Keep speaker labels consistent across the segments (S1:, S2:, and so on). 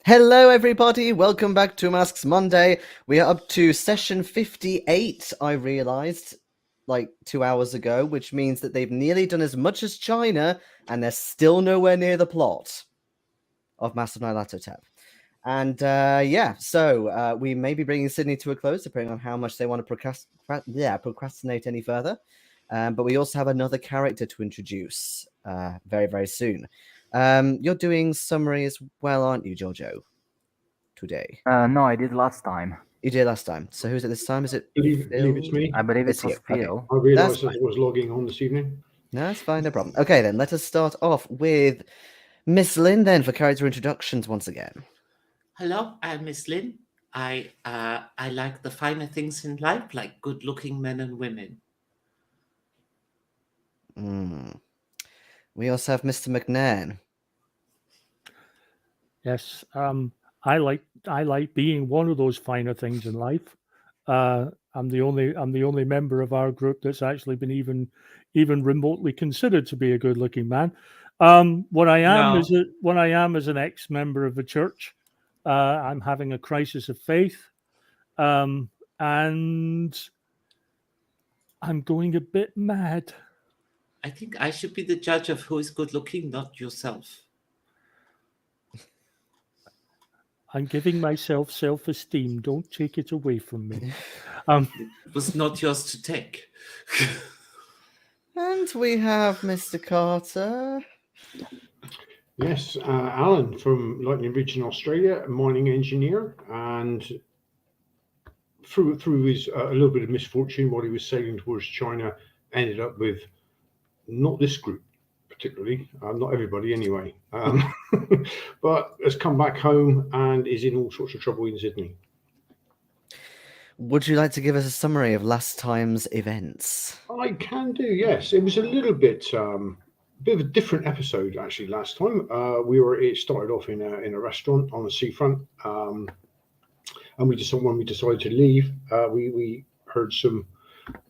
S1: Hello, everybody. Welcome back to Masks Monday. We are up to session 58, I realized, like 2 hours ago, which means that they've nearly done as much as China, and they're still nowhere near the plot of Mass of Nyarlathotep. And so we may be bringing Sydney to a close, depending on how much they want to procrastinate any further. But we also have another character to introduce very, very soon. You're doing summary as well, aren't you, Giorgio? Today.
S2: No, I did last time.
S1: You did last time. So who's it this time? Is it
S3: I believe it's me.
S2: I believe
S1: It's
S2: it was
S1: you. Okay.
S2: Phil.
S3: I realised that I was logging on this evening.
S1: No, that's fine, no problem. Okay, then let us start off with Miss Lin then for character introductions once again.
S4: Hello, I'm Miss Lin. I like the finer things in life, like good-looking men and women.
S1: We also have Mr. McNairn.
S5: Yes, I like being one of those finer things in life. I'm the only member of our group that's actually been even remotely considered to be a good-looking man. What I am as an ex-member of the church, I'm having a crisis of faith, and I'm going a bit mad.
S4: I think I should be the judge of who is good-looking, not yourself.
S5: I'm giving myself self-esteem. Don't take it away from me.
S4: It was not yours to take.
S1: And we have Mr. Carter.
S3: Yes, Alan from Lightning Ridge in Australia, a mining engineer, and through his a little bit of misfortune while he was sailing towards China, ended up with not this group particularly, not everybody anyway, but has come back home and is in all sorts of trouble in Sydney.
S1: Would you like to give us a summary of last time's events?
S3: I can do, yes. It was a little bit of a different episode actually last time. It started off in a restaurant on the seafront, and when we decided to leave, we heard some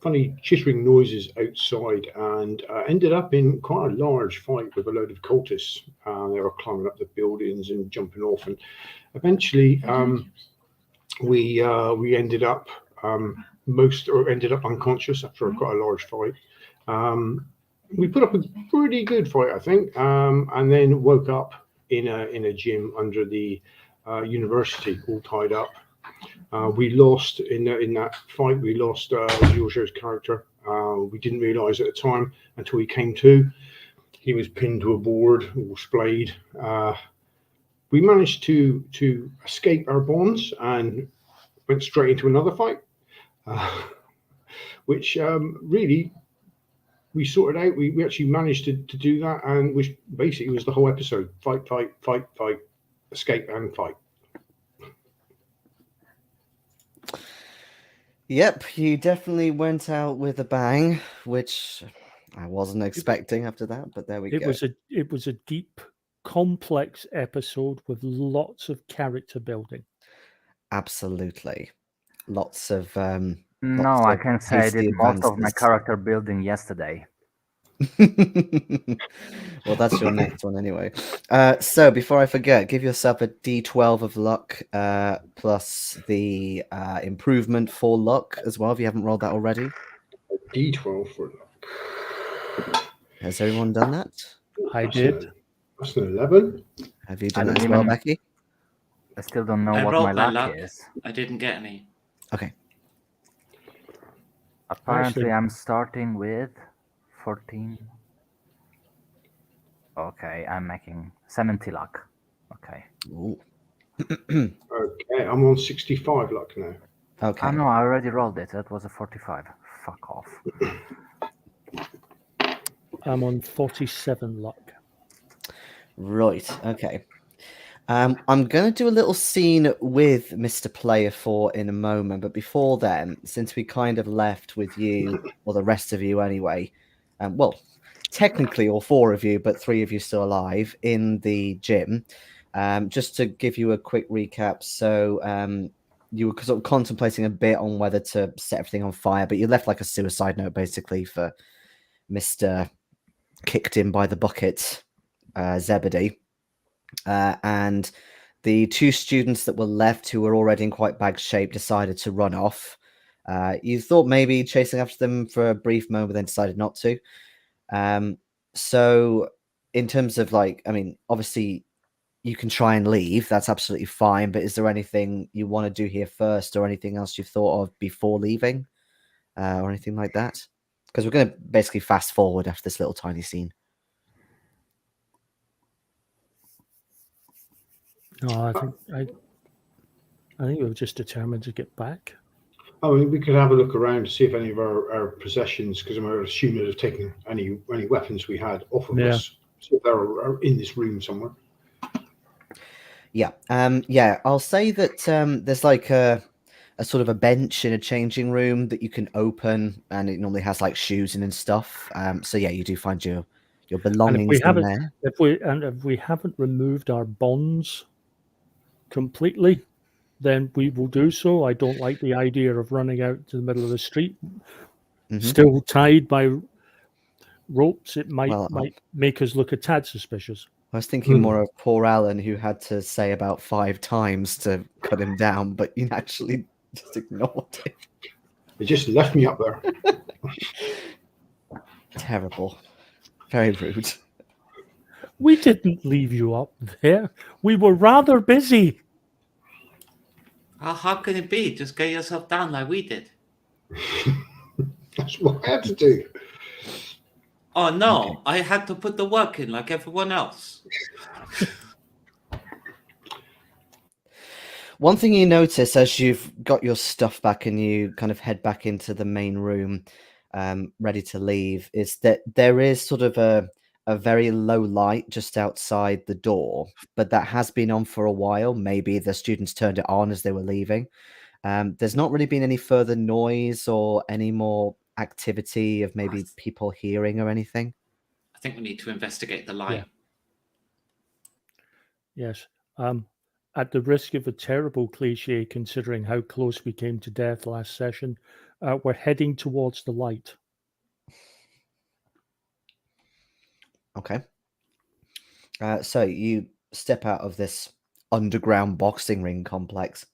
S3: funny chittering noises outside and ended up in quite a large fight with a load of cultists. They were climbing up the buildings and jumping off, and eventually we ended up ended up unconscious after quite a large fight. We put up a pretty good fight, I think, and then woke up in a gym under the university, all tied up. We lost in that fight. We lost Giorgio's character. We didn't realise at the time until he came to. He was pinned to a board, all splayed. We managed to escape our bonds and went straight into another fight, which really we sorted out. We actually managed to do that, and which basically was the whole episode: fight, escape, and fight.
S1: Yep, you definitely went out with a bang, which I wasn't expecting after that, but there we go.
S5: It was a deep, complex episode with lots of character building.
S1: Absolutely. Lots of
S2: No, I can say I did most of my character building yesterday.
S1: Well, that's your next one anyway. So before I forget, give yourself a D12 of luck plus the improvement for luck as well, if you haven't rolled that already.
S3: D12 for luck.
S1: Has everyone done that?
S5: I did.
S3: That's an 11.
S1: Have you done it as well, Becky?
S2: I still don't know
S4: I
S2: what
S4: rolled
S2: my luck is.
S4: I didn't get any.
S1: Okay.
S2: Apparently, I'm starting with 14. Okay, I'm making 70 luck. Okay.
S1: Ooh.
S3: Okay, I'm on 65 luck now.
S1: Okay.
S2: Oh no, I already rolled it. That was a 45. Fuck off.
S5: I'm on 47 luck.
S1: Right. Okay. I'm going to do a little scene with Mr. Player 4 in a moment, but before then, since we kind of left with you, or the rest of you anyway, well, technically all 4 of you, but 3 of you still alive in the gym, just to give you a quick recap. So you were sort of contemplating a bit on whether to set everything on fire, but you left like a suicide note basically for Mr. Kicked in by the bucket, Zebedee. And the two students that were left, who were already in quite bad shape, decided to run off. You thought maybe chasing after them for a brief moment, then decided not to. So in terms of like, I mean, obviously you can try and leave. That's absolutely fine. But is there anything you want to do here first, or anything else you've thought of before leaving, or anything like that? Because we're going to basically fast forward after this little tiny scene.
S5: No, I think we were just determined to get back.
S3: I mean, we could have a look around to see if any of our possessions, because I'm assuming they've taken any weapons we had off of us. So they're in this room somewhere.
S1: Yeah. I'll say that there's like a sort of a bench in a changing room that you can open, and it normally has like shoes and stuff. So yeah, you do find your belongings in there.
S5: If we haven't removed our bonds completely, then we will do so. I don't like the idea of running out to the middle of the street, still tied by ropes. It might make us look a tad suspicious.
S1: I was thinking more of poor Alan, who had to say about 5 times to cut him down, but you actually just ignored it.
S3: They just left me up there.
S1: Terrible. Very rude.
S5: We didn't leave you up there. We were rather busy.
S4: How can it be? Just get yourself down like we did.
S3: That's what I had to do.
S4: Oh, no. Okay. I had to put the work in like everyone else.
S1: One thing you notice as you've got your stuff back and you kind of head back into the main room, ready to leave, is that there is sort of a very low light just outside the door, but that has been on for a while. Maybe the students turned it on as they were leaving. There's not really been any further noise or any more activity of maybe people hearing or anything.
S4: I think we need to investigate the light.
S5: Yeah. Yes. At the risk of a terrible cliche, considering how close we came to death last session, we're heading towards the light.
S1: Okay. So you step out of this underground boxing ring complex,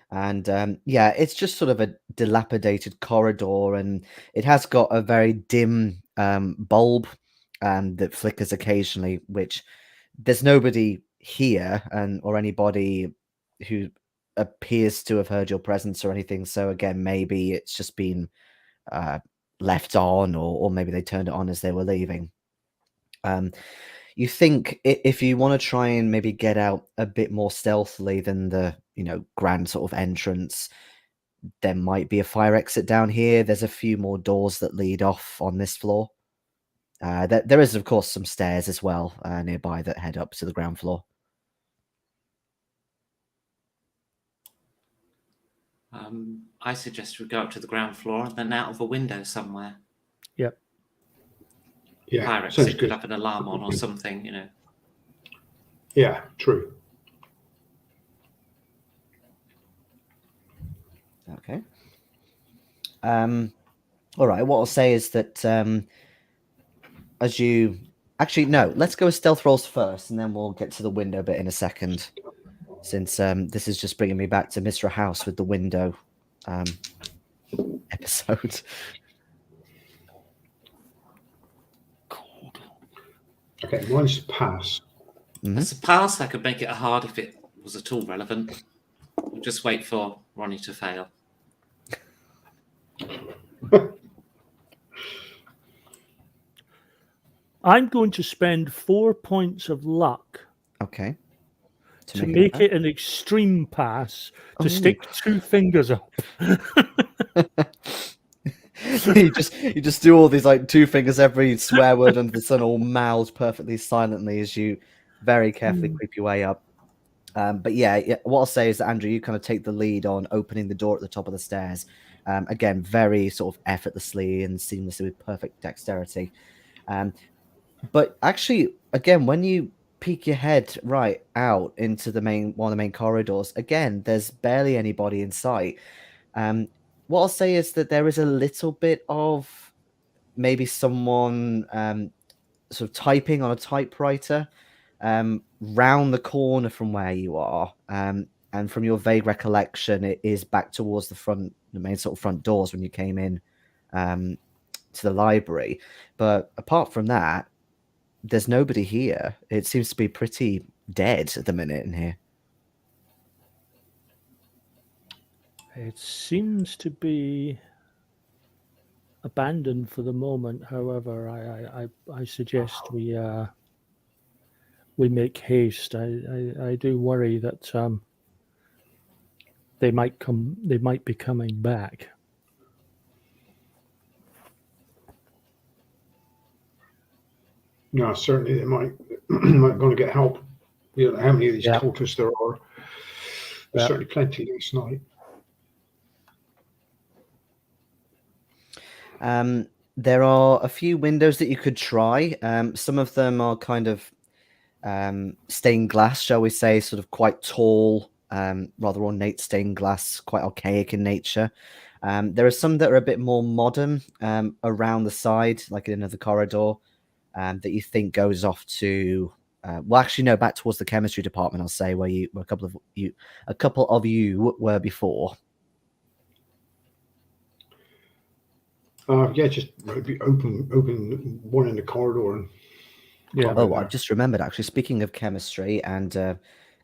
S1: and it's just sort of a dilapidated corridor, and it has got a very dim bulb that flickers occasionally, which there's nobody here or anybody who appears to have heard your presence or anything. So again, maybe it's just been left on, or maybe they turned it on as they were leaving. You think if you want to try and maybe get out a bit more stealthily than the grand sort of entrance, there might be a fire exit down here. There's a few more doors that lead off on this floor. There is, of course, some stairs as well nearby that head up to the ground floor.
S4: I suggest we go up to the ground floor and then out of a window somewhere.
S5: Yep.
S3: Yeah,
S4: fire exit could have an alarm on or something,
S3: Yeah, true.
S1: Okay. All right. What I'll say is that as you let's go with stealth rolls first, and then we'll get to the window bit in a second. Since this is just bringing me back to Mr. House with the window episode.
S3: Okay, mine's pass.
S4: It's a pass. I could make it a hard if it was at all relevant. We'll just wait for Ronnie to fail.
S5: I'm going to spend 4 points of luck.
S1: Okay.
S5: To make it an extreme pass, to stick 2 fingers up.
S1: you just do all these like 2 fingers every swear word under the sun, all mouthed perfectly silently as you very carefully creep your way up. But what I'll say is that Andrew, you kind of take the lead on opening the door at the top of the stairs. Again, very sort of effortlessly and seamlessly with perfect dexterity. But actually, again, when you peek your head right out into one of the main corridors, again, there's barely anybody in sight. What I'll say is that there is a little bit of maybe someone sort of typing on a typewriter. round the corner from where you are, and from your vague recollection, it is back towards the main sort of front doors when you came in to the library. But apart from that, there's nobody here. It seems to be pretty dead at the minute in here.
S5: It seems to be abandoned for the moment. However, I suggest we make haste. I do worry that they might be coming back.
S3: No, certainly they might going to get help. We don't know how many of these cultists there are. There's certainly plenty last night.
S1: There are a few windows that you could try. Some of them are kind of stained glass, shall we say, sort of quite tall, rather ornate stained glass, quite archaic in nature. There are some that are a bit more modern around the side, like in another corridor, that you think goes off to back towards the chemistry department, I'll say, where a couple of you were before.
S3: Just maybe open one in the corridor. And
S1: I just remembered, actually, speaking of chemistry and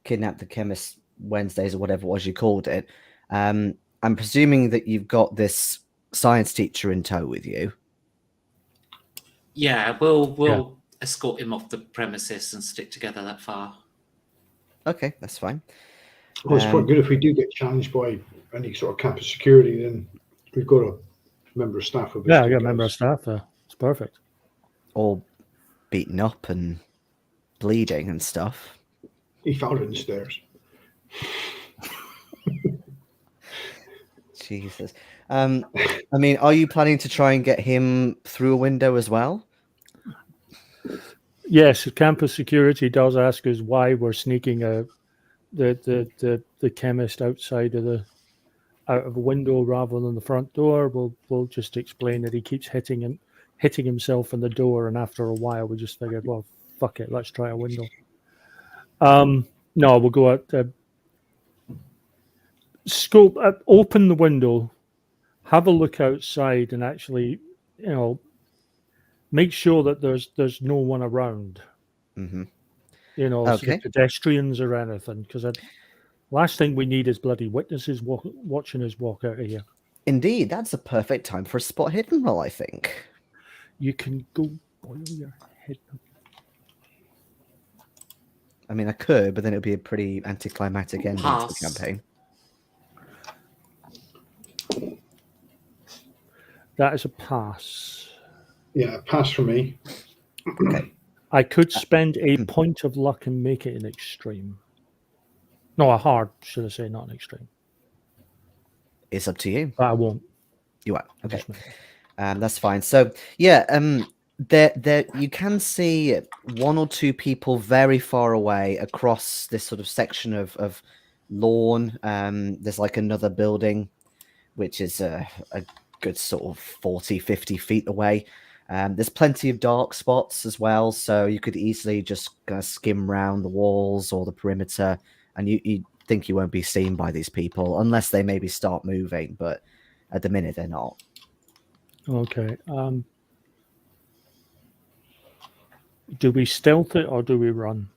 S1: kidnap the chemist Wednesdays or whatever it was you called it, I'm presuming that you've got this science teacher in tow with you.
S4: Yeah, we'll escort him off the premises and stick together that far.
S1: Okay, that's fine.
S3: Well, it's quite good if we do get challenged by any sort of campus security, then we've got a member of staff.
S5: I got a member of staff there. It's perfect.
S1: All beaten up and bleeding and stuff.
S3: He fell down the stairs.
S1: Jesus. I mean, are you planning to try and get him through a window as well?
S5: Yes, campus security does ask us why we're sneaking the chemist outside of out of a window rather than the front door. We'll just explain that he keeps hitting himself in the door, and after a while we just figured, well, fuck it, let's try a window. No, we'll go out. Scope, open the window, have a look outside, and actually, make sure that there's no one around.
S1: Mm-hmm.
S5: So pedestrians or anything, because last thing we need is bloody witnesses watching us walk out of here.
S1: Indeed, that's a perfect time for a spot hidden roll, I think.
S5: You can go boil your head.
S1: I mean, I could, but then it would be a pretty anticlimactic ending to the campaign.
S5: That is a pass.
S3: Yeah, pass for me.
S1: Okay.
S5: I could spend a point of luck and make it an extreme. No, a hard, should I say, not an extreme.
S1: It's up to you.
S5: But I won't.
S1: You won't. Okay. That's fine. So, there you can see one or two people very far away across this sort of section of lawn. There's like another building, which is a good sort of 40, 50 feet away. There's plenty of dark spots as well, so you could easily just kind of skim round the walls or the perimeter, and you think you won't be seen by these people unless they maybe start moving, but at the minute they're not.
S5: Okay. Do we stealth it or do we run?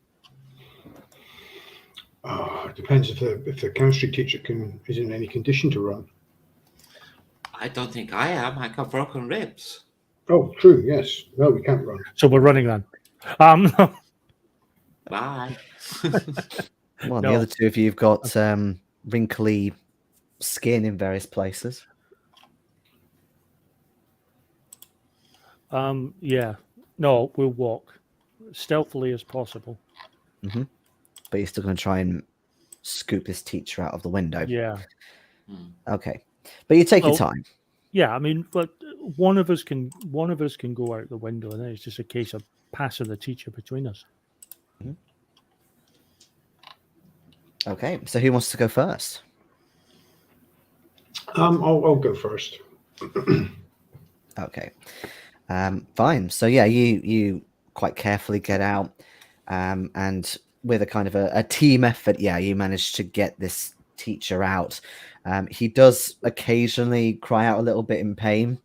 S3: It depends if the chemistry teacher is in any condition to run.
S4: I don't think I am. I got broken ribs.
S3: Oh, true. Yes. No, we can't run.
S5: So we're running then.
S4: Bye.
S1: Well, the other two of you have got wrinkly skin in various places.
S5: Yeah. No, we'll walk stealthily as possible.
S1: Mm-hmm. But you're still going to try and scoop this teacher out of the window.
S5: Yeah.
S1: Okay. But you take your time.
S5: Yeah, I mean, but one of us can go out the window, and then it's just a case of passing the teacher between us.
S1: Mm-hmm. Okay, so who wants to go first?
S3: I'll go first.
S1: Okay. Fine. So yeah, you quite carefully get out, and with a kind of a team effort, you managed to get this teacher out. He does occasionally cry out a little bit in pain,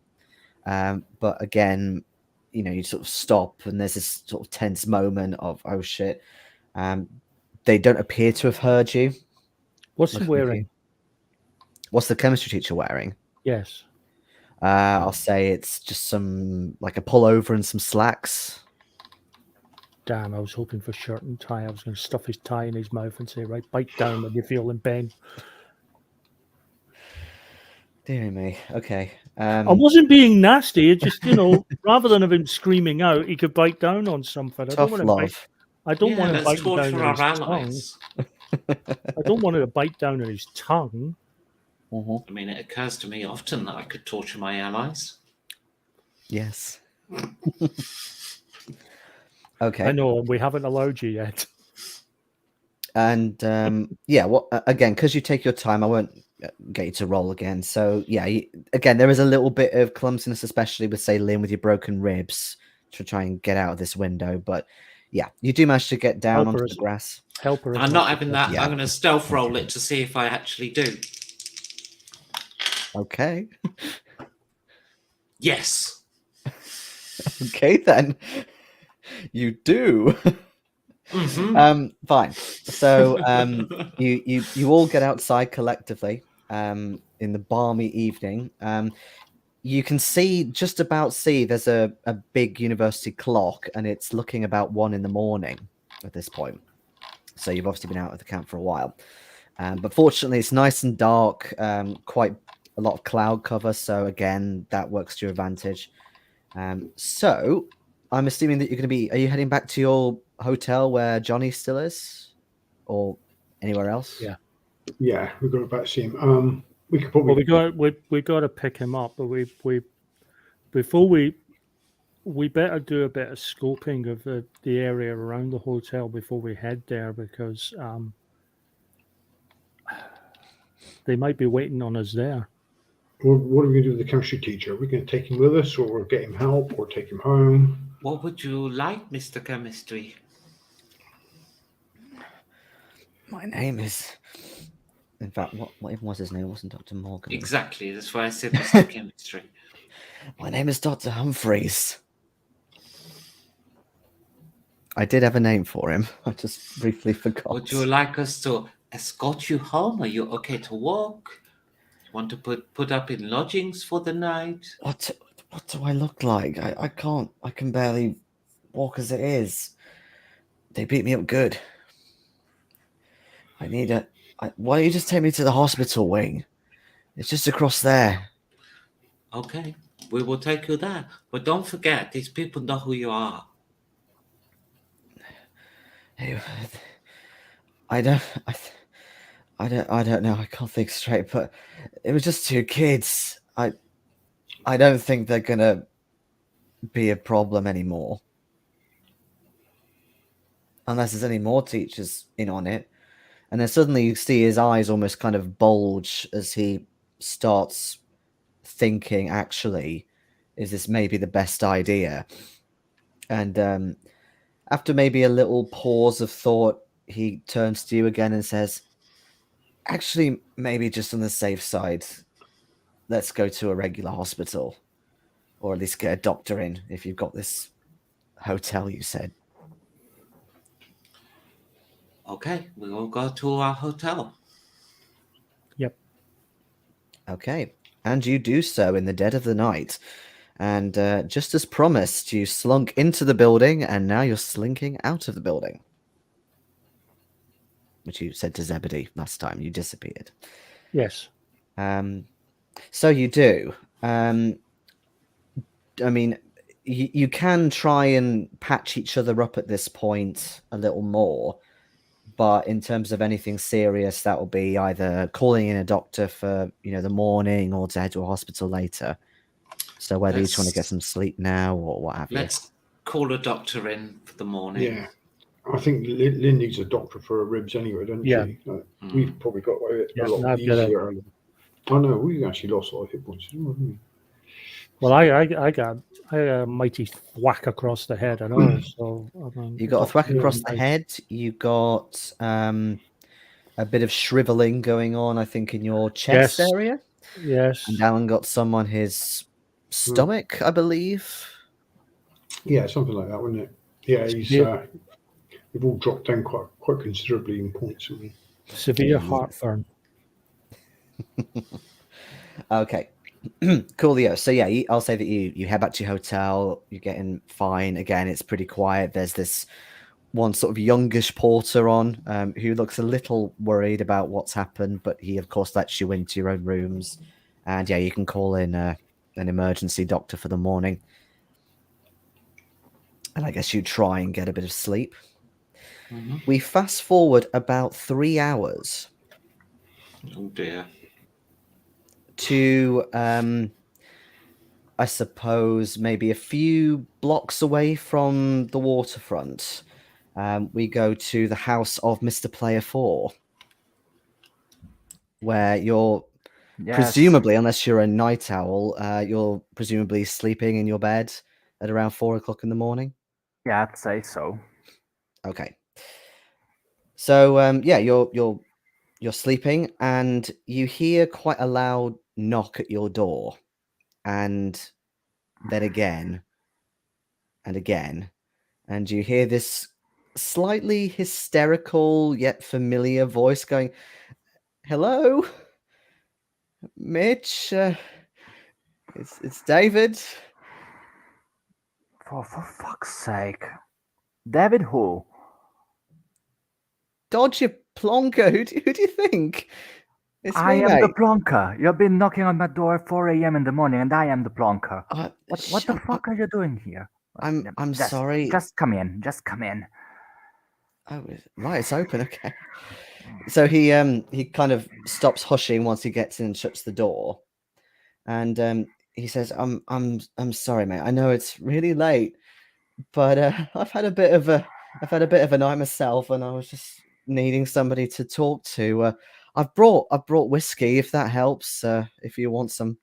S1: but again, you sort of stop, and there's this sort of tense moment of, oh shit. They don't appear to have heard you.
S5: What's he wearing?
S1: What's the chemistry teacher wearing?
S5: Yes.
S1: I'll say it's just some, like a pullover and some slacks.
S5: Damn, I was hoping for shirt and tie. I was going to stuff his tie in his mouth and say, right, bite down when you feel in pain.
S1: Dear me. Okay.
S5: I wasn't being nasty. It just, rather than have him screaming out, he could bite down on something.
S1: Tough love.
S5: I don't want to bite down on his
S4: allies.
S5: tongue. I don't want to bite down on his tongue.
S1: Mm-hmm.
S4: I mean, it occurs to me often that I could torture my allies.
S1: Yes. Okay.
S5: I know, we haven't allowed you yet.
S1: And again, because you take your time, I won't get you to roll again. So again, there is a little bit of clumsiness, especially with, say, Lin, with your broken ribs, to try and get out of this window. But you do manage to get down onto the grass.
S5: Help her.
S4: I'm not having that. I'm going to stealth roll it to see if I actually do.
S1: Okay.
S4: Yes.
S1: Okay, then. You do.
S4: Mm-hmm.
S1: Fine. So you all get outside collectively in the balmy evening. You can just about see there's a big university clock, and it's looking about 1 a.m. at this point. So you've obviously been out of the camp for a while. But fortunately, it's nice and dark, quite a lot of cloud cover. So again, that works to your advantage. So I'm assuming that are you heading back to your hotel where Johnny still is, or anywhere else?
S3: Yeah, we've got to back to see him. We could probably.
S5: We got to pick him up, but before we better do a bit of scoping of the area around the hotel before we head there, because they might be waiting on us there.
S3: What are we going to do with the chemistry teacher? Are we going to take him with us, or get him help, or take him home?
S4: What would you like, Mr. Chemistry?
S1: My name is... In fact, what even was his name? It wasn't Dr. Morgan.
S4: Exactly. That's why I said Mr. Chemistry.
S1: My name is Dr. Humphreys. I did have a name for him. I just briefly forgot.
S4: Would you like us to escort you home? Are you okay to walk? Want to put up in lodgings for the night?
S1: What do I look like? I can't. I can barely walk as it is. They beat me up good. I need a... why don't you just take me to the hospital wing? It's just across there.
S4: Okay, we will take you there. But don't forget, these people know who you are.
S1: Hey, I don't know. I can't think straight, but it was just 2 kids. I don't think they're gonna be a problem anymore. Unless there's any more teachers in on it. And then suddenly you see his eyes almost kind of bulge as he starts thinking, actually, is this maybe the best idea? And after maybe a little pause of thought, he turns to you again and says, actually, maybe just on the safe side, let's go to a regular hospital. Or at least get a doctor in if you've got this hotel, you said.
S4: Okay, we will go to our hotel.
S5: Yep.
S1: Okay. And you do so in the dead of the night. And just as promised, you slunk into the building, and now you're slinking out of the building. Which you said to Zebedee last time. You disappeared.
S5: Yes.
S1: So you do. I mean, you can try and patch each other up at this point a little more. But in terms of anything serious, that will be either calling in a doctor for, the morning, or to head to a hospital later. So whether you just want to get some sleep now or what have you.
S4: Let's call a doctor in for the morning.
S3: Yeah. I think Lin needs a doctor for her ribs anyway, doesn't she? We've probably got away with it a lot easier. I know, we actually lost a lot of hit points, didn't we?
S5: Well, I got a mighty whack across the head and all. So
S1: you got a thwack across the head. You got a bit of shriveling going on, I think, in your chest area.
S5: Yes.
S1: And Alan got some on his stomach, I believe.
S3: Yeah, something like that, wouldn't it? Yeah, they've all dropped down quite considerably in points.
S5: Severe heartburn.
S1: Okay. Coolio. So yeah, I'll say that you head back to your hotel. You're getting fine. Again, it's pretty quiet. There's this one sort of youngish porter on who looks a little worried about what's happened, but he of course lets you into your own rooms. And yeah, you can call in an emergency doctor for the morning. And I guess you try and get a bit of sleep.
S4: Mm-hmm.
S1: We fast forward about 3 hours.
S4: Oh dear.
S1: To I suppose maybe a few blocks away from the waterfront. We go to the house of Mr. Player 4, where you're presumably, unless you're a night owl, you're presumably sleeping in your bed at around 4 o'clock in the morning.
S2: Yeah, I'd say so.
S1: Okay. So yeah, you're sleeping, and you hear quite a loud knock at your door, and then again and again, and you hear this slightly hysterical yet familiar voice going, "Hello, Mitch. It's David."
S2: For fuck's sake, David who?
S1: Dodger Plonker. Who do you think? It's
S2: I
S1: me,
S2: am
S1: mate.
S2: the plonker. You've been knocking on my door at 4 a.m. in the morning, and I am the plonker. What the fuck are you doing here?
S1: I'm sorry.
S2: Just come in. Just come in.
S1: Oh, right, it's open. Okay. So he kind of stops hushing once he gets in and shuts the door, and he says, "I'm sorry, mate. I know it's really late, but I've had a bit of a night myself, and I was just needing somebody to talk to. I've brought whiskey, if that helps. If you want some."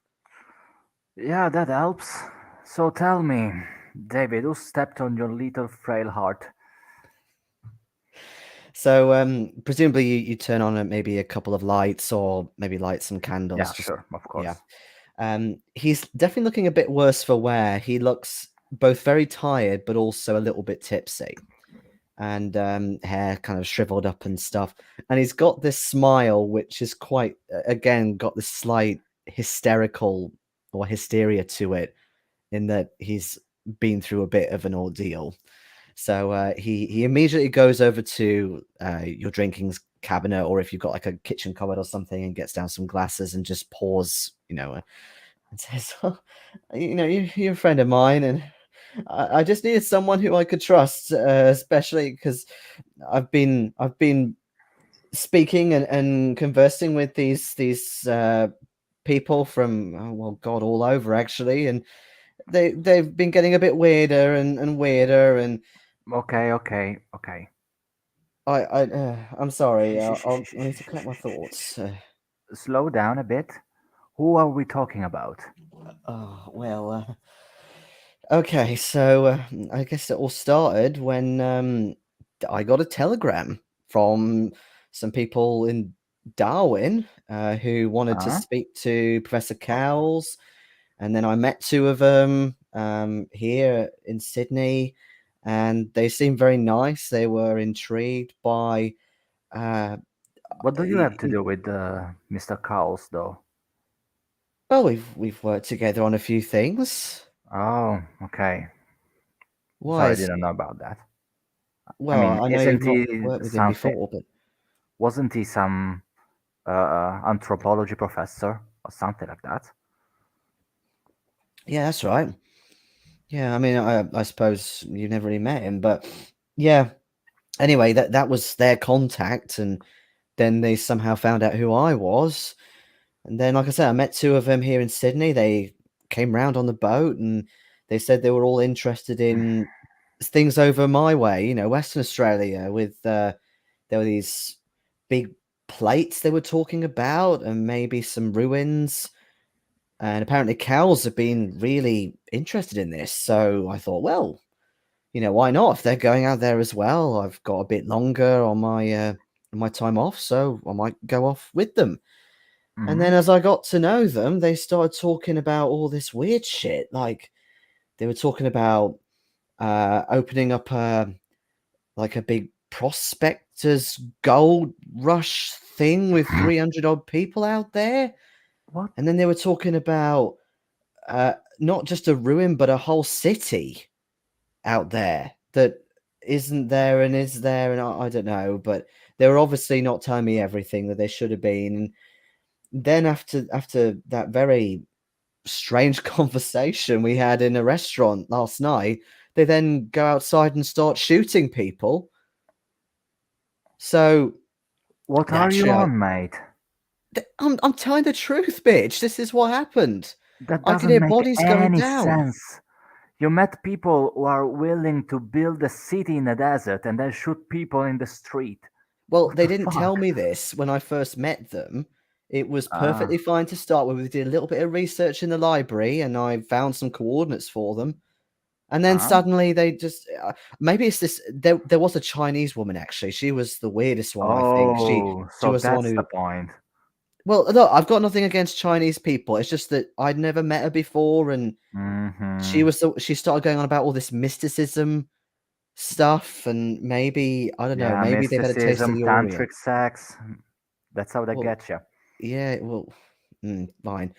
S2: Yeah, that helps. So tell me, David, who stepped on your little frail heart?
S1: So presumably you turn on maybe a couple of lights, or maybe light some candles.
S2: Yeah, sure, of course.
S1: Yeah. He's definitely looking a bit worse for wear. He looks both very tired, but also a little bit tipsy, and hair kind of shriveled up and stuff. And he's got this smile, which is quite, again, got this slight hysterical or hysteria to it, in that he's been through a bit of an ordeal. So he immediately goes over to your drinking cabinet, or if you've got like a kitchen cupboard or something, and gets down some glasses and just pours, and says, "Oh, you're a friend of mine, and I just needed someone who I could trust, especially because I've been speaking and conversing with these people from, well, God, all over actually, and they've been getting a bit weirder and weirder, and
S2: Okay.
S1: I'm sorry. I need to collect my thoughts.
S2: Slow down a bit. Who are we talking about?
S1: Well, okay. So I guess it all started when I got a telegram from some people in Darwin who wanted to speak to Professor Cowles, and then I met two of them here in Sydney, and they seemed very nice. They were intrigued by.
S2: What do you have to do with Mr. Cowles, though?
S1: Well, we've worked together on a few things.
S2: Oh, okay.
S1: Why?
S2: Sorry, I didn't know about that.
S1: Well, I know
S2: isn't
S1: you've not
S2: he
S1: worked with him before, but
S2: wasn't he some anthropology professor or something like that?
S1: yeah, that's right. Yeah, I mean, I suppose you never really met him, but yeah. Anyway, that was their contact, and then they somehow found out who I was, and then, like I said, I met two of them here in Sydney. They came round on the boat, and they said they were all interested in things over my way, Western Australia. With there were these big plates they were talking about, and maybe some ruins. And apparently cows have been really interested in this. So I thought, well, why not? If they're going out there as well, I've got a bit longer on my time off, so I might go off with them. And then
S2: Mhm.
S1: as I got to know them, they started talking about all this weird shit. Like they were talking about opening up like a big prospectors gold rush thing with 300 odd people out there.
S2: What?
S1: And then they were talking about not just a ruin, but a whole city out there that isn't there and is there. And I don't know, but they were obviously not telling me everything that they should have been. And then after that very strange conversation we had in a restaurant last night, they then go outside and start shooting people. So
S2: What are you
S1: naturally,
S2: on, mate?
S1: I'm telling the truth, bitch. This is what happened.
S2: That
S1: I could
S2: doesn't
S1: hear
S2: make
S1: bodies going
S2: any
S1: down.
S2: sense. You met people who are willing to build a city in the desert and then shoot people in the street.
S1: Well,
S2: What
S1: they
S2: the
S1: didn't tell
S2: fuck?
S1: me this when I first met them. It was
S2: Ah.
S1: perfectly fine to start with. We did a little bit of research in the library and I found some coordinates for them. And then
S2: Huh?
S1: suddenly they just maybe it's this. There was a Chinese woman actually. She was the weirdest one. I think
S2: Oh,
S1: she
S2: so
S1: was the one
S2: that's the
S1: who.
S2: point.
S1: Well, look, I've got nothing against Chinese people. It's just that I'd never met her before, and
S2: Mm-hmm.
S1: she started going on about all this mysticism stuff, and maybe I don't know.
S2: Yeah,
S1: Maybe they've had a taste of
S2: mysticism,
S1: the Orient.
S2: tantric sex. That's how they
S1: Well,
S2: get you.
S1: yeah. Well, fine.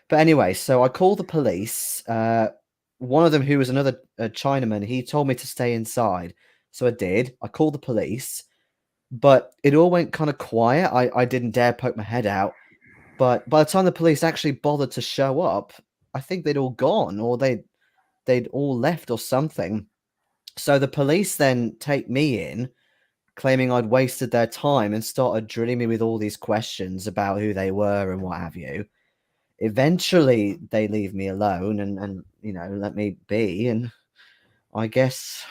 S1: But anyway, so I called the police. One of them, who was another Chinaman, he told me to stay inside. So I did. I called the police, but it all went kind of quiet. I didn't dare poke my head out. But by the time the police actually bothered to show up, I think they'd all gone or they'd all left or something. So the police then take me in, claiming I'd wasted their time and started drilling me with all these questions about who they were and what have you. Eventually they leave me alone and let me be, and I guess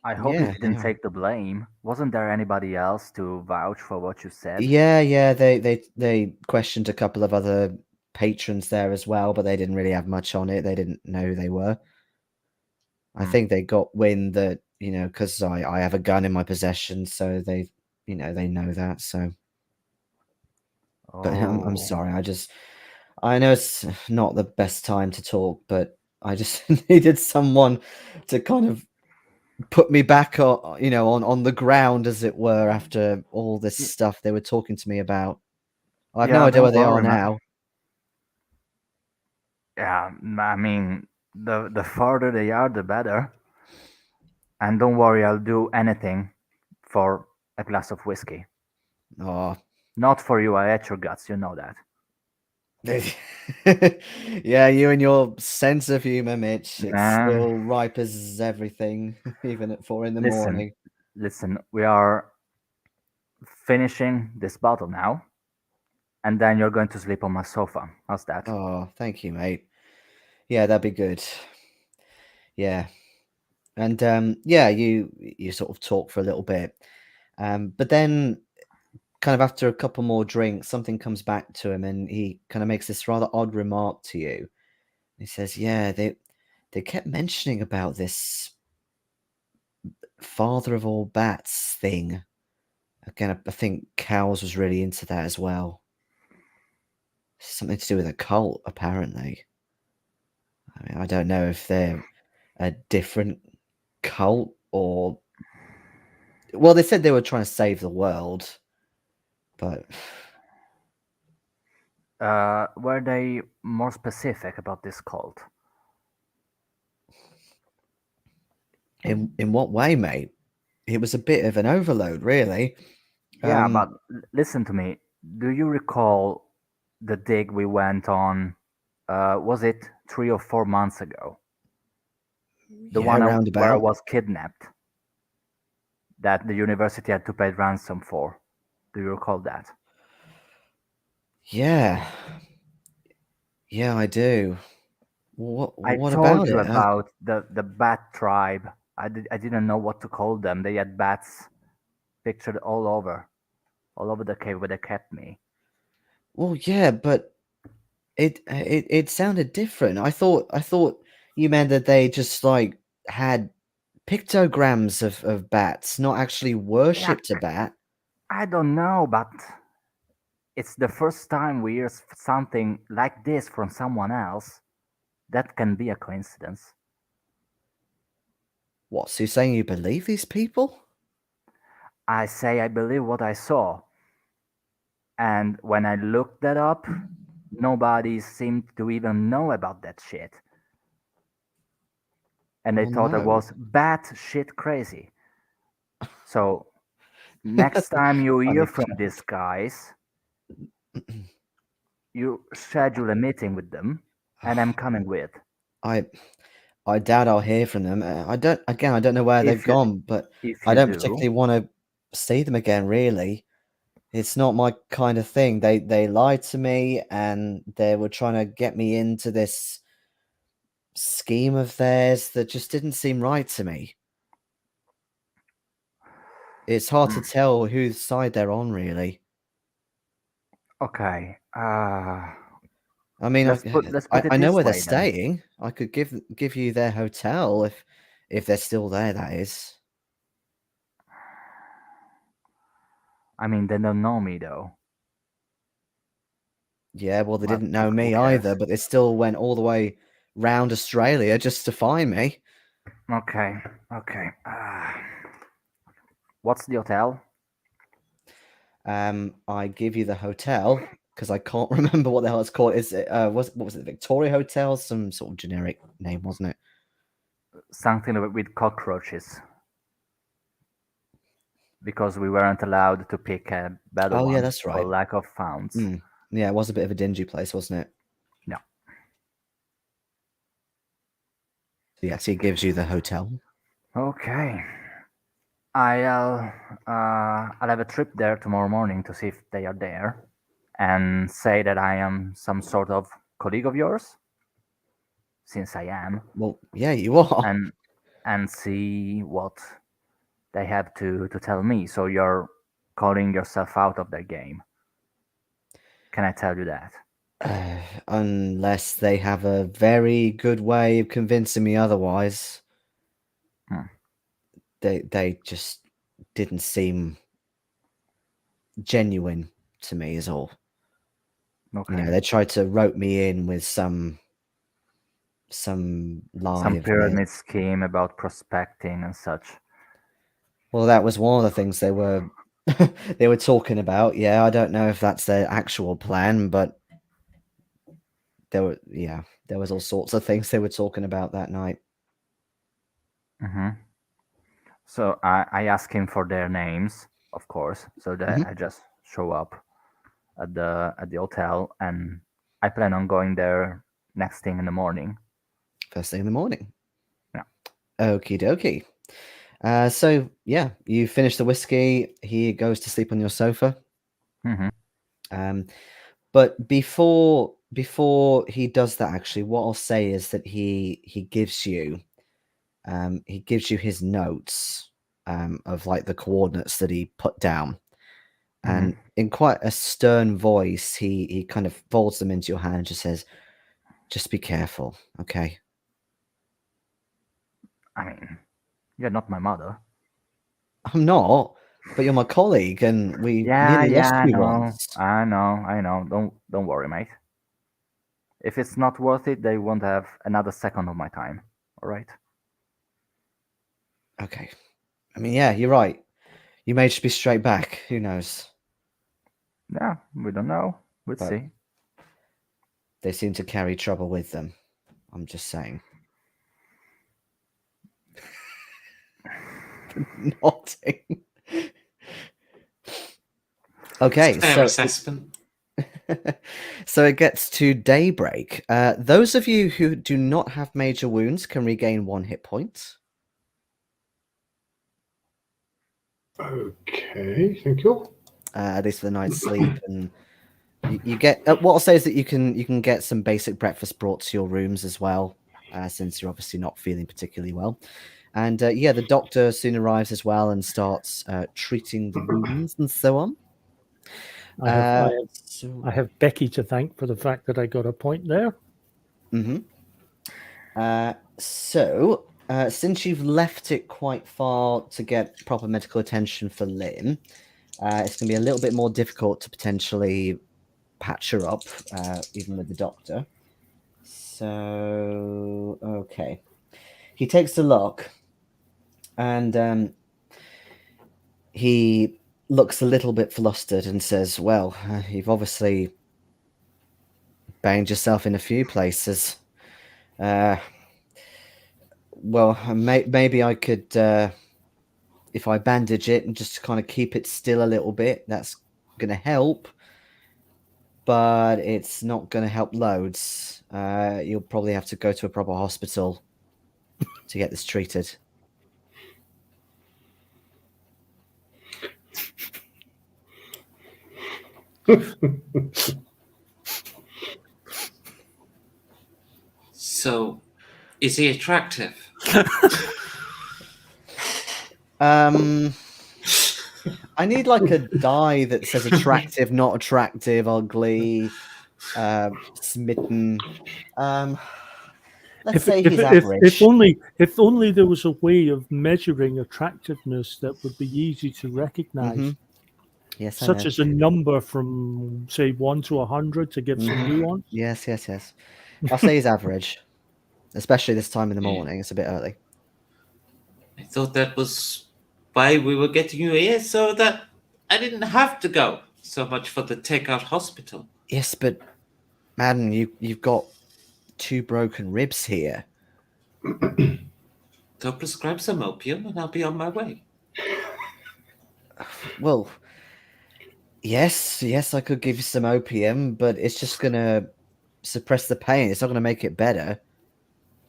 S2: I hope you
S1: yeah,
S2: didn't take the blame. Wasn't there anybody else to vouch for what you said?
S1: they questioned a couple of other patrons there as well, but they didn't really have much on it. They didn't know who they were. I
S2: Hmm.
S1: think they got wind that because I have a gun in my possession, so they know that. So but I'm
S2: Oh,
S1: sorry, I know it's not the best time to talk, but I just needed someone to kind of put me back on the ground, as it were, after all this
S2: y-
S1: stuff they were talking to me about. I have no
S2: yeah,
S1: idea
S2: don't
S1: where they are
S2: worry, man.
S1: now.
S2: Yeah, I mean, the farther they are, the better. And don't worry, I'll do anything for a glass of whiskey.
S1: Oh,
S2: Not for you, I ate your guts, you know that.
S1: yeah, you and your sense of humor, Mitch. It's
S2: Nah,
S1: still ripe as everything, even at 4 in the
S2: listen,
S1: morning.
S2: listen, we are finishing this bottle now, and then you're going to sleep on my sofa. How's that?
S1: Oh, thank you, mate. Yeah, that'd be good. Yeah. And yeah, you sort of talk for a little bit. But then kind of after a couple more drinks, something comes back to him and he kind of makes this rather odd remark to you. He says, "Yeah, they kept mentioning about this father of all bats thing." Again, I think Cows was really into that as well. Something to do with a cult, apparently. I mean, I don't know if they're a different cult or well, they said they were trying to save the world, but
S2: Were they more specific about this cult?
S1: in what way, mate? It was a bit of an overload, really.
S2: Yeah, but listen to me. Do you recall the dig we went on? Was it 3 or 4 months ago? The
S1: Yeah,
S2: one where I
S1: roundabout.
S2: was kidnapped, that the university had to pay ransom for. Do you recall that?
S1: Yeah, yeah, I do.
S2: I
S1: What
S2: told
S1: about
S2: you
S1: it?
S2: about the bat tribe. I didn't know what to call them. They had bats pictured all over the cave where they kept me.
S1: Well, yeah, but It sounded different. I thought you meant that they just like had pictograms of bats, not actually worshipped a bat.
S2: I don't know, but it's the first time we hear something like this from someone else. That can be a coincidence.
S1: What? So you're saying you believe these people?
S2: I say I believe what I saw. And when I looked that up, nobody seemed to even know about that shit. And they
S1: Oh,
S2: thought I
S1: no.
S2: was bat shit crazy. So next time you hear
S1: Funny
S2: from
S1: chap.
S2: these guys, you schedule a meeting with them, and I'm coming with.
S1: I doubt I'll hear from them. I don't know where they've
S2: If you
S1: gone, but
S2: if
S1: I
S2: you
S1: don't
S2: do,
S1: particularly want to see them again, really. It's not my kind of thing. They lied to me, and they were trying to get me into this scheme of theirs that just didn't seem right to me. It's hard to tell whose side they're on, really.
S2: okay.
S1: I mean,
S2: Let's put it
S1: I know
S2: this
S1: where they're
S2: way then.
S1: staying. I could give you their hotel if they're still there, that is.
S2: I mean, they don't know me though.
S1: Yeah, well, they
S2: But
S1: didn't know
S2: who
S1: me
S2: cares?
S1: either, but they still went all the way round Australia just to find me.
S2: Okay. What's the hotel?
S1: I give you the hotel because I can't remember what the hell it's called. Is it what was it, Victoria Hotel? Some sort of generic name, wasn't it?
S2: Something with cockroaches. Because we weren't allowed to pick a better
S1: Oh
S2: one
S1: yeah, that's
S2: for
S1: right.
S2: lack of funds.
S1: Yeah, it was a bit of a dingy place, wasn't it?
S2: No.
S1: Yes, he gives you the hotel.
S2: Okay. I'll have a trip there tomorrow morning to see if they are there, and say that I am some sort of colleague of yours, since I am,
S1: Well, yeah, you are.
S2: and see what they have to tell me. So you're calling yourself out of their game. Can I tell you that?
S1: Unless they have a very good way of convincing me otherwise. They just didn't seem genuine to me, is all.
S2: Okay.
S1: They tried to rope me in with some lie
S2: Some
S1: of theirs.
S2: pyramid scheme about prospecting and such.
S1: Well, that was one of the things they were they were talking about. Yeah, I don't know if that's their actual plan, but there was all sorts of things they were talking about that night.
S2: So I ask him for their names, of course, so that I just show up at the hotel, and I plan on going there next thing in the morning.
S1: First thing in the morning.
S2: Yeah.
S1: Okie dokie. So yeah, you finish the whiskey. He goes to sleep on your sofa. But before he does that, actually, what I'll say is that he gives you his notes of like the coordinates that he put down, and in quite a stern voice, he kind of folds them into your hand and just says, "Just be careful, okay?"
S2: I mean, you're not my mother.
S1: I'm not, but you're my colleague, and we nearly lost
S2: I
S1: you
S2: know.
S1: once.
S2: I know. Don't worry, mate. If it's not worth it, they won't have another second of my time. All right.
S1: Okay. I mean, yeah, you're right. You may just be straight back. Who knows?
S2: Yeah, we don't know. We'll
S1: But
S2: see.
S1: they seem to carry trouble with them. I'm just saying. Nodding. Okay,
S4: Fair
S1: so
S4: assessment.
S1: so it gets to daybreak. Those of you who do not have major wounds can regain 1 hit point.
S3: Okay, thank you.
S1: At least for the night's sleep, and you get. What I'll say is that you can get some basic breakfast brought to your rooms as well, since you're obviously not feeling particularly well. And yeah, the doctor soon arrives as well and starts treating the wounds and so on.
S5: I have
S1: So,
S5: I have Becky to thank for the fact that I got a point there.
S1: since you've left it quite far to get proper medical attention for Lynn, it's going to be a little bit more difficult to potentially patch her up, even with the doctor. So, okay. He takes a look, and he looks a little bit flustered and says, well, you've obviously banged yourself in a few places. Well, maybe I could, if I bandage it and just kind of keep it still a little bit, that's going to help. But it's not going to help loads. You'll probably have to go to a proper hospital to get this treated.
S4: So, is he attractive?
S1: I need like a die that says attractive, not attractive, ugly, smitten. Let's say he's average.
S5: If only there was a way of measuring attractiveness that would be easy to recognize,
S1: Yes,
S5: such as a number from say 1 to 100 to give some nuance.
S1: Yes. I'll say he's average, especially this time in the morning. It's a bit early.
S4: I thought that was why we were getting you here, so that I didn't have to go. So much for the takeout hospital.
S1: Yes, but Madden, you've got 2 broken ribs here.
S4: Go prescribe some opium and I'll be on my way.
S1: Well, yes, I could give you some opium, but it's just going to suppress the pain. It's not going to make it better.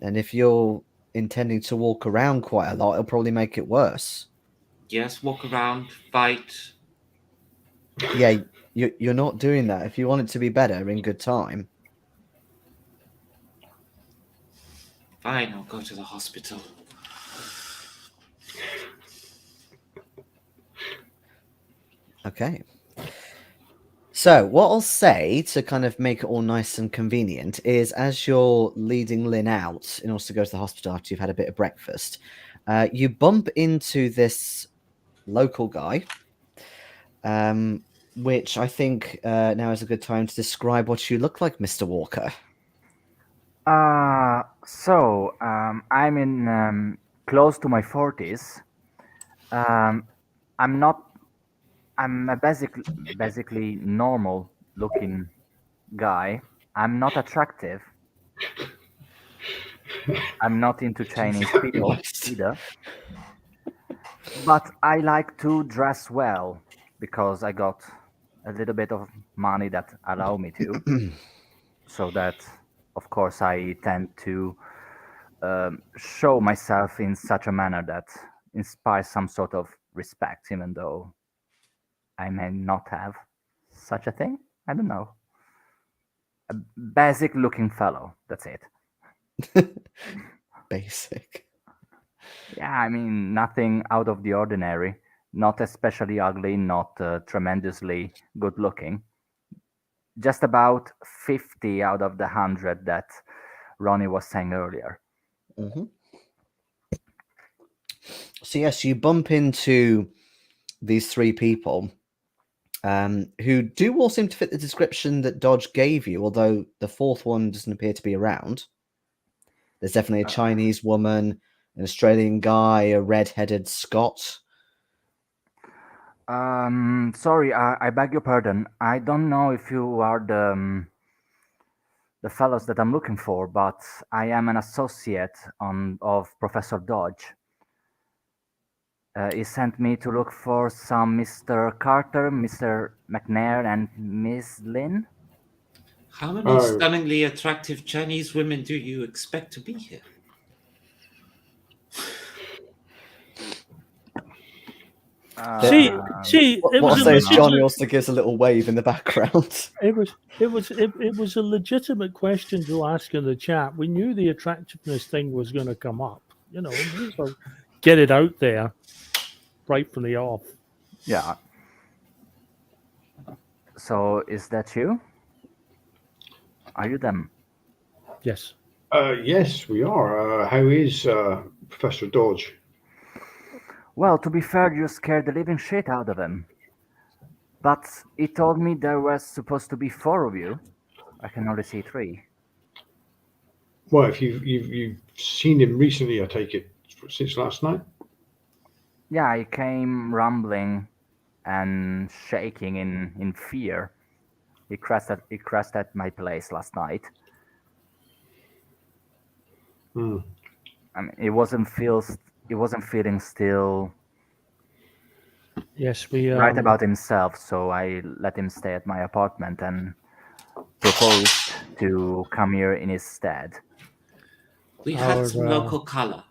S1: And if you're intending to walk around quite a lot, it'll probably make it worse.
S4: Yes, walk around, fight.
S1: Yeah, you're not doing that. If you want it to be better in good time.
S4: Fine, I'll go to the hospital.
S1: Okay. So what I'll say to kind of make it all nice and convenient is, as you're leading Lynn out in order to go to the hospital after you've had a bit of breakfast, you bump into this local guy, which I think now is a good time to describe what you look like, Mr. Walker.
S2: I'm in close to my 40s. I'm a basically normal looking guy. I'm not attractive. I'm not into Chinese people either. But I like to dress well because I got a little bit of money that allow me to. So that, of course, I tend to show myself in such a manner that inspires some sort of respect, even though I may not have such a thing. I don't know. A basic looking fellow. That's it.
S1: Basic.
S2: Yeah, I mean, nothing out of the ordinary. Not especially ugly, not tremendously good looking. Just about 50 out of the 100 that Ronnie was saying earlier.
S1: So yes, you bump into these 3 people who do all seem to fit the description that Dodge gave you, although the 4th one doesn't appear to be around. There's definitely a Chinese woman, an Australian guy, a red-headed Scot.
S2: Sorry, I beg your pardon. I don't know if you are the fellows that I'm looking for, but I am an associate of Professor Dodge. He sent me to look for some Mr. Carter, Mr. McNairn, and Miss Lin.
S4: How many stunningly attractive Chinese women do you expect to be here?
S5: It
S1: what
S5: was
S1: I'll say is Johnny also gives a little wave in the background.
S5: It was a legitimate question to ask in the chat. We knew the attractiveness thing was going to come up. You know, so get it out there right from the off.
S2: Yeah. So is that you? Are you them?
S5: Yes.
S3: Yes, we are. How is Professor Dodge?
S2: Well, to be fair, you scared the living shit out of him. But he told me there was supposed to be 4 of you. I can only see 3.
S3: Well, if you've seen him recently, I take it since last night.
S2: Yeah, he came rumbling and shaking in fear. He crashed at my place last night.
S3: Hmm.
S2: I mean, he wasn't feeling still
S5: Yes, we
S2: right about himself, so I let him stay at my apartment and proposed to come here in his stead.
S4: We
S5: Our,
S4: had some local color.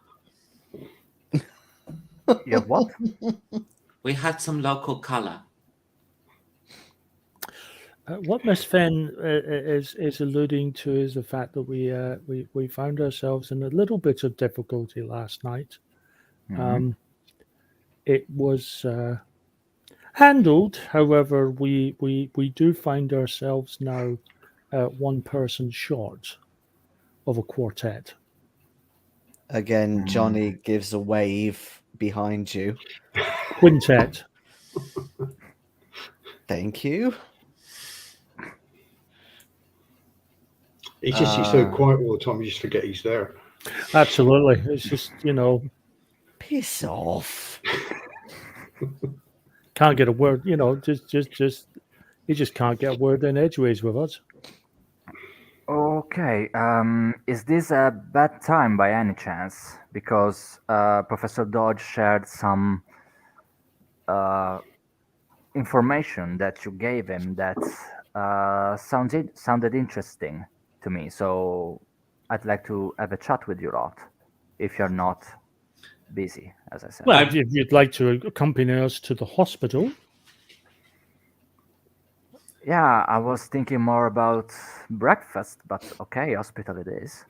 S2: You have what?
S4: We had some local color.
S5: what Miss Fen is alluding to is the fact that we found ourselves in a little bit of difficulty last night.
S2: Mhm.
S5: It was handled, however, we do find ourselves now 1 person short of a quartet.
S1: Again,
S2: Mm.
S1: Johnny gives a wave behind you.
S5: Quintet.
S1: Thank you.
S3: He's so
S2: Uh,
S3: quiet all the time. You just forget he's there.
S5: Absolutely. It's just,
S1: Piss off.
S5: can't get a word, you just can't get a word in edgeways with us.
S2: Okay, is this a bad time by any chance? Because Professor Dodge shared some information that you gave him that sounded interesting to me. So I'd like to have a chat with you lot, if you're not busy, as I said.
S5: Well, if you'd like to accompany us to the hospital.
S2: Yeah, I was thinking more about breakfast, but okay, hospital it is,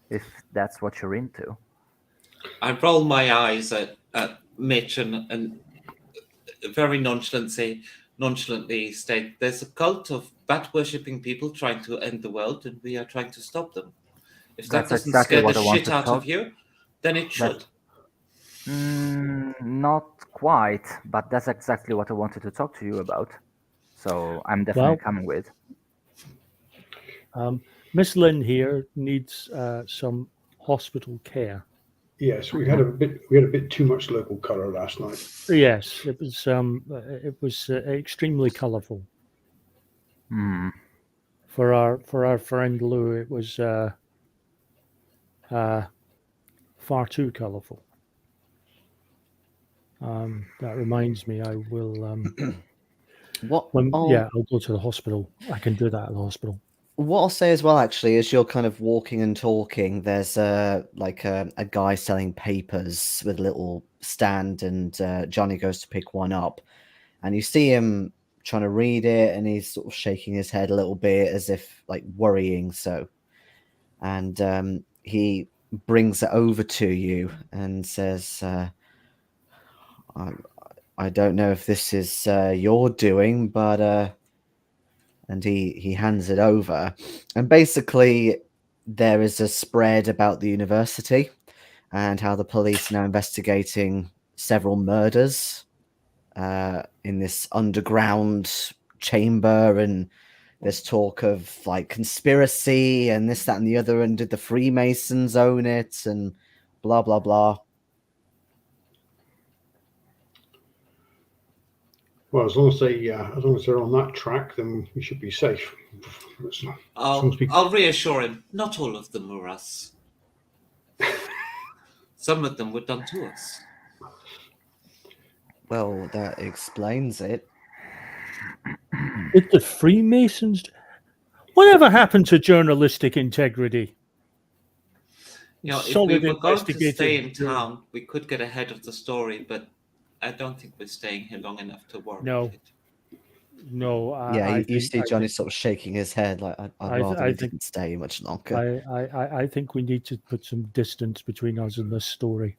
S2: if that's what you're into.
S4: I roll my eyes at Mitch and very nonchalantly state, there's a cult of bat-worshipping people trying to end the world, and we are trying to stop them. If that
S2: That's
S4: doesn't
S2: exactly
S4: scare the
S2: what I want
S4: shit
S2: to
S4: out
S2: talk.
S4: of you, then it should.
S2: Not quite, but that's exactly what I wanted to talk to you about. So I'm definitely
S5: Well,
S2: coming with.
S5: Miss Lynn here needs some hospital care.
S3: Yes, we had a bit too much local color last night.
S5: Yes, it was extremely colourful.
S2: Hmm.
S5: For our friend Lou, it was far too colourful. That reminds me, I will.
S1: What?
S5: Yeah, I'll go to the hospital. I can do that at the hospital.
S1: What I'll say as well, actually, is you're kind of walking and talking. There's a guy selling papers with a little stand, and Johnny goes to pick one up, and you see him trying to read it, and he's sort of shaking his head a little bit as if like worrying. So, and he brings it over to you and says, "I don't know if this is your doing, but." And he hands it over, and basically there is a spread about the university and how the police are now investigating several murders in this underground chamber, and there's talk of like conspiracy and this, that, and the other, and did the Freemasons own it, and blah blah blah.
S3: Well, as long as they're on that track, then we should be safe.
S4: I'll reassure him. Not all of them were us. Some of them were done to us.
S1: Well, that explains it.
S5: Did the Freemasons? Whatever happened to journalistic integrity?
S4: If we were going to stay in
S5: investigative
S4: town, we could get ahead of the story, but I don't think we're staying here long enough to warrant it.
S5: No,
S1: Yeah, you
S5: think,
S1: see Johnny sort of shaking his head like, I'd rather he didn't stay much longer.
S5: I think we need to put some distance between us and this story,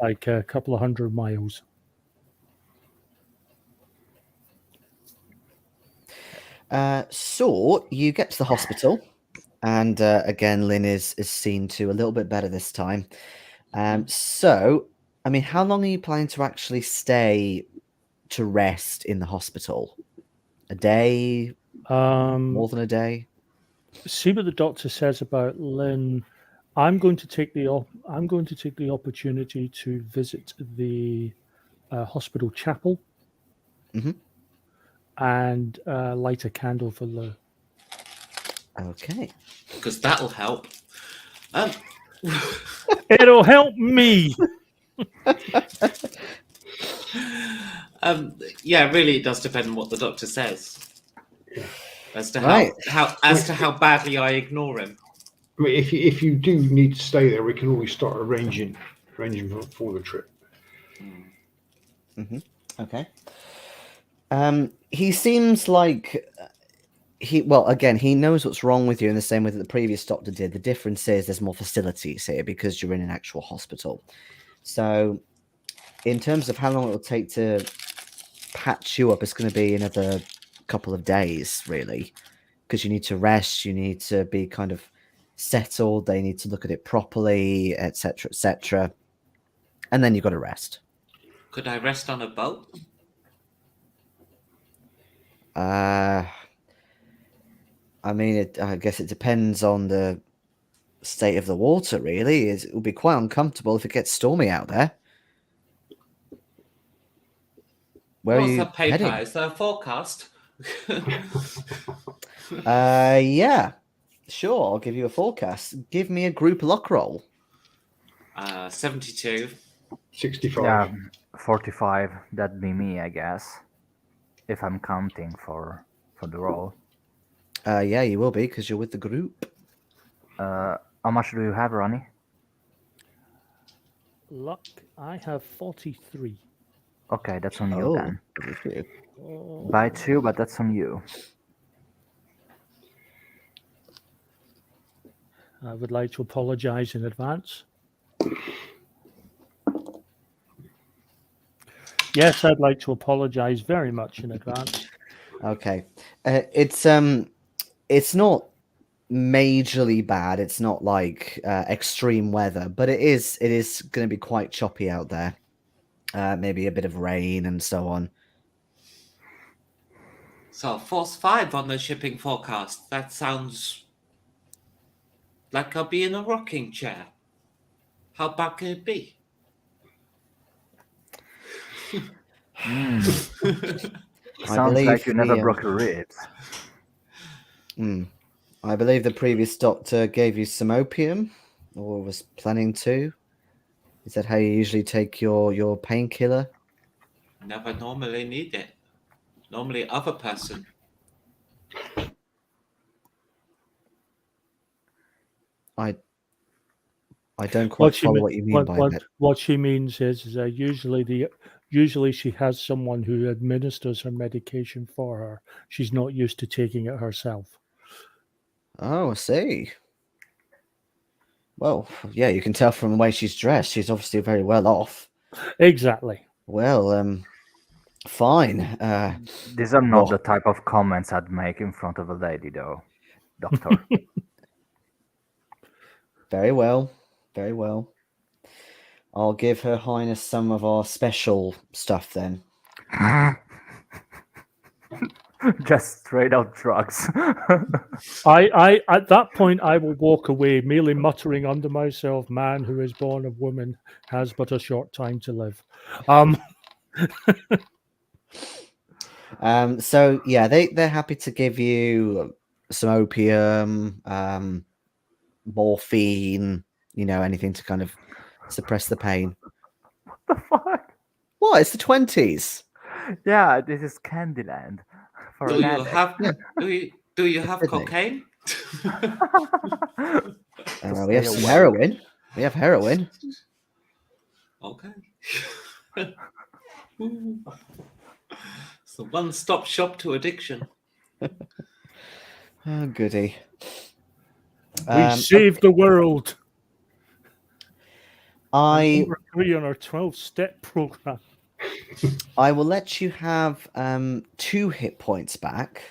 S5: like a couple of 100 miles.
S1: So you get to the hospital, and again, Lynn is seen to a little bit better this time. So, I mean, how long are you planning to actually stay to rest in the hospital? A day? More than a day?
S5: See what the doctor says about Lynn. I'm going to take the opportunity to visit the hospital chapel
S1: Mhm.
S5: and light a candle for Lou.
S1: Okay.
S4: Because that'll help.
S5: It'll help me.
S4: Yeah, really, it does depend on what the doctor says as to
S1: Right.
S4: how badly I ignore him.
S3: I mean, if you do need to stay there, we can always start arranging for the trip.
S1: Okay. He seems like he knows what's wrong with you in the same way that the previous doctor did. The difference is there's more facilities here because you're in an actual hospital. So, in terms of how long it will take to patch you up, it's going to be another couple of days, really, because you need to rest, you need to be kind of settled, they need to look at it properly, etc., and then you've got to rest.
S4: Could I rest on a boat?
S1: I mean, I guess it depends on the state of the water, really. It will be quite uncomfortable if it gets stormy out there. Where are
S4: What's
S1: you
S4: the paper?
S1: heading?
S4: Is there a forecast?
S1: Yeah, sure. I'll give you a forecast. Give me a group lock roll.
S4: 72.
S3: 65.
S2: Yeah, 45. That'd be me, I guess, if I'm counting for the roll.
S1: Yeah, you will be because you're with the group.
S2: How much do you have, Ronnie?
S5: Luck, I have 43.
S2: Okay, that's on you then.
S1: Good for you.
S2: By 2, but that's on you.
S5: I would like to apologize in advance. Yes, I'd like to apologize very much in advance.
S1: Okay, it's not majorly bad. It's not like extreme weather, but it is going to be quite choppy out there. Maybe a bit of rain and so on.
S4: So, force 5 on the shipping forecast. That sounds like I'll be in a rocking chair. How bad can it be?
S2: Sounds like you never broke your ribs.
S1: I believe the previous doctor gave you some opium, or was planning to. Is that how you usually take your painkiller?
S4: Never normally need it. Normally, other person.
S1: I don't quite follow what you mean by that.
S5: What she means is that usually she has someone who administers her medication for her. She's not used to taking it herself.
S1: Oh, I see. Well, yeah, you can tell from the way she's dressed. She's obviously very well off.
S5: Exactly.
S1: Well, fine.
S2: These are not the type of comments I'd make in front of a lady, though, Doctor.
S1: Very well. Very well. I'll give Her Highness some of our special stuff then.
S2: Just straight out drugs.
S5: I at that point I will walk away, merely muttering under myself, "Man who is born of woman has but a short time to live."
S1: So yeah, they're happy to give you some opium, morphine, anything to kind of suppress the pain.
S2: What the fuck?
S1: What? It's the 20s.
S2: Yeah, this is Candyland. For
S4: Do
S2: an
S4: you
S2: addict.
S4: have do you have
S1: Sydney.
S4: cocaine?
S1: We have some heroin. We have heroin.
S4: Okay. It's a one-stop shop to addiction.
S1: Oh, goody.
S5: We saved the world.
S1: I
S5: 3 on our 12-step program.
S1: will let you have 2 hit points back.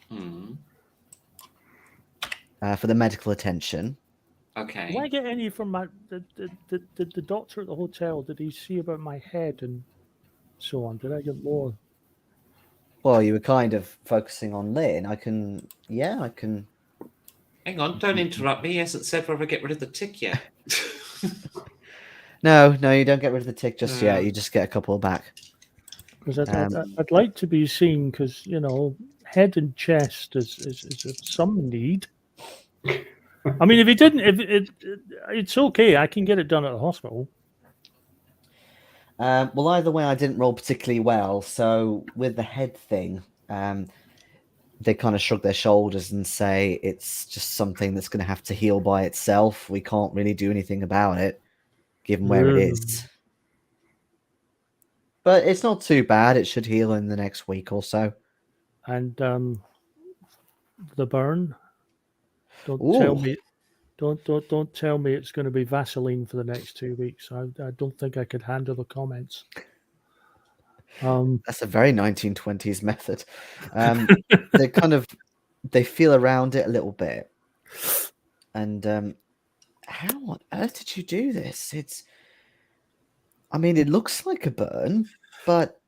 S1: for the medical attention.
S4: Okay.
S5: Did I get any from the doctor at the hotel? Did he see about my head and so on? Did I get more?
S1: Well, you were kind of focusing on Lin. I can.
S4: Hang on, don't interrupt me. He hasn't said whether I get rid of the tick yet.
S1: No, you don't get rid of the tick just yet. You just get a couple back.
S5: Because I'd like to be seen, because head and chest is of some need. I mean, if he didn't, it's okay. I can get it done at the hospital.
S1: Well, either way, I didn't roll particularly well. So with the head thing, they kind of shrug their shoulders and say it's just something that's going to have to heal by itself. We can't really do anything about it, given where it is. But it's not too bad. It should heal in the next week or so.
S5: And the burn. Don't tell me it's going to be Vaseline for the next 2 weeks. I don't think I could handle the comments.
S1: That's a very 1920s method. They feel around it a little bit. And how on earth did you do this? It looks like a burn, but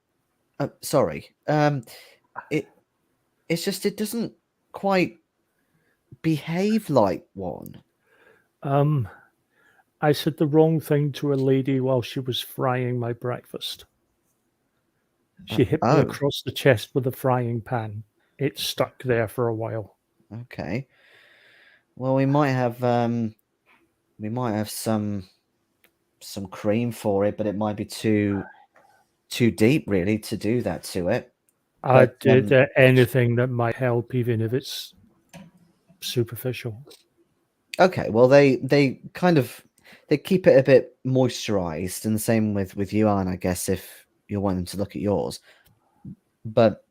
S1: sorry. It's just it doesn't quite behave like one.
S5: I said the wrong thing to a lady while she was frying my breakfast. She hit me across the chest with a frying pan. It stuck there for a while.
S1: Okay. Well, we might have some cream for it, but it might be too deep, really, to do that to it.
S5: I did anything that might help, even if it's superficial.
S1: Okay, well, they keep it a bit moisturized, and the same with you, Anne, I guess, if you're wanting to look at yours. But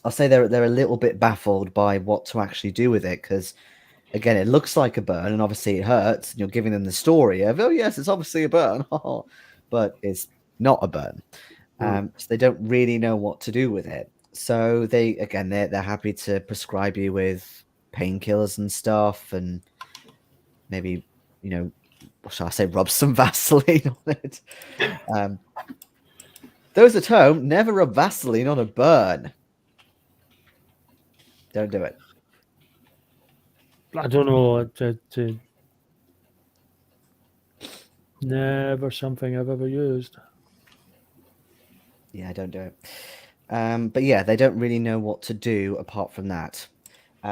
S1: I'll say they're a little bit baffled by what to actually do with it, because again, it looks like a burn, and obviously it hurts, and you're giving them the story of, oh yes, it's obviously a burn, but it's not a burn. So they don't really know what to do with it. So they're happy to prescribe you with painkillers and stuff, and maybe, what shall I say, rub some Vaseline on it. Those at home, never rub Vaseline on a burn. Don't do it.
S5: I don't know. Never something I've ever used.
S1: Yeah, don't do it. But yeah, they don't really know what to do apart from that.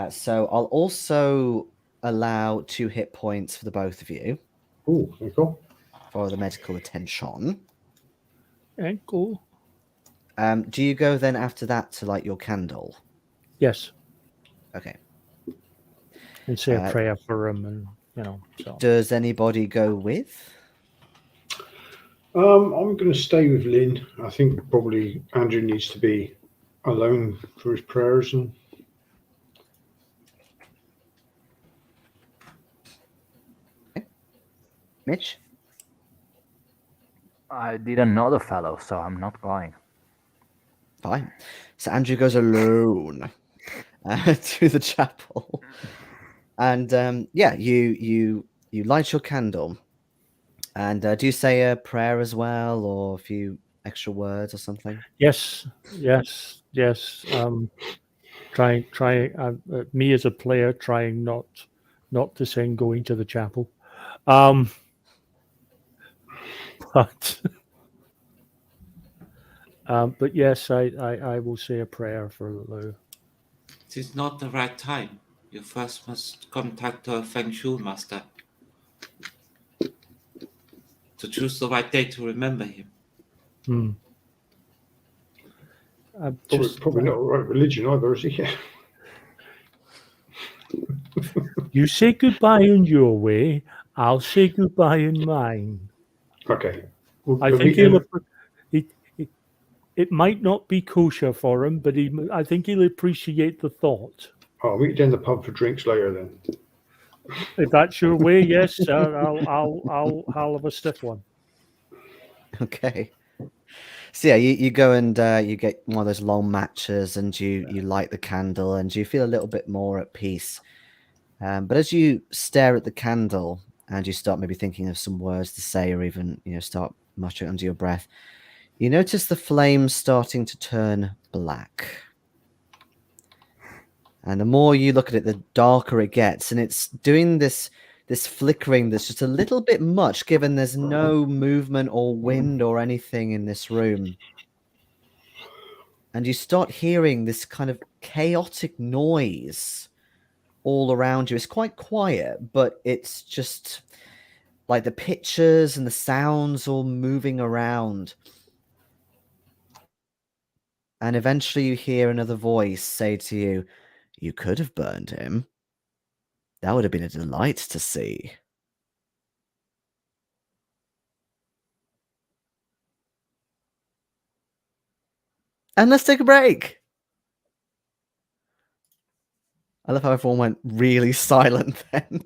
S1: So I'll also allow 2 hit points for the both of you.
S3: Oh, cool.
S1: For the medical attention.
S5: Okay, cool.
S1: Do you go then after that to light your candle?
S5: Yes.
S1: Okay.
S5: And say a prayer for him, and So.
S1: Does anybody go with?
S3: I'm going to stay with Lin. I think probably Andrew needs to be alone for his prayers. And
S1: okay. Mitch?
S2: I didn't know the fellow, so I'm not going.
S1: Fine. So Andrew goes alone to the chapel, and you light your candle. And do you say a prayer as well, or a few extra words or something?
S5: Yes. Trying. Me as a player, trying not to sing "Going to the Chapel," but yes, I will say a prayer for Lou.
S4: It is not the right time. You first must contact our Feng Shui master to choose the right day to remember him.
S3: Probably not the right religion either, is he?
S5: You say goodbye in your way, I'll say goodbye in mine.
S3: Okay.
S5: I think it might not be kosher for him, but I think he'll appreciate the thought.
S3: I'll meet you down the pub for drinks later then.
S5: If that's your way, yes, I'll have a stiff one.
S1: Okay. So yeah, you go and you get one of those long matches, and you light the candle, and you feel a little bit more at peace. But as you stare at the candle, and you start maybe thinking of some words to say, or even start muttering under your breath, you notice the flames starting to turn black. And the more you look at it, the darker it gets, and it's doing this flickering that's just a little bit much, given there's no movement or wind or anything in this room. And you start hearing this kind of chaotic noise all around you. It's quite quiet, but it's just like the pictures and the sounds all moving around. And eventually you hear another voice say to you, "You could have burned him. That would have been a delight to see." And let's take a break. I love how everyone went really silent then.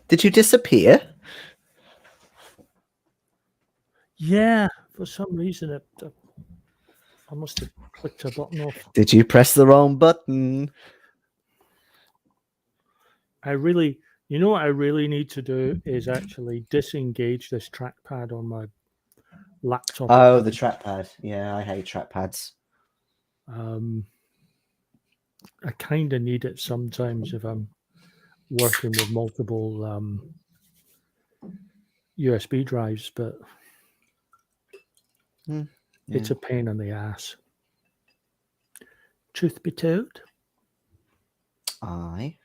S1: Did you disappear?
S5: Yeah, for some reason I must have clicked a button off.
S1: Did you press the wrong button?
S5: What I really need to do is actually disengage this trackpad on my laptop.
S1: Oh, the trackpad. Yeah, I hate trackpads.
S5: I kind of need it sometimes if I'm working with multiple USB drives, but it's a pain in the ass. Truth be told.
S1: Aye.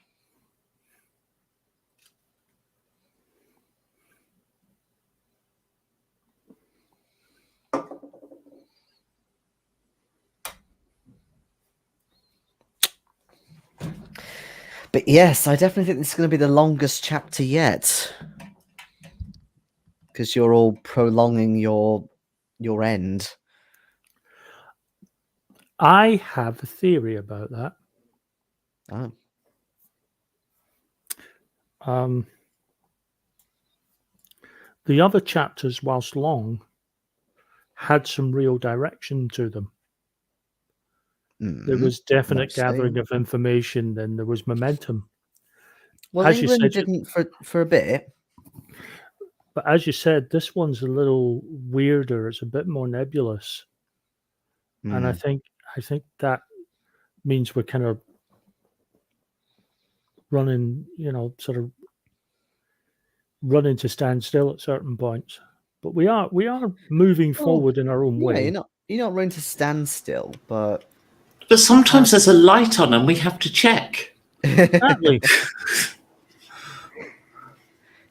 S1: But yes, I definitely think this is going to be the longest chapter yet. Because you're all prolonging your end.
S5: I have a theory about that.
S1: Oh.
S5: The other chapters, whilst long, had some real direction to them. There was definite gathering of information, then there was momentum.
S1: Well,
S5: as
S1: England
S5: you said,
S1: didn't for a bit.
S5: But as you said, this one's a little weirder. It's a bit more nebulous. And I think that means we're kind of running, sort of running to stand still at certain points. But we are moving forward in our own way.
S1: You're not running to stand still, but
S4: sometimes there's a light on and we have to check.
S5: Exactly.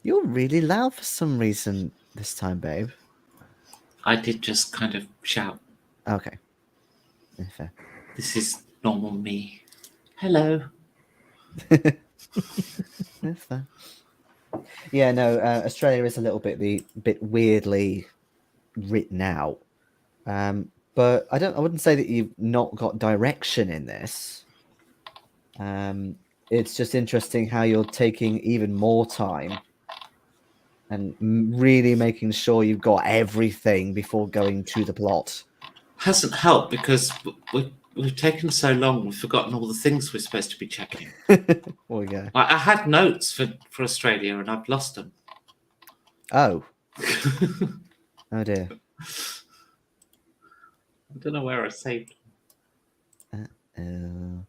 S1: You're really loud for some reason this time, babe.
S4: I did just kind of shout.
S1: Okay. Fair.
S4: This is normal me. Hello.
S1: That's fair. Yeah, no, Australia is a little bit weirdly written out. But I wouldn't say that you've not got direction in this. It's just interesting how you're taking even more time and really making sure you've got everything before going to the plot.
S4: Hasn't helped because we've taken so long, we've forgotten all the things we're supposed to be checking.
S1: Well, yeah.
S4: I had notes for Australia and I've lost them.
S1: Oh. Oh dear.
S4: I don't know where I saved
S1: them.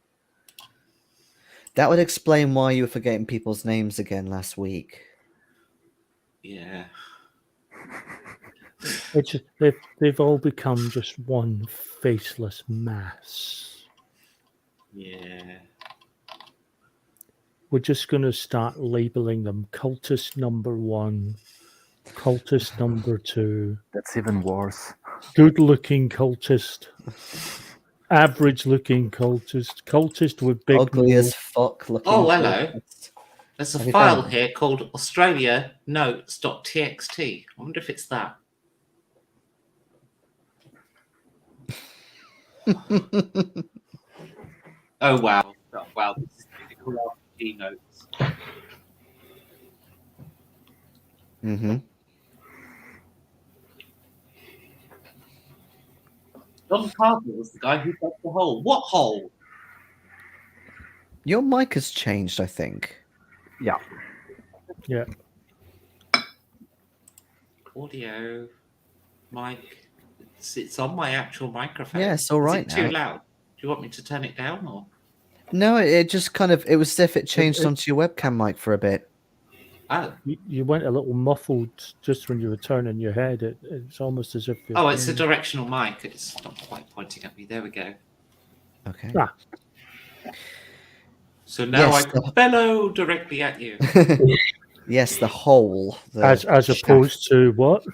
S1: That would explain why you were forgetting people's names again last week.
S4: Yeah.
S5: They've all become just one faceless mass.
S4: Yeah.
S5: We're just going to start labeling them cultist number 1, cultist number 2.
S2: That's even worse.
S5: Good-looking cultist. Average-looking cultist. Cultist with big
S1: ugly
S5: nose.
S1: as fuck looking.
S4: Oh, hello.
S1: Cultist.
S4: There's a file here called Australia notes.txt. I wonder if it's that. Oh, wow. Oh, wow. This is typical RPG notes.
S1: Mm-hmm.
S4: John Carver was the guy who dug the hole. What hole?
S1: Your mic has changed, I think.
S2: Yeah.
S5: Yeah.
S4: Audio, mic. It's on my actual microphone.
S1: Yeah, it's all right
S4: Is it too
S1: now.
S4: loud? Do you want me to turn it down or?
S1: No, it just kind of, it was as if it changed onto your webcam mic for a bit.
S4: Oh.
S5: You went a little muffled just when you were turning your head. It's almost as if...
S4: It's a directional mic. It's not quite pointing at me. There we go.
S1: Okay.
S5: Ah.
S4: So now I can bellow directly at you.
S1: Yes, the hole.
S5: As opposed to what?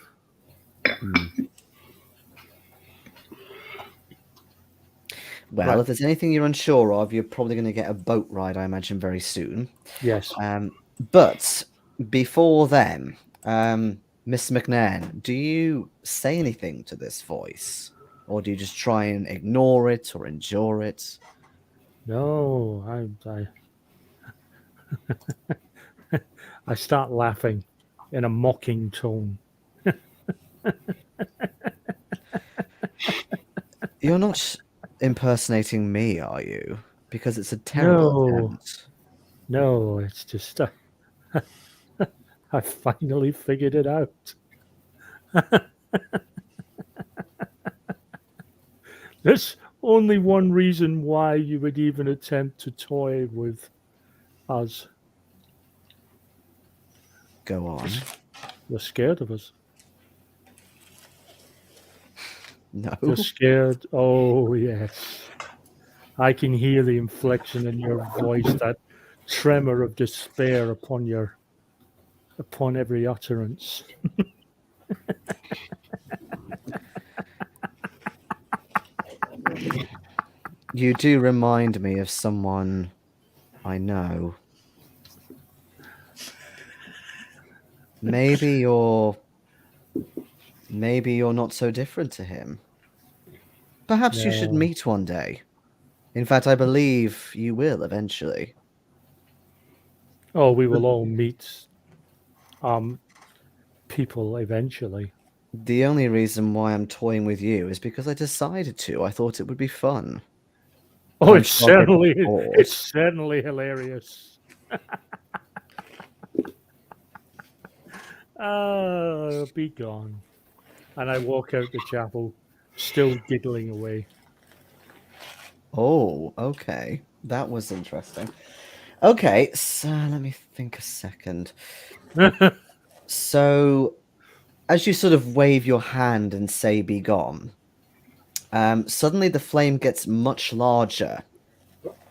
S1: Well,
S5: Right.
S1: if there's anything you're unsure of, you're probably going to get a boat ride, I imagine, very soon.
S5: Yes.
S1: But before then, Miss McNairn, do you say anything to this voice? Or do you just try and ignore it or endure it?
S5: No, I start laughing in a mocking tone.
S1: You're not impersonating me, are you? Because it's a terrible attempt.
S5: No, it's just I finally figured it out. There's only one reason why you would even attempt to toy with us.
S1: Go on.
S5: You're scared of us.
S1: No.
S5: You're scared. Oh, yes. I can hear the inflection in your voice, that tremor of despair upon every utterance.
S1: You do remind me of someone I know. Maybe you're not so different to him. Perhaps you should
S5: No.
S1: meet one day. In fact, I believe you will eventually.
S5: Oh, we will all meet people eventually.
S1: The only reason why I'm toying with you is because I decided to. I thought it would be fun.
S5: Oh,
S1: I'm
S5: it's
S1: sure I'll get
S5: certainly
S1: bored.
S5: hilarious. Be gone. And I walk out the chapel, still giggling away.
S1: Oh, okay. That was interesting. Okay, so let me think a second. So, as you sort of wave your hand and say "be gone," suddenly the flame gets much larger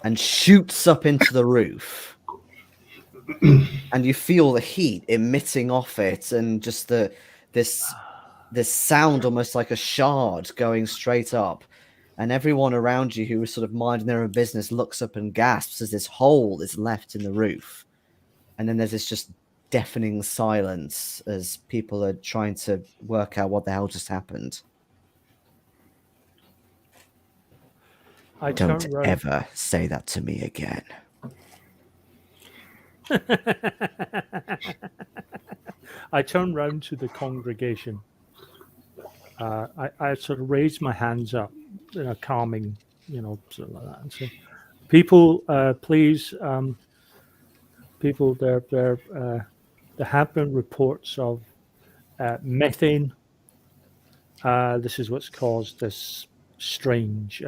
S1: and shoots up into the roof, and you feel the heat emitting off it, and just this sound almost like a shard going straight up. And everyone around you who is sort of minding their own business looks up and gasps as this hole is left in the roof. And then there's this just deafening silence as people are trying to work out what the hell just happened.
S5: I
S1: Don't
S5: turn round.
S1: ever say that to me again.
S5: I turn round to the congregation. I sort of raise my hands up in a calming, sort of like that, and say, "People, please, people, there have been reports of methane. This is what's caused this strange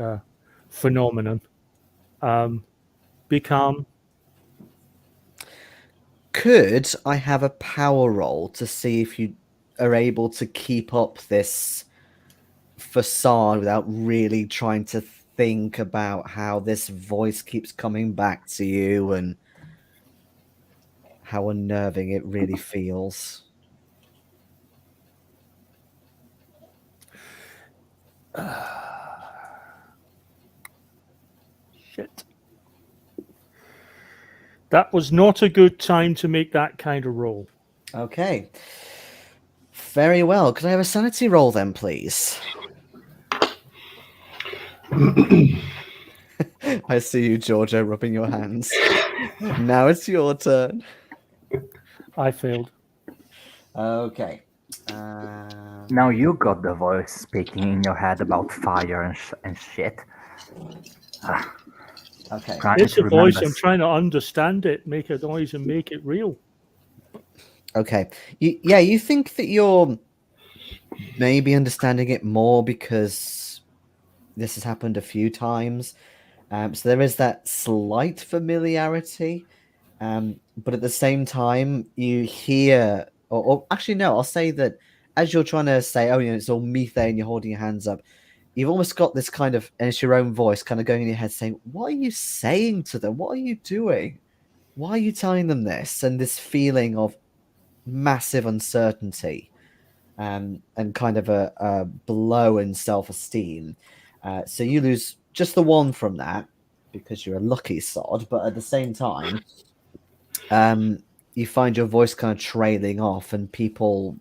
S5: phenomenon. Be calm."
S1: Could I have a power roll to see if you are able to keep up this facade without really trying to think about how this voice keeps coming back to you and how unnerving it really feels?
S5: Shit. That was not a good time to make that kind of roll.
S1: Okay. Very well. Could I have a sanity roll then, please? I see you, Giorgio, rubbing your hands. Now it's your turn.
S5: I failed.
S1: Okay.
S2: Now you got the voice speaking in your head about fire and shit.
S1: Okay.
S2: Trying
S5: It's
S2: to
S5: a voice.
S2: remember.
S5: I'm trying to understand it, make a noise, and make it real.
S1: Okay. You think that you're maybe understanding it more because this has happened a few times. So there is that slight familiarity. But at the same time, you hear, or actually, no, I'll say that as you're trying to say, oh, it's all methane, you're holding your hands up, you've almost got this kind of, and it's your own voice kind of going in your head saying, what are you saying to them? What are you doing? Why are you telling them this? And this feeling of massive uncertainty and kind of a blow in self-esteem. So you lose just the one from that because you're a lucky sod, but at the same time, you find your voice kind of trailing off and people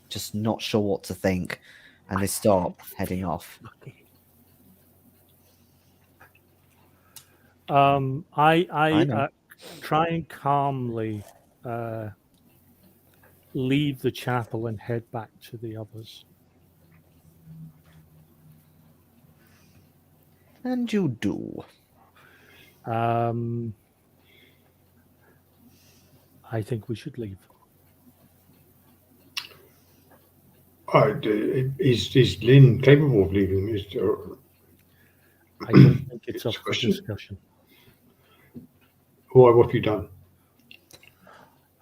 S1: just not sure what to think and they start heading off.
S5: I try and calmly leave the chapel and head back to the others.
S1: And you do.
S5: I think we should leave.
S3: Is Lin capable of leaving?
S5: I don't think it's up for
S3: Question?
S5: discussion.
S3: Why? What have you done?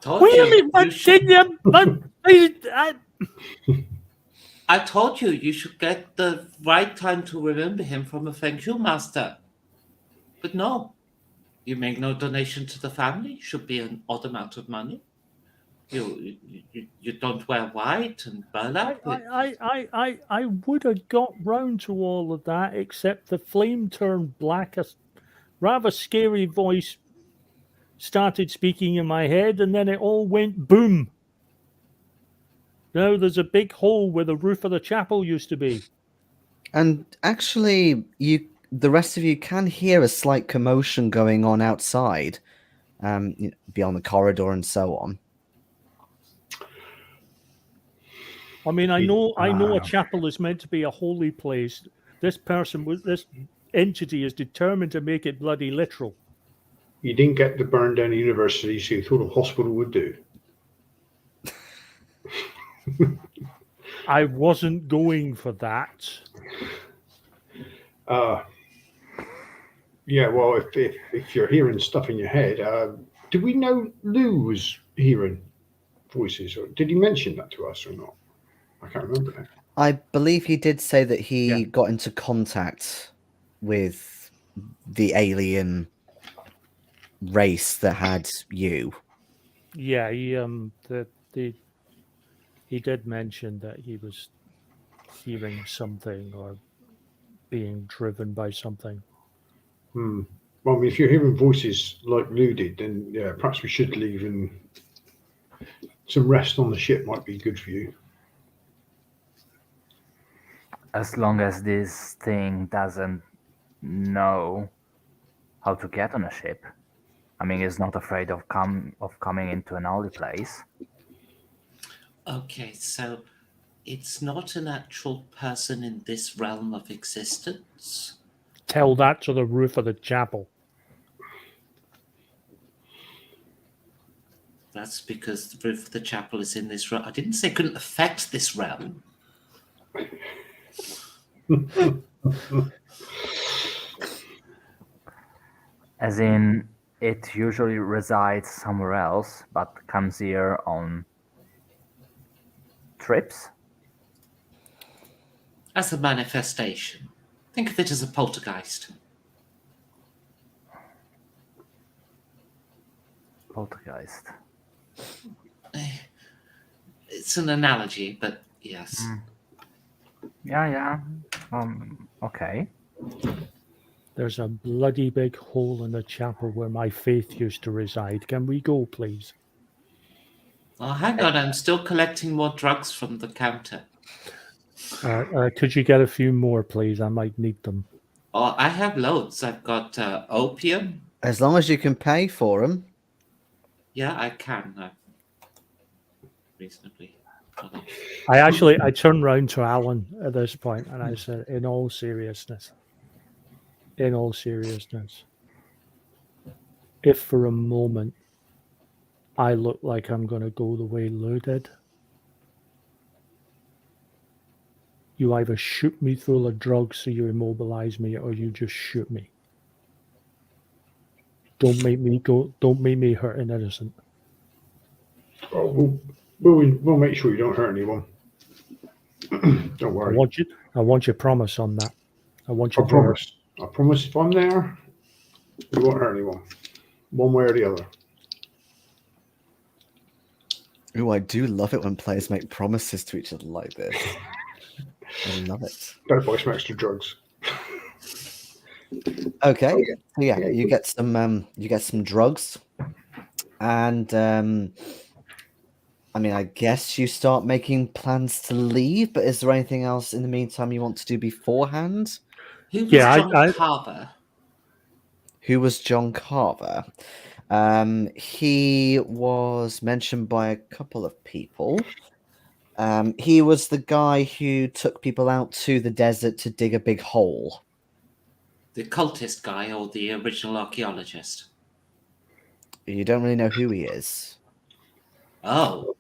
S4: Told you, you should- I told you you should get the right time to remember him from a Feng Shui master. But no, you make no donation to the family. Should be an odd amount of money. You don't wear white and burlap.
S5: I would have got round to all of that, except the flame turned black. A rather scary voice started speaking in my head, and then it all went boom. Now there's a big hole where the roof of the chapel used to be.
S1: And actually, the rest of you can hear a slight commotion going on outside, beyond the corridor and so on.
S5: I mean, I know a chapel is meant to be a holy place. This entity is determined to make it bloody literal.
S3: You didn't get to burn down the university, so you thought a hospital would do.
S5: I wasn't going for that.
S3: Yeah, well, if you're hearing stuff in your head, did we know Lou was hearing voices, or did he mention that to us or not? I can't remember now.
S1: I believe he did say that he got into contact with the alien race that had you.
S5: Yeah, he did mention that he was hearing something or being driven by something.
S3: Well, I mean, if you're hearing voices like Lou did, then yeah, perhaps we should leave, and some rest on the ship might be good for you.
S2: As long as this thing doesn't know how to get on a ship. I mean, it's not afraid of coming into an holy place.
S4: Okay, so it's not an actual person in this realm of existence.
S5: Tell that to the roof of the chapel.
S4: That's because the roof of the chapel is in this realm. I didn't say it couldn't affect this realm.
S2: As in, it usually resides somewhere else, but comes here on trips?
S4: As a manifestation. Think of it as a poltergeist.
S2: Poltergeist.
S4: It's an analogy, but yes.
S2: Yeah. Okay.
S5: There's a bloody big hole in the chapel where my faith used to reside. Can we go, please?
S4: Oh, hang on, I'm still collecting more drugs from the counter.
S5: Could you get a few more, please? I might need them.
S4: Oh, I have loads. I've got opium.
S1: As long as you can pay for them.
S4: Yeah, I can. Reasonably.
S5: I turned round to Alan at this point and I said, in all seriousness, if for a moment I look like I'm going to go the way Lou did, you either shoot me full of drugs so you immobilize me, or you just shoot me. Don't make me hurt an innocent.
S3: Oh, we'll make sure you don't hurt anyone. Don't worry.
S5: I want your promise on that. I
S3: promise. I promise if I'm there, you won't hurt anyone. One way or the other.
S1: Oh, I do love it when players make promises to each other like this. I love it.
S3: Don't buy some extra drugs.
S1: Okay. Oh, yeah. You get some drugs, and I mean, I guess you start making plans to leave. But is there anything else in the meantime you want to do beforehand?
S4: Who was John Carver?
S1: Who was John Carver? He was mentioned by a couple of people. He was the guy who took people out to the desert to dig a big hole.
S4: The cultist guy or the original archaeologist?
S1: You don't really know who he is.
S4: Oh,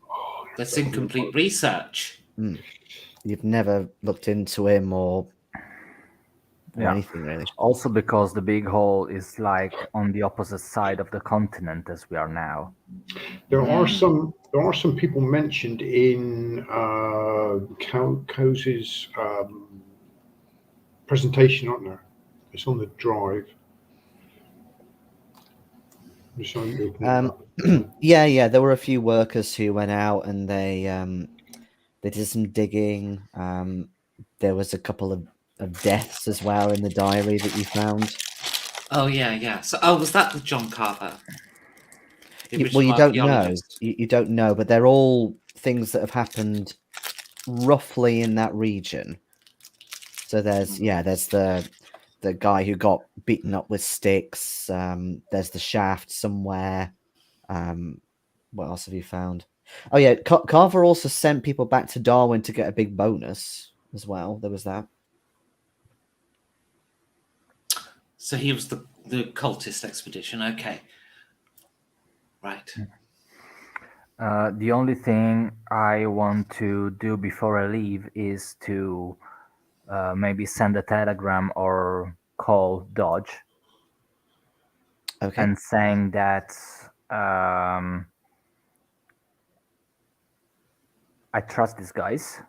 S4: that's incomplete research.
S1: You've never looked into him or anything really.
S2: Also because the big hole is like on the opposite side of the continent as we are now.
S3: There are some people mentioned in Cose's presentation, aren't there? It's on the drive.
S1: Yeah. There were a few workers who went out and they did some digging. There was a couple of deaths as well in the diary that you found.
S4: Oh yeah. So, was that the John Carver?
S1: Well, you don't know.
S4: archaeologists.
S1: You don't know, but they're all things that have happened roughly in that region. So there's the guy who got beaten up with sticks. There's the shaft somewhere. What else have you found? Oh yeah, Carver also sent people back to Darwin to get a big bonus as well. There was that.
S4: So he was the cultist expedition. Okay. Right.
S2: The only thing I want to do before I leave is to maybe send a telegram or call Dodge
S1: Okay.
S2: and saying that I trust these guys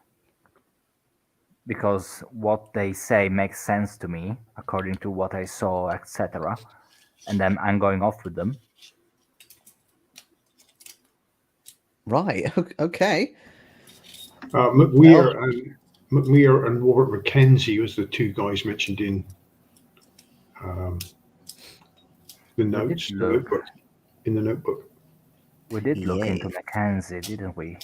S2: because what they say makes sense to me according to what I saw, etc. And then I'm going off with them.
S1: Right. Okay.
S3: McNairn and Robert Mackenzie was the two guys mentioned in the notes, the notebook. In the notebook,
S2: We did look
S1: Yay.
S2: into Mackenzie, didn't we?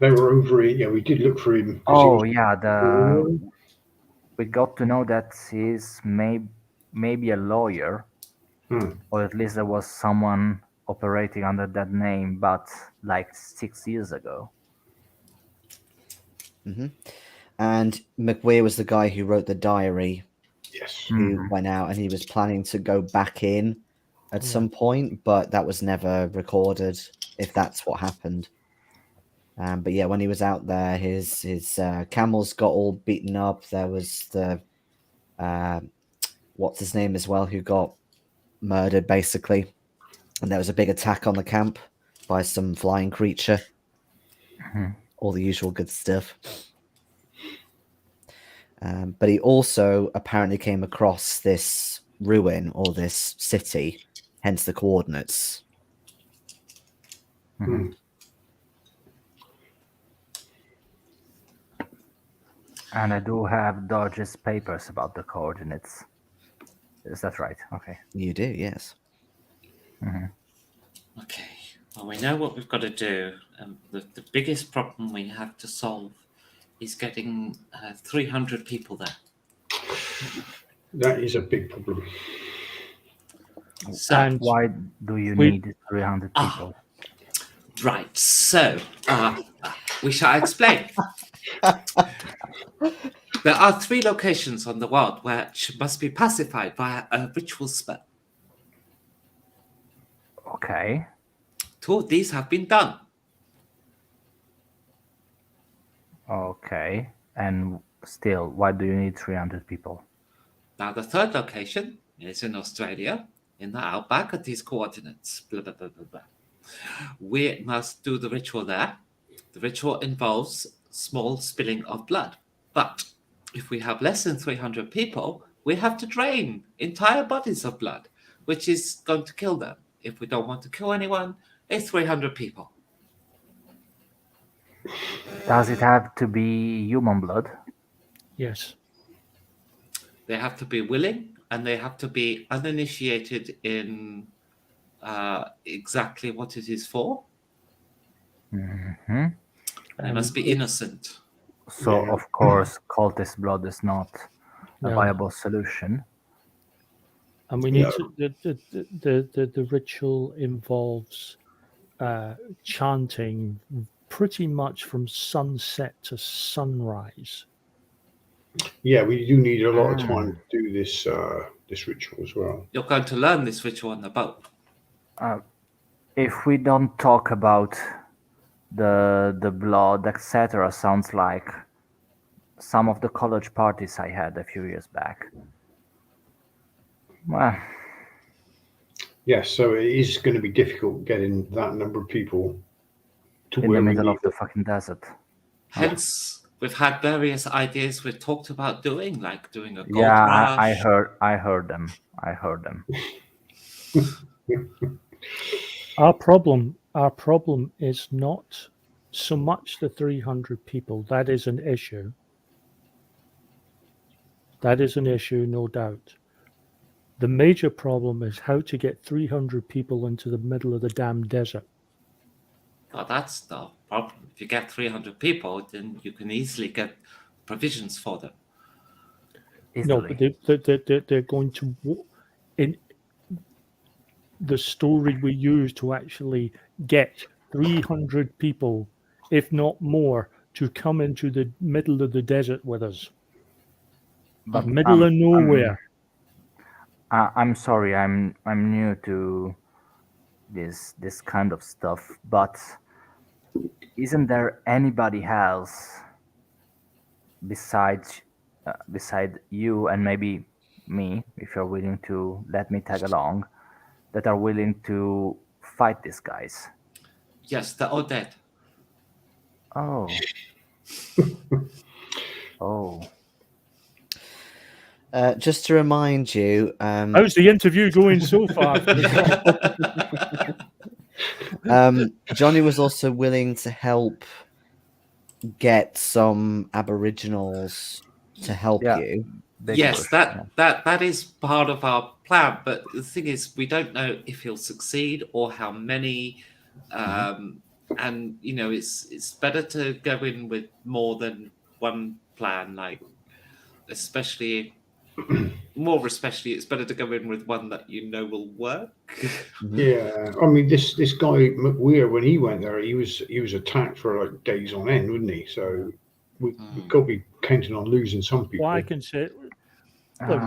S3: they were over. Yeah, we did look for him. 'cause he
S2: Oh
S3: was-
S2: yeah, we got to know that he's maybe a lawyer, or at least there was someone operating under that name, but like 6 years ago.
S1: And McWeir was the guy who wrote the diary,
S3: Yes.
S1: who went out, and he was planning to go back in at some point, but that was never recorded, if that's what happened. But yeah, when he was out there, his camels got all beaten up. There was the what's his name as well, who got murdered basically, and there was a big attack on the camp by some flying creature. All the usual good stuff. But he also apparently came across this ruin or this city, hence the coordinates.
S2: And I do have Dodge's papers about the coordinates. Is that right? Okay.
S1: You do, yes.
S4: Okay. Well, we know what we've got to do. The biggest problem we have to solve is getting 300 people there.
S3: That is a big problem.
S4: So,
S5: And
S2: Why do you
S5: We-
S2: need 300 people?
S4: right. So, we shall explain. There are 3 locations on the world which must be pacified via a ritual spell.
S2: Okay.
S4: 2 of these have been done.
S2: Okay. And still, why do you need 300 people?
S4: Now, the 3rd location is in Australia, in the outback at these coordinates. Blah, blah, blah, blah, blah. We must do the ritual there. The ritual involves small spilling of blood. But if we have less than 300 people, we have to drain entire bodies of blood, which is going to kill them. If we don't want to kill anyone, it's 300 people.
S2: Does it have to be human blood?
S5: yes,
S4: They have to be willing and they have to be uninitiated in exactly what it is for. They must be innocent.
S2: So,
S3: Yeah.
S2: of course, cultist blood is not a
S5: No.
S2: viable solution.
S5: and we need
S3: No.
S5: to the ritual involves chanting pretty much from sunset to sunrise.
S3: Yeah, we do need a lot of time to do this this ritual as well.
S4: You're going to learn this ritual on the boat.
S2: If we don't talk about the blood, etc., sounds like some of the college parties I had a few years back. Well,
S3: Yes, so it is going to be difficult getting that number of people to
S2: in the
S3: where we
S2: middle
S3: need
S2: of the fucking desert.
S4: Hence, we've had various ideas we've talked about doing, like doing a gold
S2: Yeah,
S4: rush.
S2: I heard them. I heard them.
S5: Our problem is not so much the 300 people. That is an issue. That is an issue, no doubt. The major problem is how to get 300 people into the middle of the damn desert.
S4: Well, that's the problem. If you get 300 people, then you can easily get provisions for them.
S5: No,
S2: Easily.
S5: but they're going to. In the story we use to actually get 300 people, if not more, to come into the middle of the desert with us.
S2: But
S5: Middle of nowhere.
S2: I'm sorry, I'm new to this kind of stuff, but isn't there anybody else besides beside you and maybe me, if you're willing to let me tag along, that are willing to fight these guys?
S4: Yes, they're all dead.
S2: Oh. Oh.
S1: Just to remind you,
S5: How's the interview going so far?
S1: Johnny was also willing to help get some Aboriginals to help
S2: Yeah.
S1: you.
S2: Big
S4: Yes,
S2: push,
S4: that is part of our plan. But the thing is, we don't know if he'll succeed or how many. And it's better to go in with more than one plan. Like, especially it's better to go in with one that will work.
S3: Yeah, I mean this guy McWeir, when he went there, he was attacked for like days on end, wouldn't he? So we've got to be counting on losing some people.
S5: Well, I can say, look,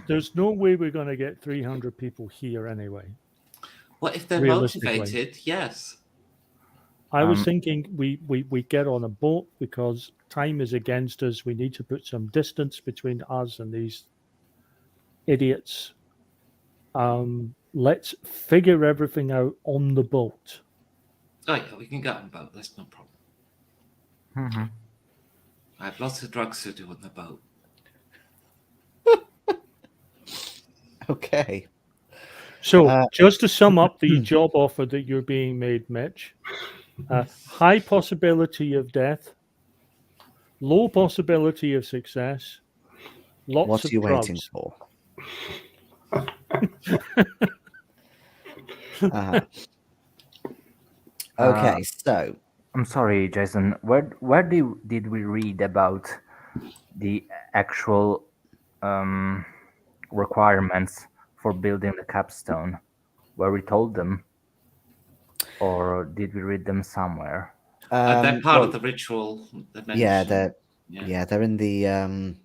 S5: there's no way we're going to get 300 people here anyway.
S4: Well, if they're
S5: Realistically.
S4: motivated, yes.
S5: I was thinking we get on a boat because time is against us. We need to put some distance between us and these idiots. Let's figure everything out on the boat.
S4: Oh yeah, we can get on boat. That's no problem. I have lots of drugs to do on the boat.
S1: Okay.
S5: So, just to sum up the job offer that you're being made, Mitch, high possibility of death, low possibility of success, lots
S1: What
S5: of
S1: are you
S5: drugs.
S1: waiting for? Okay, so
S2: I'm sorry, Jason. Where did we read about the actual requirements for building the capstone? Were we told them, or did we read them somewhere?
S4: They're part of the ritual.
S1: Yeah, they're in the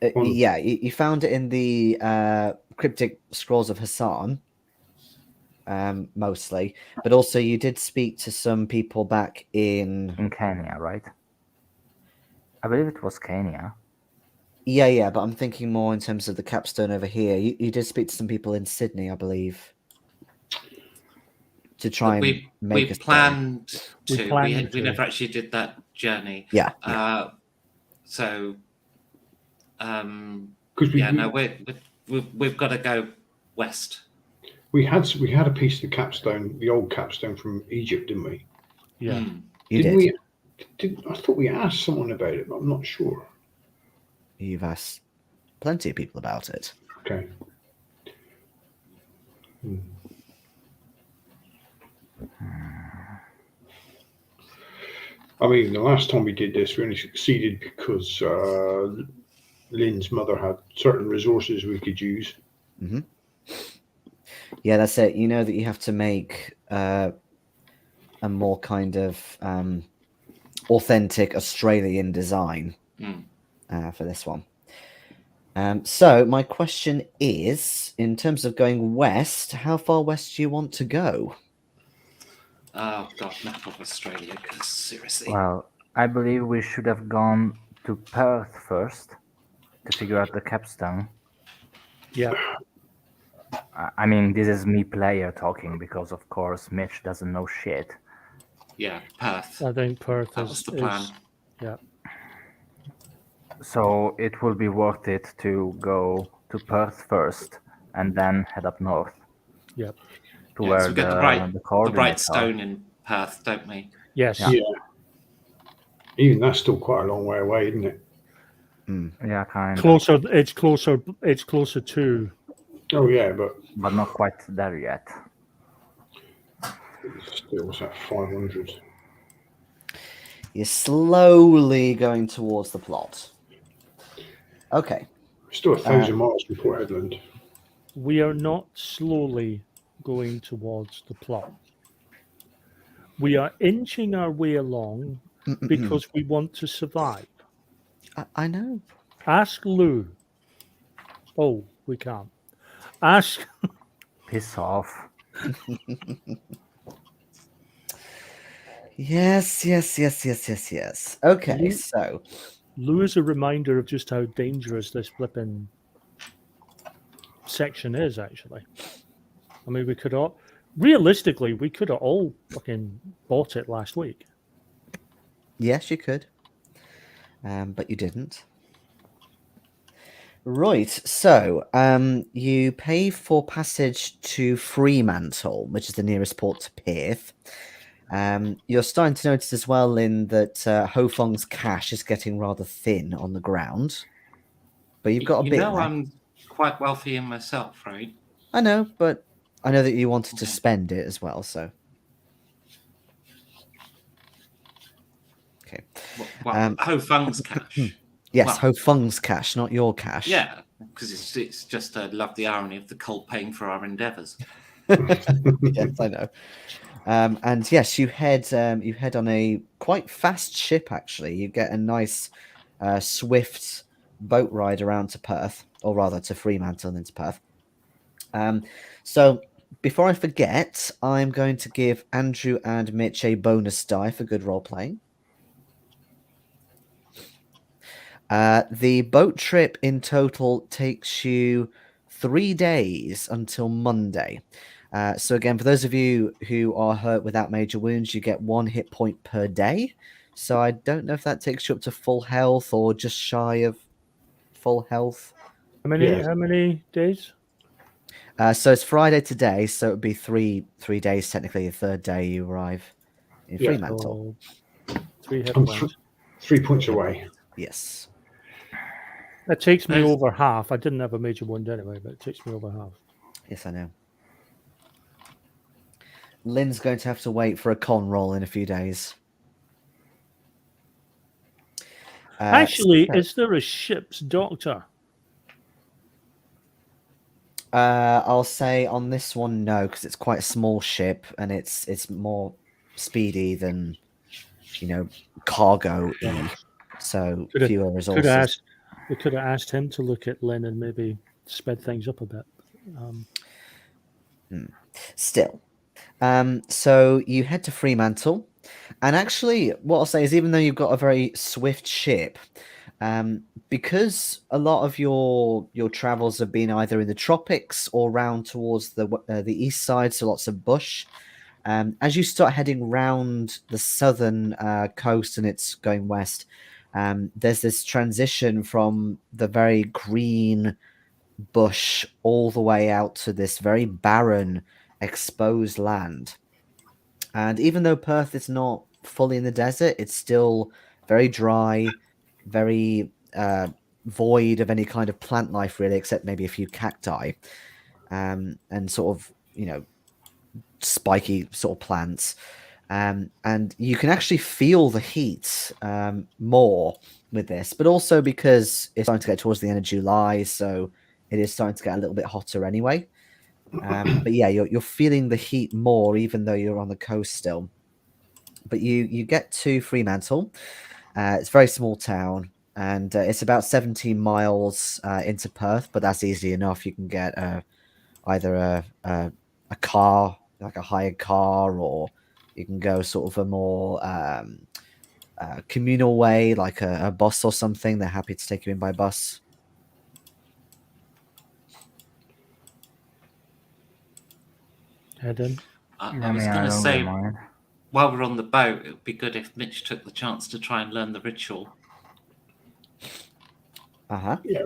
S1: you found it in the cryptic scrolls of Hassan, mostly, but also you did speak to some people back in
S2: Kenya, right? I believe it was Kenya.
S1: Yeah, but I'm thinking more in terms of the capstone over here. You did speak to some people in Sydney, I believe, to try and make
S4: we
S1: a
S4: planned
S5: We
S4: to.
S5: planned
S4: We
S5: to.
S4: never actually did that journey.
S1: Yeah.
S4: So, we've got to go west.
S3: We had a piece of the capstone, the old capstone from Egypt, didn't we?
S5: Yeah.
S1: You did.
S3: I thought we asked someone about it, but I'm not sure.
S1: You've asked plenty of people about it.
S3: Okay. I mean, the last time we did this, we only succeeded because Lynn's mother had certain resources we could use.
S1: Mm-hmm. Yeah, that's it. You know that you have to make a more kind of authentic Australian design for this one. So my question is, in terms of going west, how far west do you want to go?
S4: Oh God, map of Australia, because seriously.
S2: Well, I believe we should have gone to Perth first to figure out the capstone.
S5: Yeah.
S2: I mean, this is me player talking because, of course, Mitch doesn't know shit.
S4: Yeah, Perth.
S5: I think Perth
S4: That was the plan.
S5: Yeah.
S2: So it will be worth it to go to Perth first and then head up north.
S5: Yep.
S2: To where
S4: so we get the
S2: coordinates
S4: right
S2: are.
S4: stone in Perth, don't we?
S5: Yes.
S2: Yeah.
S3: Even that's still quite a long way away, isn't it?
S2: Yeah, kind of.
S5: Closer. It's closer. It's closer to
S3: Oh yeah, but
S2: but not quite there yet.
S3: still it's at 500.
S1: You're slowly going towards the plot. Okay.
S3: Still 1,000 miles from Port Edmund.
S5: We are not slowly going towards the plot. We are inching our way along because we want to survive.
S1: I know.
S5: Ask Lou. Oh, we can't. Ask.
S2: Piss off.
S1: Yes. Okay,
S5: Lou-
S1: so
S5: Lou is a reminder of just how dangerous this flipping section is, actually. I mean, we could all, realistically, we could have all fucking bought it last week.
S1: yes, you could. But you didn't. Right, so you pay for passage to Fremantle, which is the nearest port to Perth. You're starting to notice as well, Lin, that Ho Fong's cash is getting rather thin on the ground. But you've got a
S4: You
S1: bit
S4: know,
S1: left.
S4: I'm quite wealthy in myself, right?
S1: I know, but I know that you wanted to spend it as well, so. Okay.
S4: Well, Ho Fung's cash.
S1: Yes,
S4: Well-
S1: Ho Fung's cash, not your cash.
S4: Yeah, because it's just I love the irony of the cult paying for our endeavours.
S1: Yes, I know. And yes, you head on a quite fast ship. Actually, you get a nice, swift boat ride around to Perth, or rather to Fremantle and then to Perth. So before I forget, I'm going to give Andrew and Mitch a bonus die for good role playing. The boat trip in total takes you 3 days until Monday. So again, for those of you who are hurt without major wounds, you get 1 hit point per day. So I don't know if that takes you up to full health or just shy of full health.
S5: How many?
S3: Yeah.
S5: How many days?
S1: So it's Friday today, so it would be three days technically. The third day you arrive in
S3: Yeah.
S1: Fremantle.
S5: So 3 hit
S3: I'm
S5: points.
S3: 3 points away.
S1: Yes.
S5: That takes me
S4: Nice.
S5: over half. I didn't have a major wound anyway, but it takes me over half.
S1: Yes, I know. Lynn's going to have to wait for a con roll in a few days.
S5: Actually,
S1: so-
S5: is there a ship's doctor?
S1: I'll say on this one no, because it's quite a small ship and it's more speedy than cargo. So
S5: Coulda-
S1: fewer resources.
S5: We could have asked him to look at Lynn and maybe sped things up a bit.
S1: Still. So you head to Fremantle, and actually, what I'll say is, even though you've got a very swift ship, because a lot of your travels have been either in the tropics or round towards the east side, so lots of bush. As you start heading round the southern coast and it's going west, there's this transition from the very green bush all the way out to this very barren, exposed land. And even though Perth is not fully in the desert, it's still very dry, very void of any kind of plant life, really, except maybe a few cacti and sort of, spiky sort of plants. And you can actually feel the heat more with this, but also because it's starting to get towards the end of July, so it is starting to get a little bit hotter anyway. But yeah, you're feeling the heat more, even though you're on the coast still. But you get to Fremantle. It's a very small town, and it's about 17 miles into Perth, but that's easy enough. You can get either a car, like a hired car, or you can go sort of a more communal way, like a bus or something. They're happy to take you in by bus.
S5: Head in.
S4: I was going to
S2: don't
S4: say,
S2: mind.
S4: while we're on the boat, it would be good if Mitch took the chance to try and learn the ritual.
S1: Uh-huh.
S3: Yeah.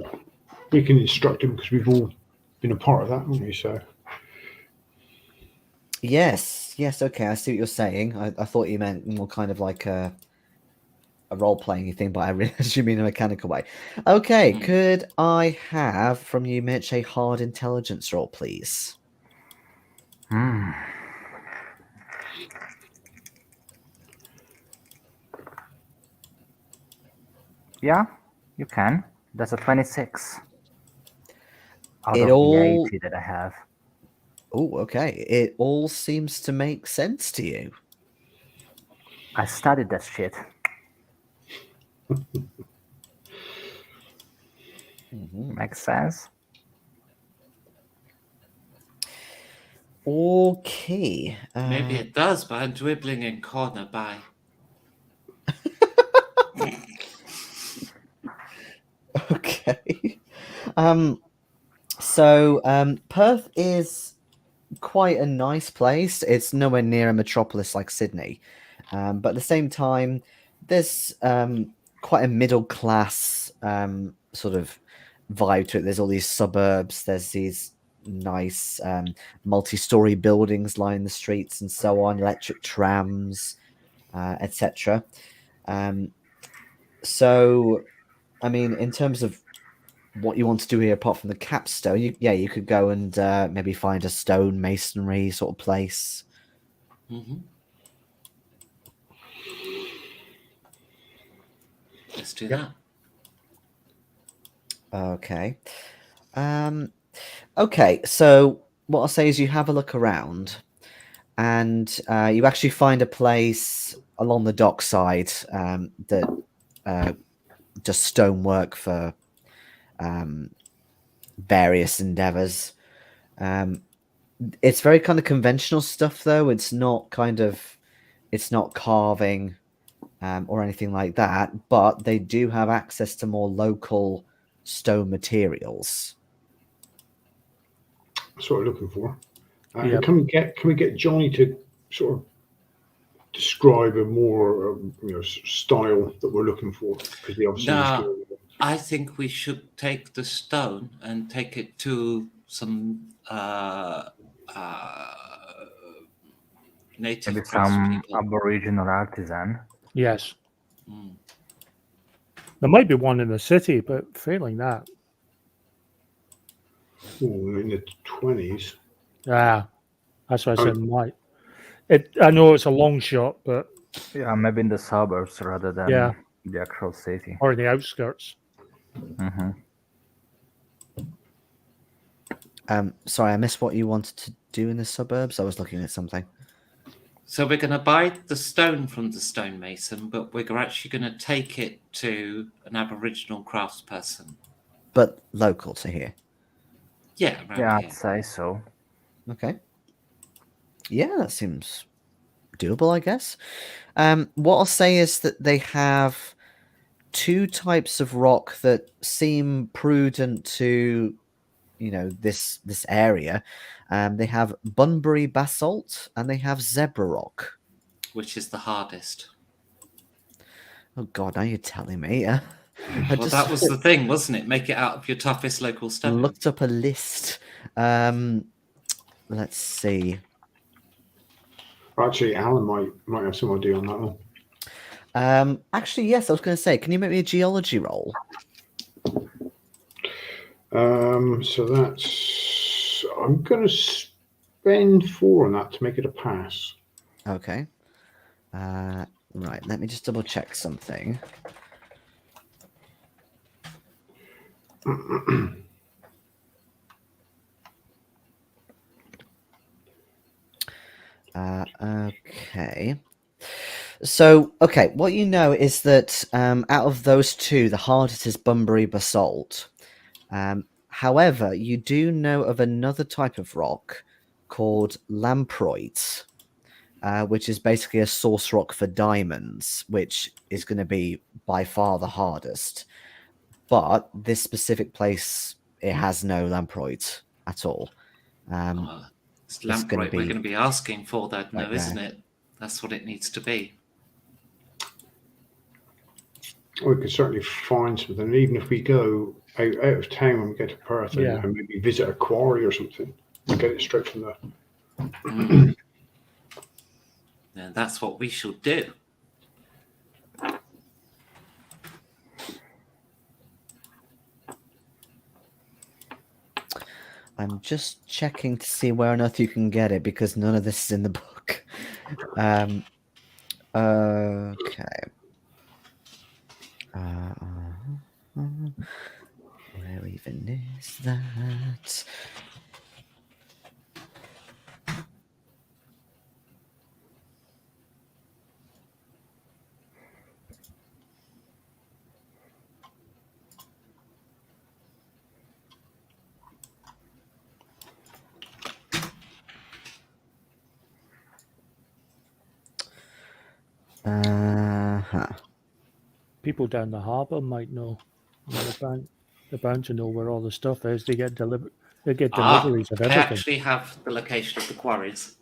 S3: We can instruct him because we've all been a part of that, haven't we? So
S1: Yes, okay, I see what you're saying. I thought you meant more kind of like a role-playing thing, but I realize you mean a mechanical way. Okay,
S4: Hmm.
S1: could I have from you, Mitch, a hard intelligence roll, please?
S2: Hmm. Yeah, you can. That's a 26 out
S1: It
S2: of the
S1: all
S2: 80 that I have.
S1: Oh, okay. It all seems to make sense to you.
S2: I studied that shit. Makes sense.
S1: Okay.
S4: Maybe it does, but I'm dribbling in corner by.
S1: Okay. So Perth is quite a nice place. It's nowhere near a metropolis like Sydney. But at the same time, there's quite a middle class sort of vibe to it. There's all these suburbs, there's these nice multi-story buildings lining the streets and so on, electric trams, etc. So, I mean, in terms of what you want to do here, apart from the capstone, you could go and maybe find a stone masonry sort of place.
S4: Mm-hmm. Let's do that.
S1: Okay. Okay, so what I'll say is you have a look around and you actually find a place along the dockside that does stonework for various endeavors. It's very kind of conventional stuff, though. It's not carving or anything like that, but they do have access to more local stone materials.
S3: That's what we're looking for.
S5: Yep.
S3: Can we get Johnny to sort of describe a more style that we're looking for? Because he obviously is
S4: No,
S3: doing it.
S4: I think we should take the stone and take it to some native
S2: Maybe some
S4: craftspeople.
S2: Aboriginal artisan.
S5: Yes.
S4: Mm.
S5: There might be one in the city, but failing that.
S3: Ooh, in the 20s.
S5: Yeah. That's why I
S3: Oh.
S5: said might. I know it's a long shot, but
S2: Yeah, maybe in the suburbs rather than
S5: yeah,
S2: the actual city.
S5: or the outskirts.
S2: Mm-hmm.
S1: Sorry, I missed what you wanted to do in the suburbs. I was looking at something.
S4: So we're going to buy the stone from the stonemason, but we're actually going to take it to an Aboriginal craftsperson.
S1: But local to here.
S4: Yeah, around
S2: Yeah,
S4: here.
S2: I'd say so.
S1: Okay. Yeah, that seems doable, I guess. What I'll say is that they have two types of rock that seem prudent to, this area. They have Bunbury basalt and they have zebra rock.
S4: Which is the hardest.
S1: Oh God, now you're telling me.
S4: Well, that was the thing, wasn't it? Make it out of your toughest local stone.
S1: Looked up a list. Let's see.
S3: Actually, Alan might have some idea on that one.
S1: Actually, yes, I was going to say, can you make me a geology roll?
S3: So that's I'm going to spend 4 on that to make it a pass.
S1: Okay. Right, let me just double check something. Okay. So, okay, what you know is that out of those two, the hardest is Bunbury basalt. However, you do know of another type of rock called lamproite, which is basically a source rock for diamonds, which is going to be by far the hardest. But this specific place, it has no lamproite at all.
S4: It's lamproite we're going to be asking for, that,
S1: right
S4: no, isn't it? That's what it needs to be.
S3: We could certainly find something, even if we go out of town when we get to Perth
S5: Yeah.
S3: and maybe visit a quarry or something. Get it straight from there.
S4: And that's what we should do.
S1: I'm just checking to see where on earth you can get it because none of this is in the book. Okay. Where even is that?
S5: People down the harbour might know. They're bound to know where all the stuff is. They get deliveries of
S4: I
S5: everything.
S4: actually have the location of the quarries.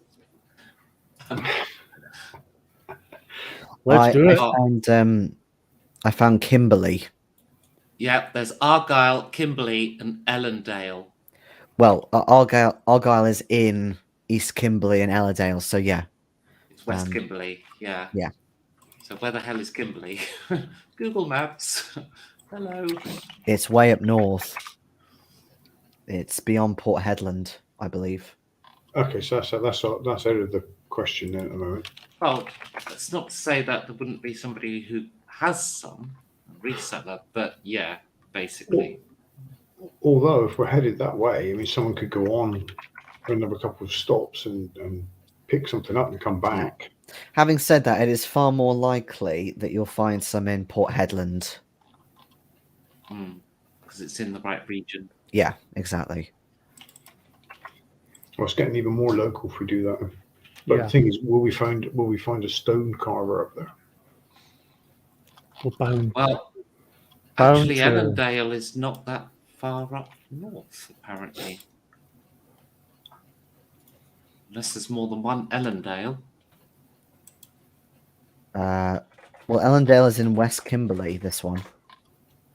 S5: Let's do it.
S1: I found Kimberley.
S4: Yeah, there's Argyle, Kimberley, and Ellendale.
S1: Well, Argyle is in East Kimberley and Ellendale, so yeah.
S4: It's West Kimberley, yeah.
S1: Yeah.
S4: So where the hell is Kimberley? Google Maps. Hello.
S1: It's way up north. It's beyond Port Hedland, I believe.
S3: Okay, so that's out of the question then at the moment.
S4: Well, that's not to say that there wouldn't be somebody who has some, a reseller, but yeah, basically.
S3: Although if we're headed that way, I mean, someone could go on for another couple of stops and pick something up and come back.
S1: Having said that, it is far more likely that you'll find some in Port Hedland.
S4: Because it's in the right region.
S1: Yeah, exactly.
S3: Well, it's getting even more local if we do that. But the thing is, will we find a stone carver up there?
S5: We're bound.
S4: Well,
S5: Bound
S4: actually,
S5: to-
S4: Ellendale is not that far up north, apparently. Unless there's more than one Ellendale.
S1: Well, Ellendale is in West Kimberley, this one.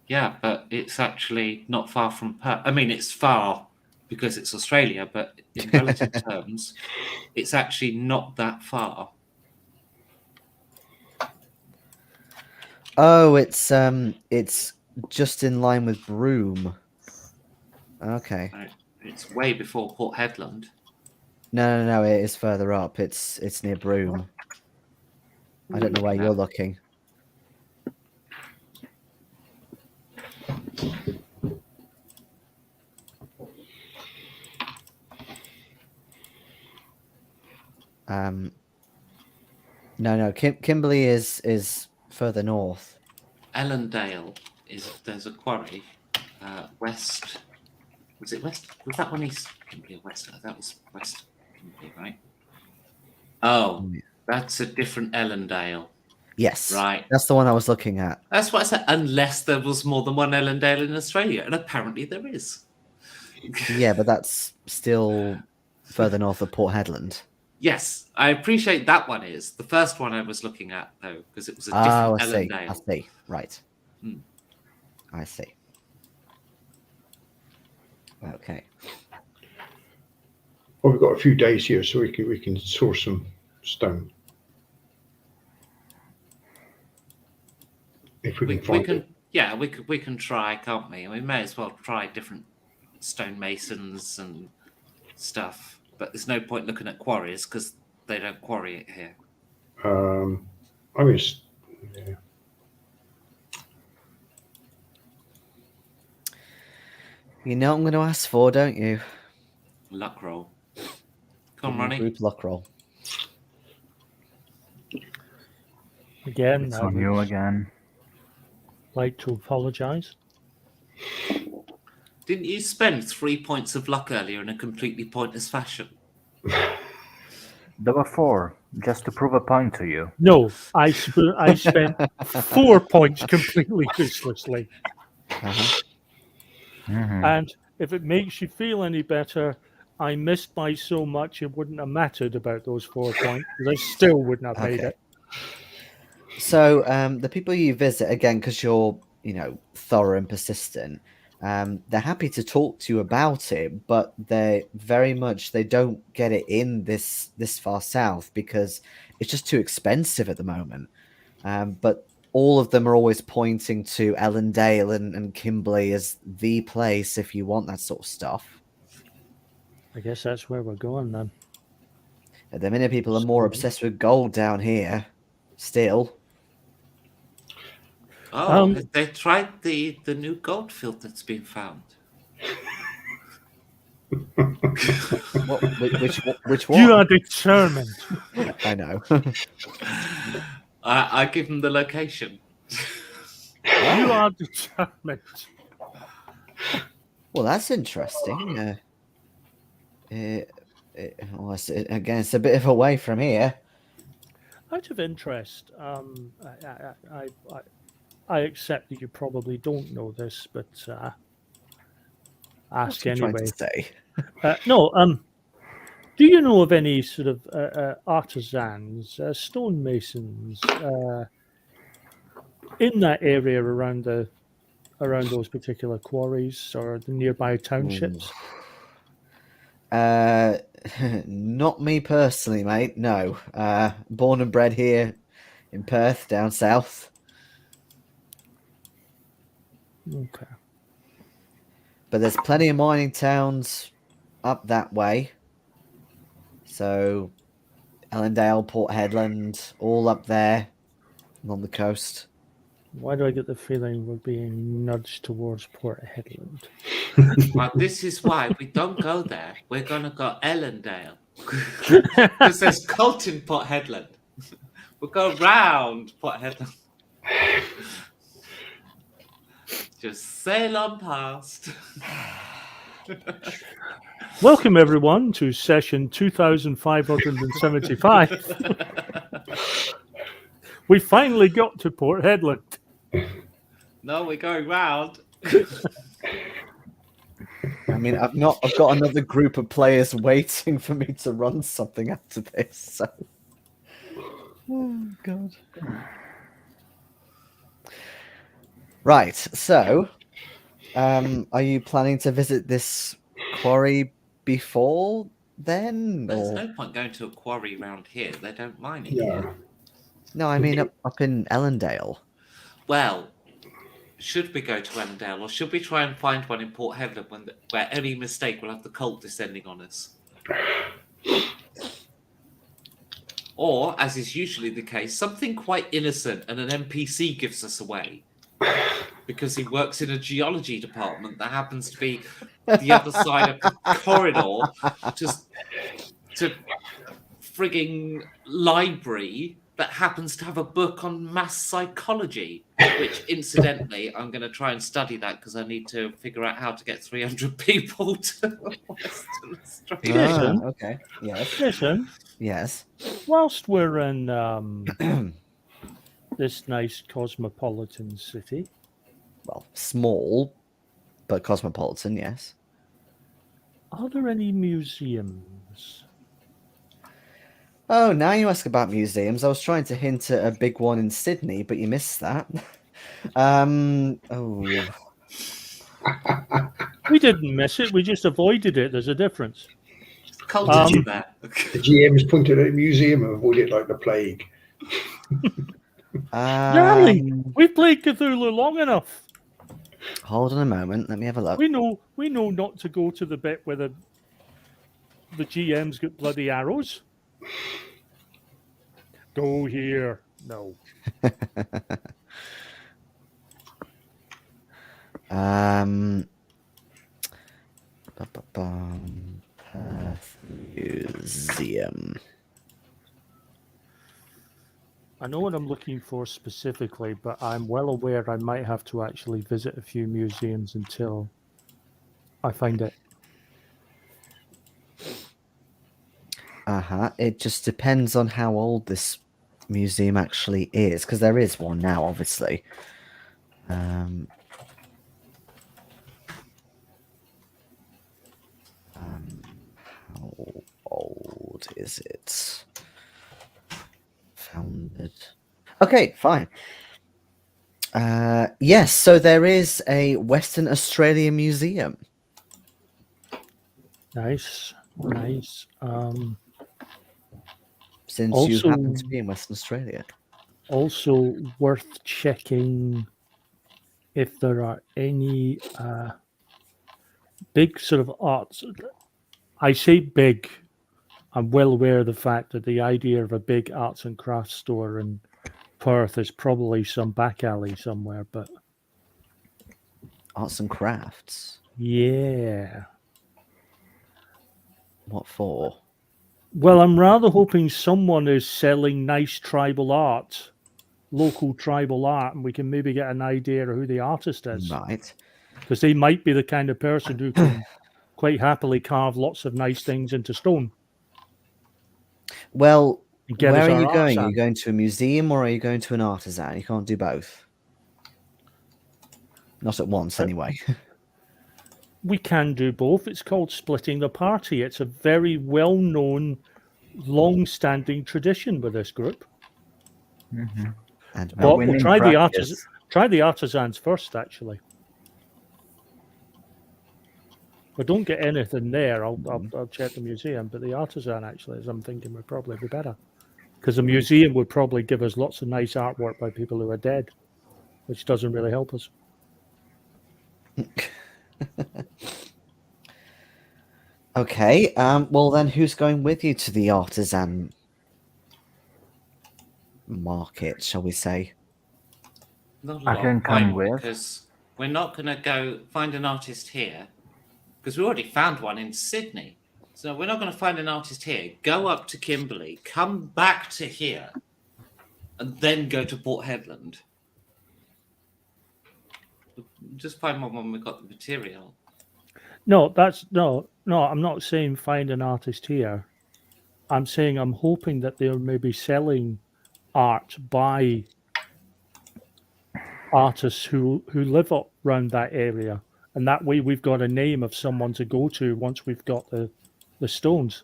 S4: Yeah, but it's actually not far from Perth. I mean, it's far because it's Australia, but in relative terms, it's actually not that far.
S1: Oh, it's just in line with Broome. Okay.
S4: Right. It's way before Port Hedland.
S1: No, it is further up. It's near Broome. I don't know where you're looking. No. Kimberley is further north.
S4: Ellendale there's a quarry west. Was it west? Was that one East Kimberley or West? That was West Kimberley, right? Oh, that's a different Ellendale.
S1: Yes,
S4: right.
S1: That's the one I was looking at.
S4: That's what I said. Unless there was more than one Ellendale in Australia, and apparently there is.
S1: Yeah, but that's still further north of Port Hedland.
S4: Yes, I appreciate that one is. The first one I was looking at, though, because it was a different Ellendale.
S1: I see. Right. I see. Okay.
S3: Well, we've got a few days here, so we can source some stone. If we can find it.
S4: Yeah, we can try, can't we? We may as well try different stonemasons and stuff. But there's no point looking at quarries because they don't quarry it here.
S3: I mean, yeah.
S1: You know what I'm going to ask for, don't you?
S4: Luck roll. Come on, Ronnie.
S1: Group luck roll.
S5: Again,
S2: It's
S5: I
S2: on
S5: would
S2: you again.
S5: like to apologise.
S4: Didn't you spend 3 points of luck earlier in a completely pointless fashion?
S2: There were 4, just to prove a point to you.
S5: No, I spent 4 points completely uselessly. And if it makes you feel any better, I missed by so much it wouldn't have mattered about those 4 points because I still wouldn't have made it.
S1: So the people you visit, again, because you're thorough and persistent, they're happy to talk to you about it, but they don't get it in this far south because it's just too expensive at the moment. But all of them are always pointing to Ellendale and Kimberley as the place if you want that sort of stuff.
S5: I guess that's where we're going then.
S1: At the minute, people are more obsessed with gold down here. Still.
S4: Oh, have they tried the new gold field that's been found?
S1: What? Which one?
S5: You are determined.
S1: I know.
S4: I give them the location.
S5: You are determined.
S1: Well, that's interesting. Well, again, it's a bit of a way from here.
S5: Out of interest, I accept that you probably don't know this, but ask
S1: What are you trying
S5: anyway.
S1: to say?
S5: No, do you know of any sort of artisans, stonemasons, in that area around those particular quarries or the nearby townships?
S1: Not me personally, mate. No. Born and bred here in Perth, down south.
S5: Okay.
S1: But there's plenty of mining towns up that way. So, Ellendale, Port Hedland, all up there on the coast.
S5: Why do I get the feeling we're being nudged towards Port Hedland?
S4: Well, this is why we don't go there. We're going to go Ellendale. Because there's cult in Port Hedland. We'll go round Port Hedland. Just sail on past.
S5: Welcome, everyone, to session 2575. We finally got to Port Hedland.
S4: No, we're going round.
S1: I mean, I've got another group of players waiting for me to run something after this. So. Oh God. Right. So, are you planning to visit this quarry before then?
S4: There's
S1: Or...
S4: no point going to a quarry round here. They don't mine it
S3: Yeah.
S4: here.
S1: No, I mean up in Ellendale.
S4: Well, should we go to Ellendale or should we try and find one in Port Hedland where any mistake will have the cult descending on us? Or, as is usually the case, something quite innocent and an NPC gives us away. Because he works in a geology department that happens to be the other side of the corridor to frigging library that happens to have a book on mass psychology, which incidentally, I'm going to try and study that because I need to figure out how to get 300 people to Western Australia.
S5: Listen.
S1: Okay. Yes.
S5: Listen,
S1: Yes.
S5: whilst we're in this nice cosmopolitan city,
S1: Well, small, but cosmopolitan. Yes.
S5: are there any museums?
S1: Oh, now you ask about museums. I was trying to hint at a big one in Sydney, but you missed that. Oh.
S5: We didn't miss it. We just avoided it. There's a difference.
S4: Cultist there.
S3: The GM's pointed at a museum and avoided like the plague.
S5: Darling, we've played Cthulhu long enough.
S1: Hold on a moment. Let me have a look.
S5: We know not to go to the bit where the GM's got bloody arrows. Go here. No.
S1: Perth Museum.
S5: I know what I'm looking for specifically, but I'm well aware I might have to actually visit a few museums until I find it.
S1: It just depends on how old this museum actually is, because there is one now, obviously. How old is it? Founded. Okay, fine. Yes, so there is a Western Australia museum.
S5: Nice.
S1: Since
S5: Also-
S1: you happen to be in Western Australia.
S5: Also worth checking if there are any big sort of I say big. I'm well aware of the fact that the idea of a big arts and crafts store in Perth is probably some back alley somewhere, but
S1: Arts and crafts.
S5: yeah.
S1: What for?
S5: Well, I'm rather hoping someone is selling nice tribal art, local tribal art, and we can maybe get an idea of who the artist is.
S1: Right.
S5: Because they might be the kind of person who can quite happily carve lots of nice things into stone.
S1: Well,
S5: And get
S1: where
S5: us
S1: are
S5: our
S1: you going? Are
S5: artisan.
S1: you going to a museum or are you going to an artisan? You can't do both. Not at once, anyway.
S5: We can do both. It's called splitting the party. It's a very well-known, long-standing tradition with this group.
S2: Mhm.
S1: And
S5: But
S2: we
S5: we'll
S2: need
S5: try the
S2: practice.
S5: artisans first, actually. If I don't get anything there, I'll check the museum. But the artisan, actually, as I'm thinking, would probably be better. Because the museum would probably give us lots of nice artwork by people who are dead, which doesn't really help us.
S1: Okay. Well, then, who's going with you to the artisan market? Shall we say?
S4: Not a
S2: I
S4: lot
S2: can
S4: of
S2: come
S4: point,
S2: with.
S4: because we're not going to go find an artist here, because we already found one in Sydney. So we're not going to find an artist here, go up to Kimberley, come back to here, and then go to Port Hedland. Just find one when we've got the material.
S5: No, I'm not saying find an artist here. I'm saying I'm hoping that they're maybe selling art by artists who live up around that area, and that way we've got a name of someone to go to once we've got the stones.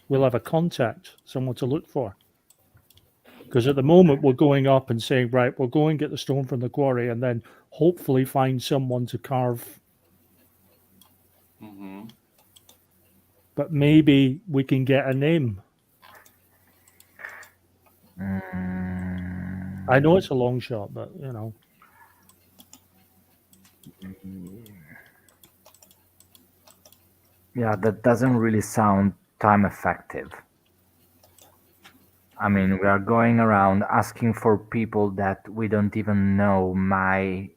S5: We'll have a contact, someone to look for. Because at the moment we're going up and saying, right, we'll go and get the stone from the quarry and then hopefully find someone to carve.
S4: Mm-hmm.
S5: But maybe we can get a name. I know it's a long shot, but you know.
S2: Yeah, that doesn't really sound time effective. I mean, we are going around asking for people that we don't even know might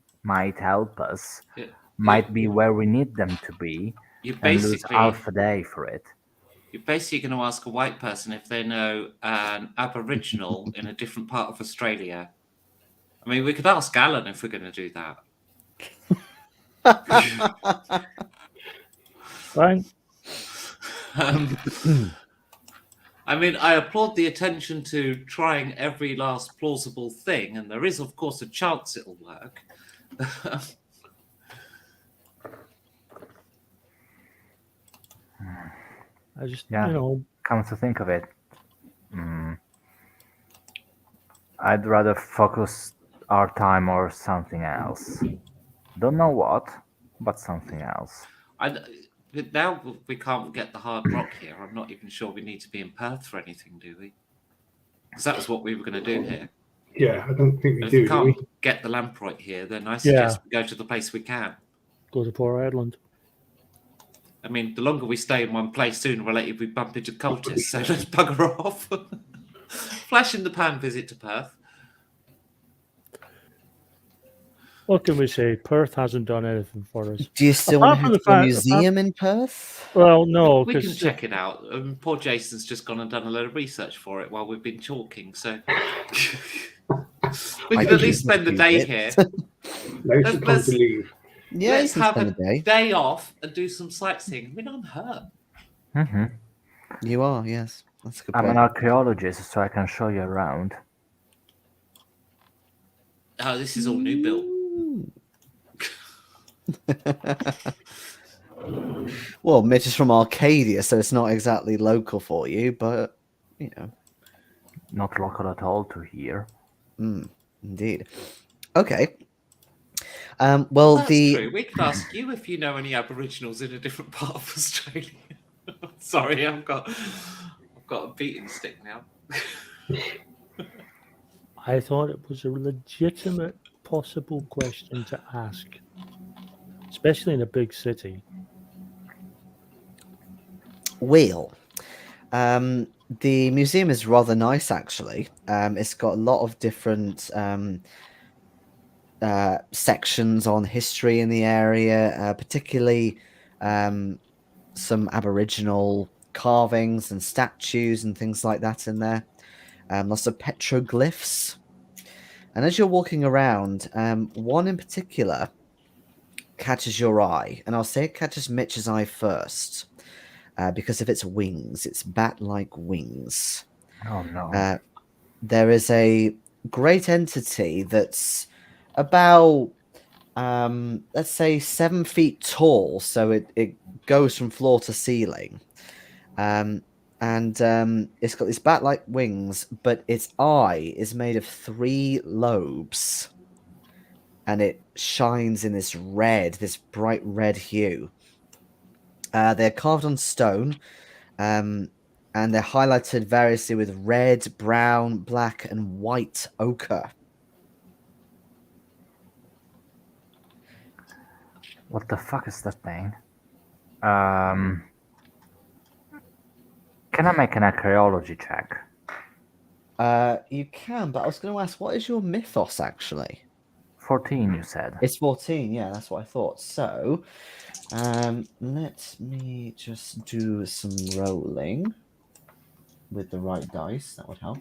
S2: help us,
S4: Yeah,
S2: might be where we need them to be,
S4: You're
S2: and lose
S4: basically
S2: half a day for it.
S4: you're basically going to ask a white person if they know an Aboriginal in a different part of Australia. I mean, we could ask Alan if we're going to do that.
S5: Right?
S4: I mean, I applaud the attention to trying every last plausible thing, and there is, of course, a chance it'll work.
S5: I just,
S2: Yeah.
S5: you know,
S2: Come to think of it, I'd rather focus our time or something else. Don't know what, but something else.
S4: But now we can't get the hard rock here. I'm not even sure we need to be in Perth for anything, do we? Because that was what we were going to do here.
S3: Yeah, I don't think we
S4: If
S3: do.
S4: we
S3: Do we?
S4: can't get the lamproid here, then I suggest we go to the place we can.
S5: go to Port Hedland.
S4: I mean, the longer we stay in one place, sooner or later we bump into cultists, so let's bugger off. Flash in the pan visit to Perth.
S5: What can we say? Perth hasn't done anything for us.
S1: Do you still
S5: Apart
S1: want
S5: from
S1: to
S5: the
S1: go to a
S5: fact-
S1: museum in Perth?
S5: Well, no,
S4: We can
S5: because
S4: check it out. Poor Jason's just gone and done a load of research for it while we've been talking, so we
S1: I
S4: can
S1: think
S4: at least
S1: you can
S4: spend the
S1: do
S4: day
S1: it.
S4: here.
S3: Now's the time to leave.
S1: Yeah,
S4: Let's
S1: you can
S4: have
S1: spend
S4: a
S1: a day.
S4: day off and do some sightseeing. I mean, I'm hurt.
S2: Mm-hmm.
S1: You are, yes. That's a good
S2: I'm an
S1: point.
S2: archaeologist, so I can show you around.
S4: Oh, this is all new built.
S1: Well, Mitch is from Arcadia, so it's not exactly local for you, but you know,
S2: Not local at all to here.
S1: indeed. Okay. Well,
S4: That's
S1: the
S4: true. We could ask you if you know any Aboriginals in a different part of Australia. Sorry, I've got a beating stick now.
S5: I thought it was a legitimate, possible question to ask. especially in a big city.
S1: Wheel. The museum is rather nice, actually. It's got a lot of different sections on history in the area, particularly some Aboriginal carvings and statues and things like that in there. Lots of petroglyphs. And as you're walking around, one in particular catches your eye, and I'll say it catches Mitch's eye first. Because of its wings, its bat-like wings.
S2: Oh no.
S1: There is a great entity that's about, let's say, 7 feet tall, so it goes from floor to ceiling. And it's got these bat-like wings, but its eye is made of 3 lobes, and it shines in this bright red hue. They're carved on stone, and they're highlighted variously with red, brown, black, and white ochre.
S2: What the fuck is that thing? Can I make an archaeology check?
S1: You can, but I was going to ask, what is your mythos, actually?
S2: 14, you said.
S1: It's 14, yeah, that's what I thought. So, let me just do some rolling with the right dice. That would help.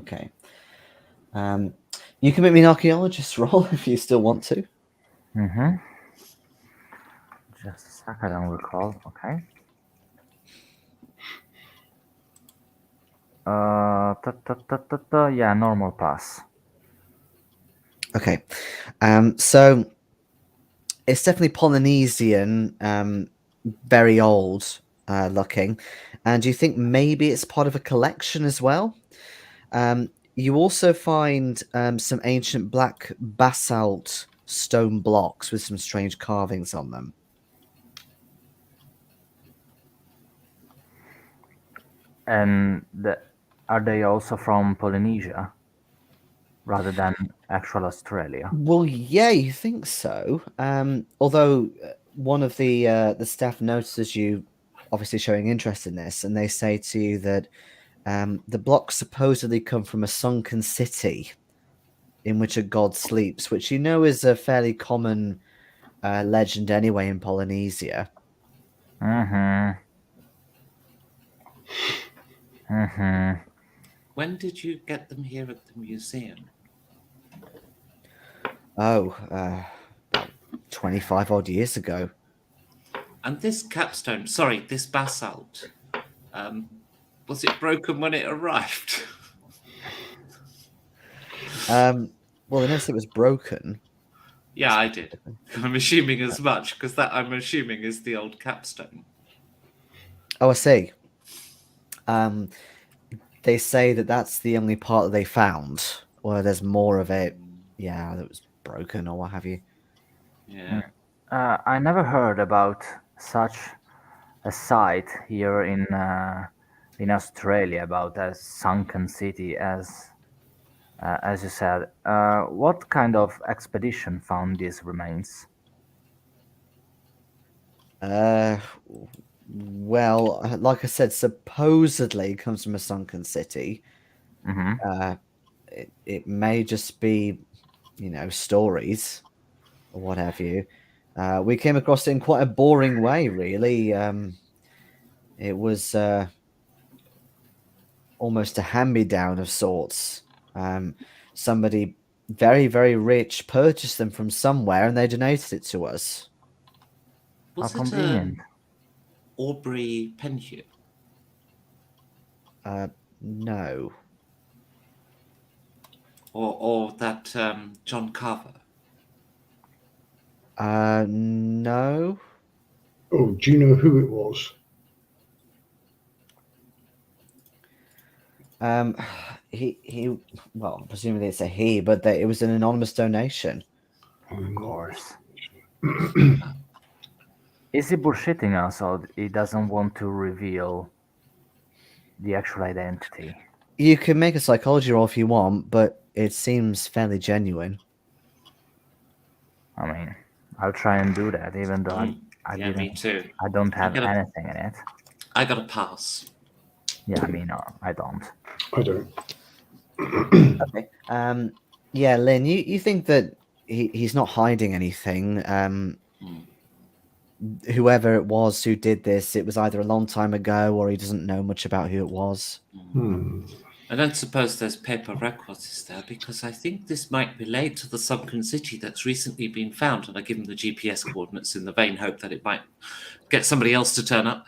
S1: Okay. You can make me an archaeologist roll if you still want to.
S2: Mm-hmm. Just a sec, I don't recall. Okay. Yeah, normal pass.
S1: Okay. So it's definitely Polynesian, very old looking. And do you think maybe it's part of a collection as well? You also find some ancient black basalt stone blocks with some strange carvings on them.
S2: And are they also from Polynesia rather than actual Australia?
S1: Well, yeah, you think so. Although one of the staff notices you obviously showing interest in this, and they say to you that the blocks supposedly come from a sunken city in which a god sleeps, which you know is a fairly common legend anyway in Polynesia.
S2: Mm-hmm. Mm-hmm.
S4: When did you get them here at the museum?
S1: Oh, about 25 odd years ago.
S4: And this capstone, sorry, this basalt, was it broken when it arrived?
S1: Well, they never said it was broken.
S4: Yeah, I did. I'm assuming as much, because that, I'm assuming, is the old capstone.
S1: Oh, I see. They say that that's the only part that they found, or there's more of it, yeah, that was broken or what have you.
S4: Yeah.
S2: I never heard about such a site here in Australia, about a sunken city, as you said. What kind of expedition found these remains?
S1: Well, like I said, supposedly it comes from a sunken city.
S2: Mm-hmm.
S1: It may just be, stories or what have you. We came across it in quite a boring way, really. It was almost a hand-me-down of sorts. Somebody very, very rich purchased them from somewhere and they donated it to us.
S2: How
S4: Was it
S2: convenient.
S4: Aubrey Penhew?
S1: No.
S4: Or that John Carver?
S1: No.
S3: Oh, do you know who it was?
S1: He. Well, presumably it's a he, but it was an anonymous donation.
S2: Of course. Is he bullshitting us, or he doesn't want to reveal the actual identity.
S1: You can make a psychology roll if you want, but it seems fairly genuine.
S2: I mean, I'll try and do that, even though I
S4: Yeah, me too.
S2: I don't have
S4: gotta-
S2: anything in it.
S4: I got a pass.
S2: Yeah, I mean, I don't.
S3: I don't.
S1: Okay. Yeah, Lynn, you think that he's not hiding anything. Whoever it was who did this, it was either a long time ago or he doesn't know much about who it was.
S4: I don't suppose there's paper records, is there? Because I think this might relate to the sunken city that's recently been found, and I give him the GPS coordinates in the vain hope that it might get somebody else to turn up.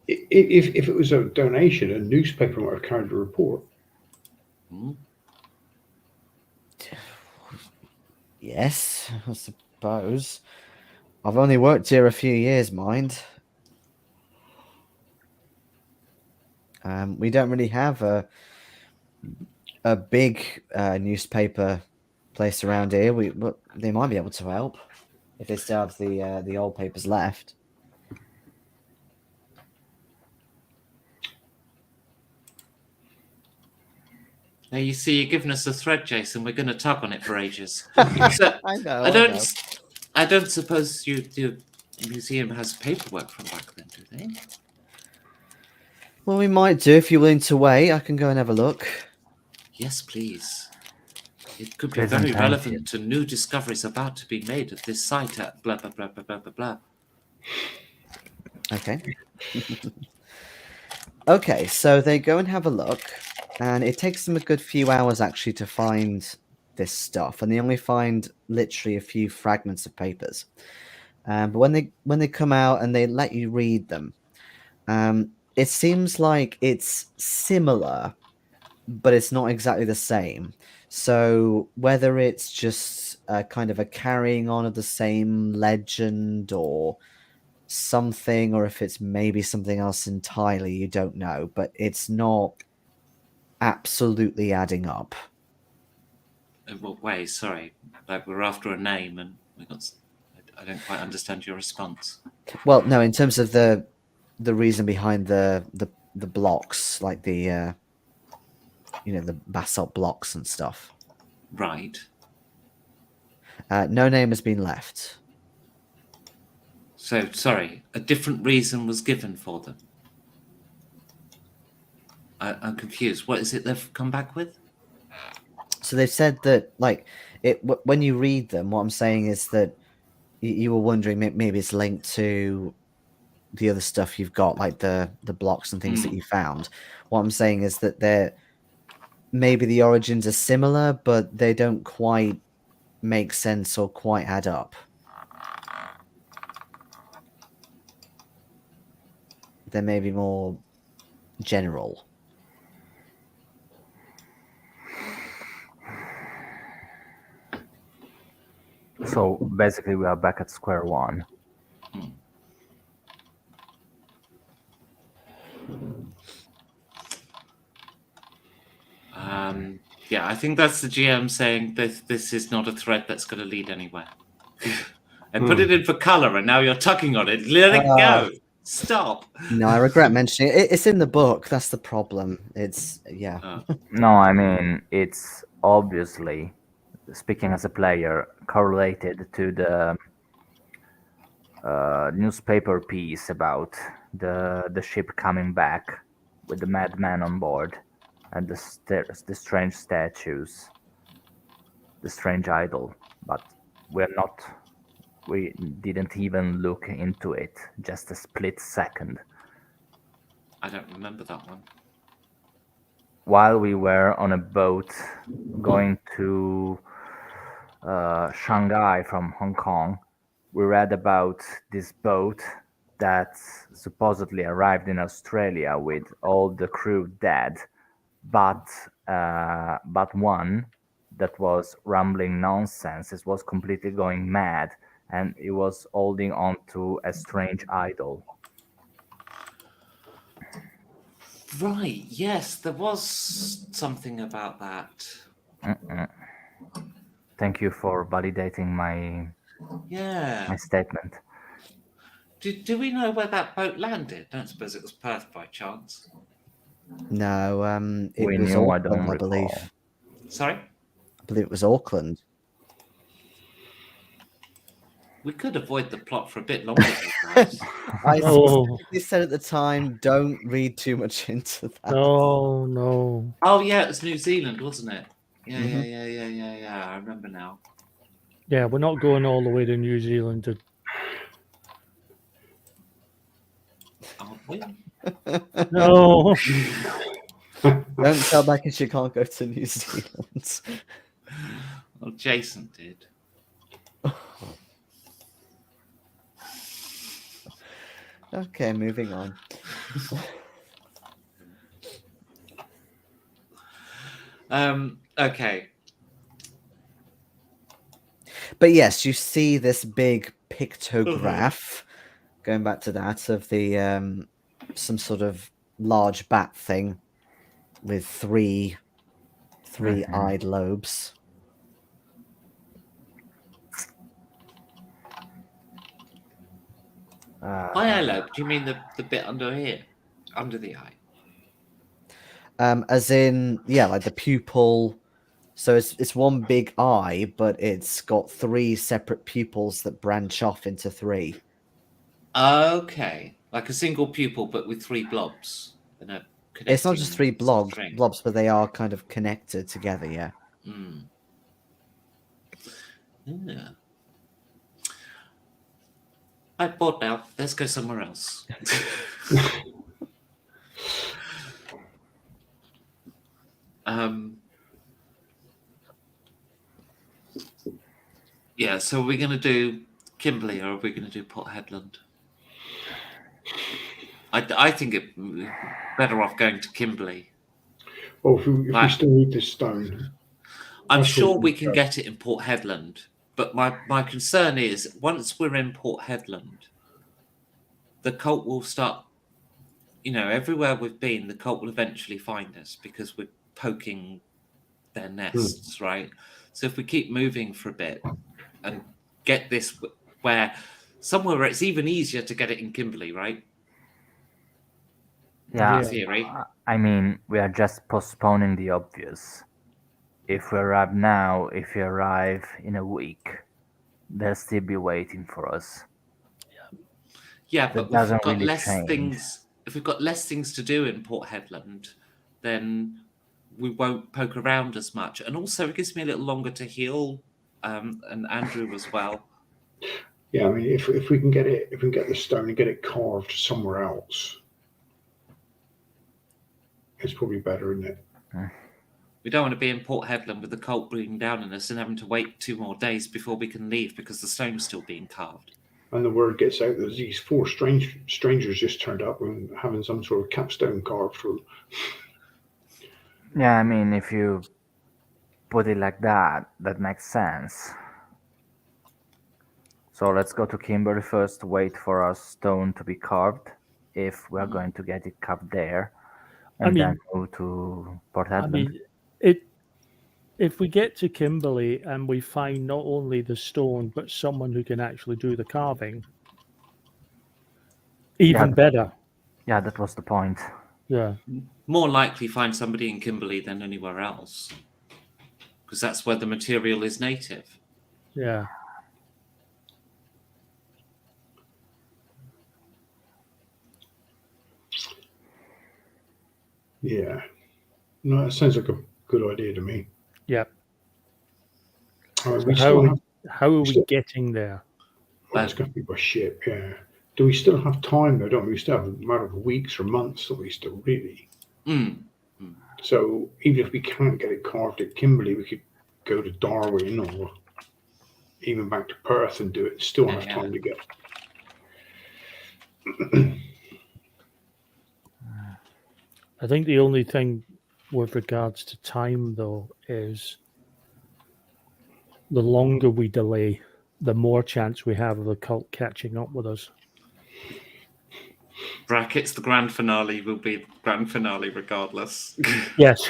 S3: If it was a donation, a newspaper might have carried the report.
S1: Yes, I suppose. I've only worked here a few years, mind. We don't really have a big newspaper place around here. But they might be able to help if they still have the old papers left.
S4: Now you see, you're giving us a thread, Jason. We're going to tug on it for ages. So,
S1: I know.
S4: I don't suppose the museum has paperwork from back then, do they?
S1: Well, we might do if you're willing to wait. I can go and have a look.
S4: Yes, please. It could be
S2: Please
S4: very
S2: and thank
S4: relevant to new discoveries about to be made at this site at blah, blah, blah, blah, blah, blah, blah.
S1: Okay. Okay, so they go and have a look, and it takes them a good few hours actually to find this stuff, and they only find literally a few fragments of papers. But when they come out and they let you read them, it seems like it's similar, but it's not exactly the same. So whether it's just kind of a carrying on of the same legend or something, or if it's maybe something else entirely, you don't know, but it's not absolutely adding up.
S4: In what way? Sorry. Like we're after a name and we got... I don't quite understand your response.
S1: Well, no, in terms of the reason behind the blocks, like the the basalt blocks and stuff.
S4: Right.
S1: No name has been left.
S4: So, sorry, a different reason was given for them. I'm confused. What is it they've come back with?
S1: So they've said that, like, when you read them, what I'm saying is that you were wondering maybe it's linked to the other stuff you've got, like the blocks and things that you found. What I'm saying is that maybe the origins are similar, but they don't quite make sense or quite add up. They may be more general.
S2: So basically, we are back at square one.
S4: Yeah, I think that's the GM saying this is not a thread that's going to lead anywhere. I put it in for color, and now you're tugging on it. Let it go. Stop.
S1: No, I regret mentioning it. It's in the book. That's the problem. It's
S2: No, I mean, it's obviously, speaking as a player, correlated to the newspaper piece about the ship coming back with the madman on board and the strange statues, the strange idol. But we didn't even look into it, just a split second.
S4: I don't remember that one.
S2: While we were on a boat going to Shanghai from Hong Kong, we read about this boat that supposedly arrived in Australia with all the crew dead, but one that was rambling nonsense. It was completely going mad, and it was holding on to a strange idol.
S4: Right, yes, there was something about that.
S2: Thank you for validating my statement.
S4: Do we know where that boat landed? Don't suppose it was Perth by chance.
S1: No, it
S2: We
S1: was
S2: knew, I
S1: Auckland,
S2: don't
S1: I believe.
S2: recall.
S4: Sorry?
S1: I believe it was Auckland.
S4: We could avoid the plot for a bit longer, guys.
S1: I
S5: Oh.
S1: specifically said at the time, don't read too much into that.
S5: No.
S4: Oh, yeah, it was New Zealand, wasn't it? Yeah,
S1: Mhm.
S4: yeah. I remember now.
S5: Yeah, we're not going all the way to New Zealand to.
S4: Aren't we?
S5: No.
S1: Don't tell Becky she can't go to New Zealand.
S4: Well, Jason did.
S1: Okay, moving on.
S4: Okay.
S1: But yes, you see this big pictograph, going back to that, of the some sort of large bat thing with three eyed lobes.
S4: By eye lobe, do you mean the bit under here? Under the eye?
S1: As in, yeah, like the pupil. So it's one big eye, but it's got three separate pupils that branch off into three.
S4: Okay. Like a single pupil, but with three blobs. And a
S1: It's not just three
S4: connecting string.
S1: blobs, but they are kind of connected together, yeah.
S4: Mm. Yeah. I'm bored now. Let's go somewhere else. Yeah, so are we going to do Kimberley or are we going to do Port Headland? I think it better off going to Kimberley.
S3: Well, if we still need this stone,
S4: I'm
S3: that's
S4: sure
S3: what
S4: we
S3: we
S4: can
S3: go.
S4: get it in Port Headland, but my concern is once we're in Port Headland, the cult will start, everywhere we've been, the cult will eventually find us because we're poking their nests, right? So if we keep moving for a bit and get this somewhere where it's even easier to get it in Kimberley, right?
S2: Yeah,
S4: In theory.
S2: I mean, we are just postponing the obvious. If we arrive now, if we arrive in a week, they'll still be waiting for us.
S4: Yeah,
S2: That
S4: but we've
S2: doesn't
S4: got
S2: really
S4: less
S2: change.
S4: things. If we've got less things to do in Port Headland, then we won't poke around as much. And also, it gives me a little longer to heal, and Andrew as well.
S3: Yeah, I mean, if we can get it, if we can get the stone and get it carved somewhere else, it's probably better, isn't it?
S4: We don't want to be in Port Headland with the cult breathing down on us and having to wait 2 more days before we can leave because the stone's still being carved.
S3: And the word gets out that these four strangers just turned up and having some sort of capstone carved for.
S2: Yeah, I mean, if you put it like that, that makes sense. So let's go to Kimberley first, wait for our stone to be carved, if we're going to get it carved there, and then move to Port Headland.
S5: If we get to Kimberley and we find not only the stone, but someone who can actually do the carving, even better.
S2: Yeah, that was the point.
S5: Yeah.
S4: More likely find somebody in Kimberley than anywhere else, because that's where the material is native.
S5: Yeah.
S3: Yeah. No, that sounds like a good idea to me.
S5: Yep.
S3: So
S5: how are we getting there?
S3: Well, it's going to be by ship, yeah. Do we still have time, though, don't we? We still have a matter of weeks or months, don't we, still, really? So even if we can't get it carved at Kimberley, we could go to Darwin or even back to Perth and do it and still have time to get.
S5: I think the only thing with regards to time, though, is the longer we delay, the more chance we have of the cult catching up with us.
S4: Brackets, the grand finale will be the grand finale regardless.
S5: Yes.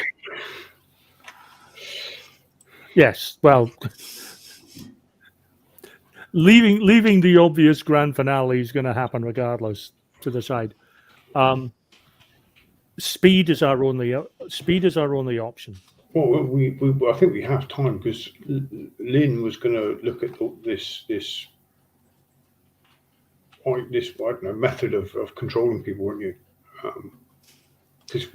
S5: Yes. Well, leaving the obvious grand finale is going to happen regardless to the side. speed is our only option.
S3: Well, I think we have time because Lin was going to look at this I don't know, method of controlling people, weren't you? Because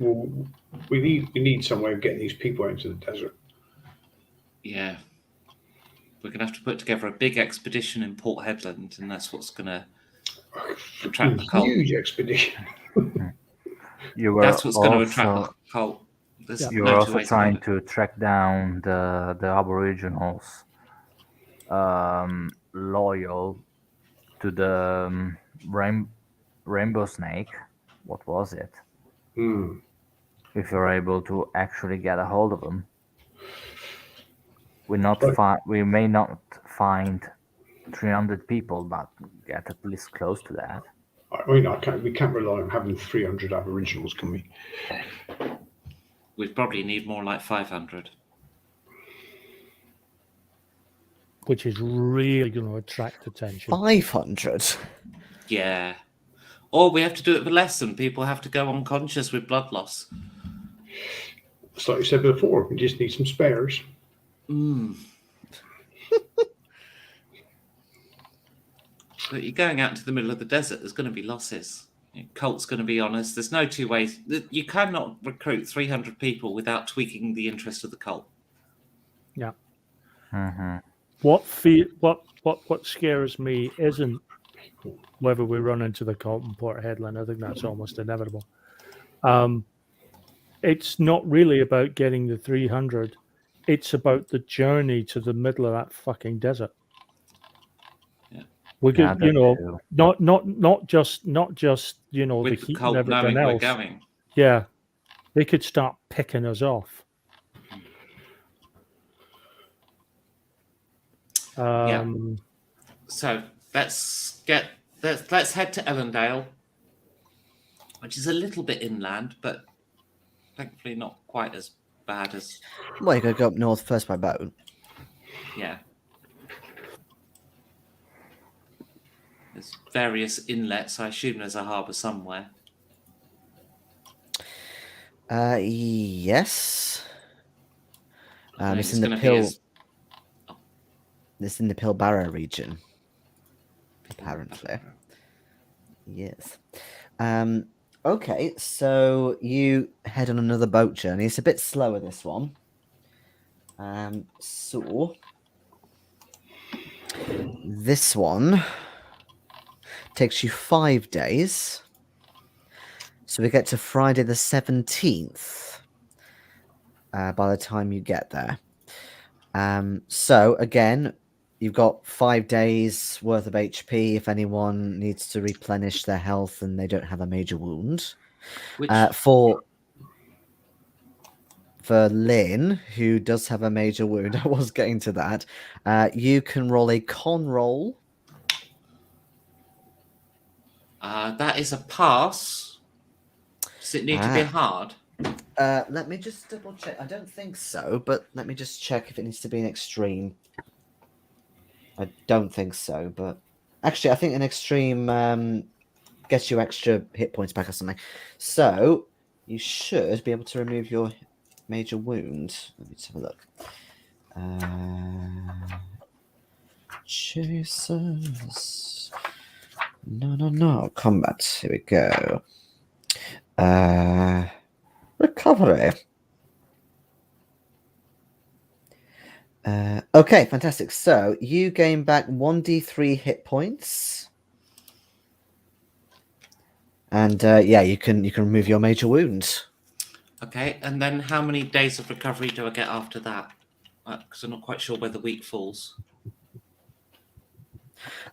S3: we need some way of getting these people out into the desert.
S4: Yeah. We're going to have to put together a big expedition in Port Headland, and that's what's going to attract the cult.
S3: Huge expedition.
S4: That's what's going to attract the cult.
S2: You were also trying to track down the Aboriginals loyal to the rainbow snake. What was it? If you're able to actually get a hold of them, we may not find 300 people, but get at least close to that.
S3: I mean, we can't rely on having 300 Aboriginals, can we?
S4: We probably need more like 500.
S5: Which is really going to attract attention.
S1: 500?
S4: Yeah. Or we have to do it for less, and people have to go unconscious with blood loss.
S3: It's like you said before, we just need some spares.
S4: But you're going out into the middle of the desert, there's going to be losses. Cult's going to be honest. There's no two ways. You cannot recruit 300 people without tweaking the interest of the cult.
S5: Yeah.
S2: Mm-hmm.
S5: What scares me isn't whether we run into the cult in Port Headland. I think that's almost inevitable. It's not really about getting the 300. It's about the journey to the middle of that fucking desert.
S4: Yeah.
S5: We could, not just
S4: With
S5: the heat
S4: cult
S5: and everything
S4: knowing
S5: else.
S4: we're going.
S5: Yeah, they could start picking us off.
S4: So let's head to Ellendale, which is a little bit inland, but thankfully not quite as bad as.
S1: Well, you gotta go up north first by boat.
S4: Yeah. There's various inlets. I assume there's a harbour somewhere.
S1: Yes. It's in the Pilbara region, apparently. Yes. Okay, so you head on another boat journey. It's a bit slower, this one. So this one takes you 5 days. So we get to Friday the 17th by the time you get there. So again, you've got 5 days worth of HP if anyone needs to replenish their health and they don't have a major wound. For Lin, who does have a major wound, I was getting to that, you can roll a con roll.
S4: That is a pass. Does it need to be hard?
S1: Let me just double check. I don't think so, but let me just check if it needs to be an extreme. I don't think so, but actually, I think an extreme gets you extra hit points back or something. So you should be able to remove your major wound. Let me just have a look. Jesus. No. Combat. Here we go. Recovery. Okay, fantastic. So you gain back 1d3 hit points, and you can remove your major wound.
S4: Okay, and then how many days of recovery do I get after that? Because I'm not quite sure where the week falls.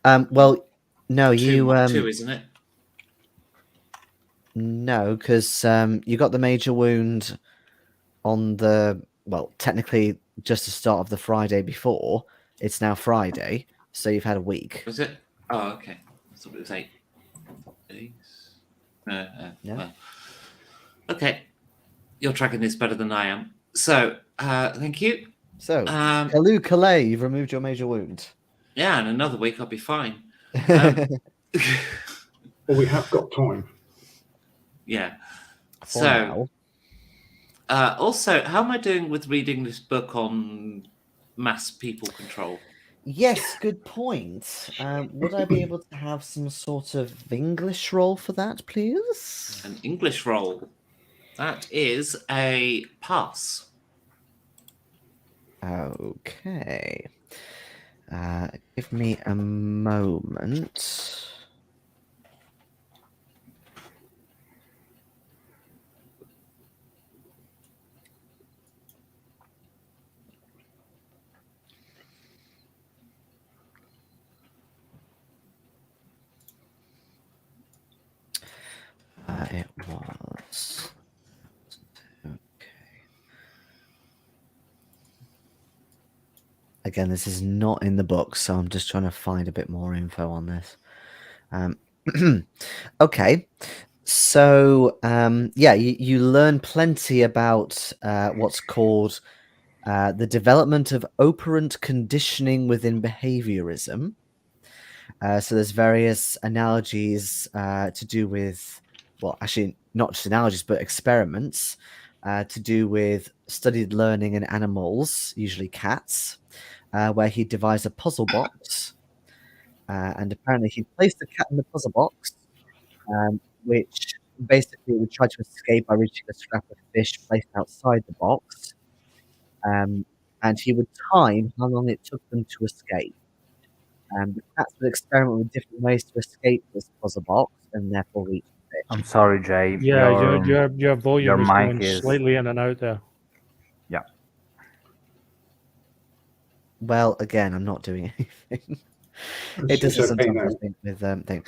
S1: Well, no,
S4: two, isn't it?
S1: No, because you got the major wound on technically just the start of the Friday before. It's now Friday, so you've had a week.
S4: Was it? Oh, okay. I thought it was 8 days.
S1: Yeah.
S4: Well. Okay. You're tracking this better than I am. So, thank you.
S1: So, Kalu Kalay, you've removed your major wound.
S4: Yeah, in another week I'll be fine.
S3: Well, we have got time.
S4: Yeah.
S1: For now.
S4: Also, how am I doing with reading this book on mass people control?
S1: Yes, good point. Would I be able to have some sort of English roll for that, please?
S4: An English roll. That is a pass.
S1: Okay. Give me a moment. It was. Okay. Again, this is not in the book, so I'm just trying to find a bit more info on this. Okay. So, yeah, you learn plenty about what's called the development of operant conditioning within behaviorism. So there's various analogies to do with, well, actually not just analogies, but experiments to do with studied learning in animals, usually cats, where he devised a puzzle box. And apparently he placed the cat in the puzzle box, which basically would try to escape by reaching a scrap of fish placed outside the box. And he would time how long it took them to escape. The cats would experiment with different ways to escape this puzzle box and therefore reach the fish.
S2: I'm sorry, Jay.
S5: Yeah, your volume
S2: your
S5: is
S2: mic
S5: going
S2: is-
S5: slightly in and out there.
S2: Yeah.
S1: Well, again, I'm not doing anything. It
S3: It's
S1: does
S3: okay
S1: sometimes
S3: now.
S1: I think, with thing.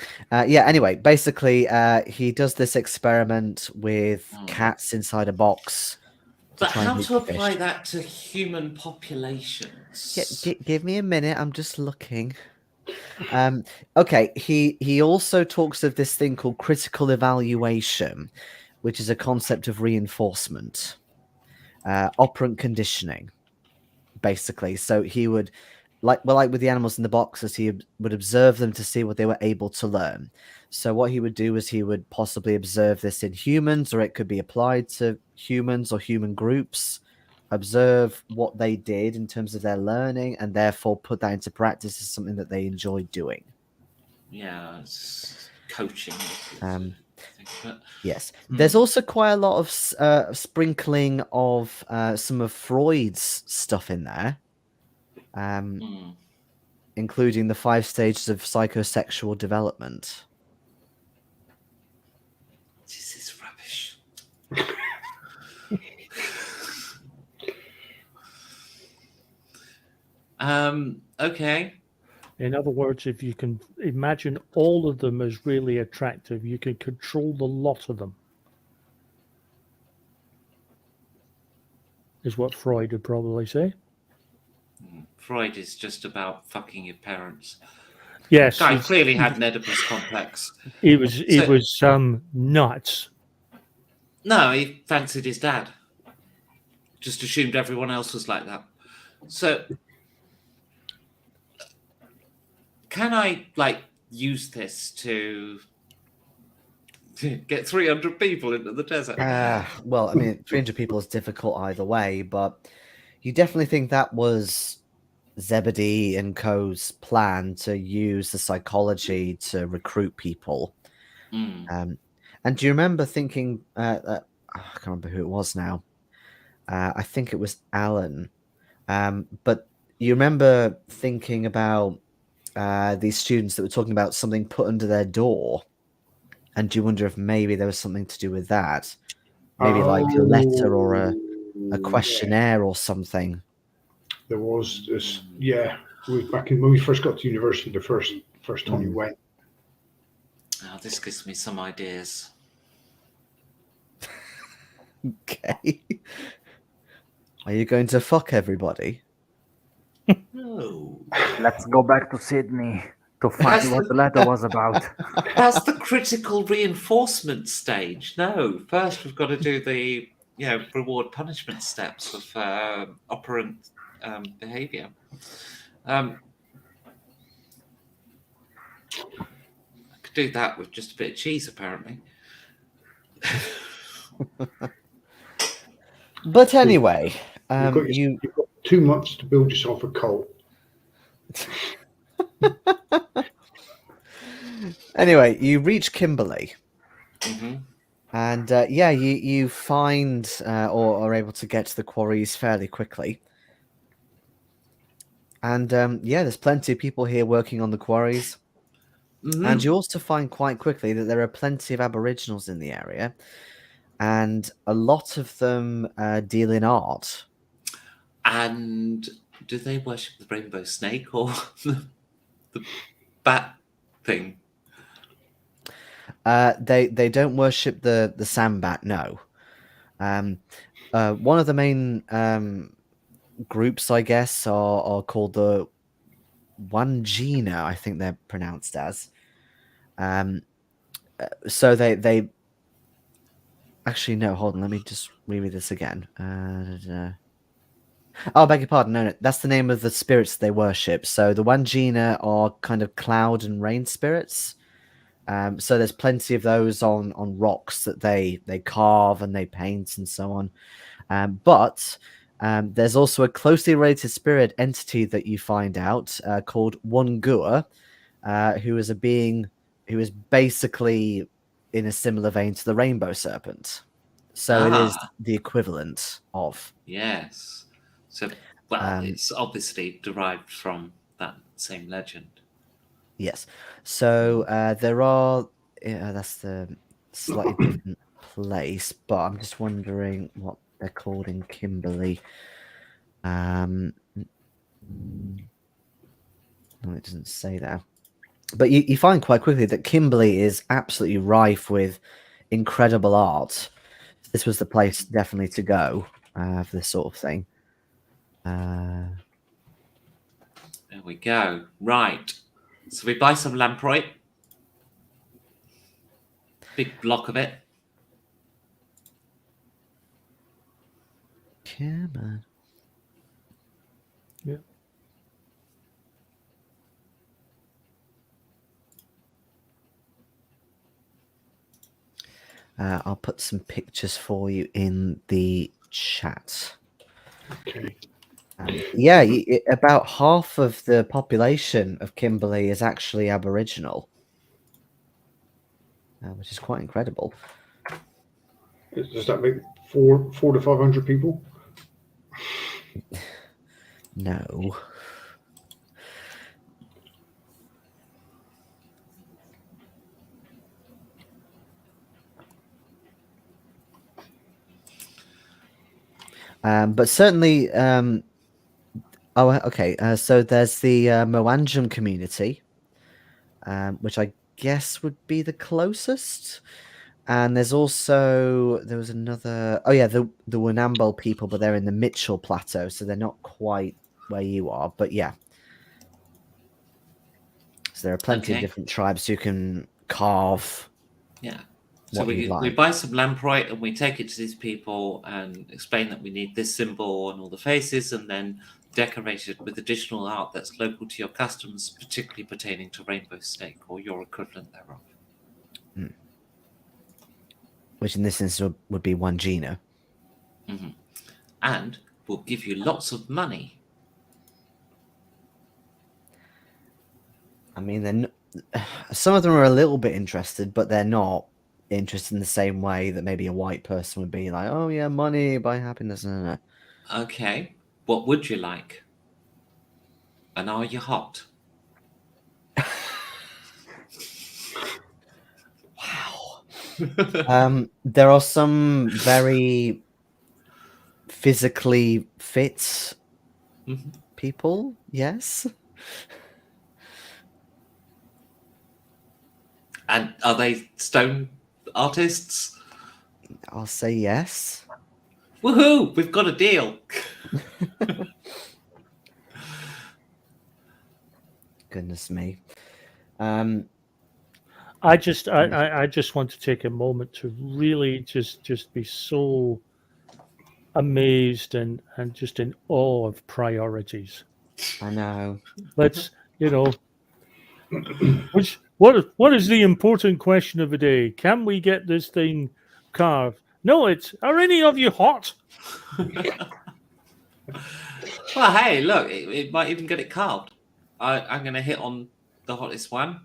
S1: Yeah. Anyway, basically, he does this experiment with cats inside a box.
S4: But
S1: try and
S4: how
S1: reach
S4: to
S1: the
S4: apply
S1: fish.
S4: that to human populations?
S1: Give me a minute. I'm just looking. Okay. He also talks of this thing called critical evaluation, which is a concept of reinforcement, operant conditioning, basically. So he would, like with the animals in the boxes, he would observe them to see what they were able to learn. So what he would do is he would possibly observe this in humans, or it could be applied to humans or human groups, observe what they did in terms of their learning, and therefore put that into practice as something that they enjoyed doing.
S4: Yeah, it's coaching. But,
S1: yes. There's also quite a lot of sprinkling of some of Freud's stuff in there. Including the 5 stages of psychosexual development.
S4: This is rubbish. Okay.
S5: In other words, if you can imagine all of them as really attractive, you can control the lot of them. Is what Freud would probably say.
S4: Freud is just about fucking your parents.
S5: Yes,
S4: Guy clearly had an Oedipus complex.
S5: He was nuts.
S4: No, he fancied his dad. Just assumed everyone else was like that. So, can I use this to get 300 people into the desert?
S1: Well, I mean, 300 people is difficult either way, but you definitely think that was Zebedee and Co.'s plan to use the psychology to recruit people. And do you remember thinking, I can't remember who it was now. I think it was Alan. But you remember thinking about these students that were talking about something put under their door. And do you wonder if maybe there was something to do with that? Maybe like a letter or a questionnaire or something.
S3: There was this, yeah. It was back when we first got to university, the first time we went.
S4: Oh, this gives me some ideas.
S1: Okay. Are you going to fuck everybody?
S4: No.
S2: Let's go back to Sydney to find what the letter was about.
S4: That's the critical reinforcement stage. No, first we've got to do the reward punishment steps of operant behavior. I could do that with just a bit of cheese, apparently.
S1: But anyway,
S3: you've got 2 months to build yourself a cult.
S1: Anyway, you reach Kimberley.
S4: Hmm.
S1: And you find or are able to get to the quarries fairly quickly. And there's plenty of people here working on the quarries.
S4: Hmm.
S1: And you also find quite quickly that there are plenty of Aboriginals in the area. And a lot of them deal in art.
S4: And do they worship the rainbow snake or the bat thing?
S1: They don't worship the sambat, no. One of the main groups, I guess, are called the Wangina, I think they're pronounced as. So they actually no, hold on, let me just reread this again. Oh, beg your pardon, no, that's the name of the spirits they worship. So the Wangina are kind of cloud and rain spirits. So there's plenty of those on rocks that they carve and they paint and so on. But there's also a closely related spirit entity that you find out called Wungua, who is a being who is basically in a similar vein to the rainbow serpent. So it is the equivalent of.
S4: Yes. So, well, it's obviously derived from that same legend.
S1: Yes. So there are. That's the slightly different place, but I'm just wondering what they're called in Kimberley. No, it doesn't say that. But you find quite quickly that Kimberley is absolutely rife with incredible art. This was the place definitely to go for this sort of thing.
S4: There we go. Right. So we buy some lamproite. Big block of it.
S1: Come on.
S5: Yeah.
S1: I'll put some pictures for you in the chat.
S3: Okay.
S1: About half of the population of Kimberley is actually Aboriginal, which is quite incredible.
S3: Does that make 400 to 500 people?
S1: No. But certainly, okay. So there's the Moanjum community, which I guess would be the closest. And there was another. Oh yeah, the Winambol people, but they're in the Mitchell Plateau, so they're not quite where you are. But yeah, so there are plenty of different tribes who can carve.
S4: Yeah. So we buy some lamproite and we take it to these people and explain that we need this symbol and all the faces, and then decorate it with additional art that's local to your customs, particularly pertaining to rainbow snake or your equivalent thereof.
S1: Which in this instance would be Wangina.
S4: Mm-hmm. And we'll give you lots of money.
S1: I mean, some of them are a little bit interested, but they're not interested in the same way that maybe a white person would be like, oh yeah, money, buy happiness. No.
S4: Okay. What would you like? And are you hot?
S1: Wow. There are some very physically fit people, yes.
S4: And are they stone artists?
S1: I'll say yes.
S4: Woohoo! We've got a deal.
S1: Goodness me.
S5: I just want to take a moment to really just be so amazed and just in awe of priorities.
S1: I know.
S5: Let's, what is the important question of the day? Can we get this thing carved? No, it's, are any of you hot?
S4: Well, hey, look, it might even get it carved. I'm going to hit on the hottest one.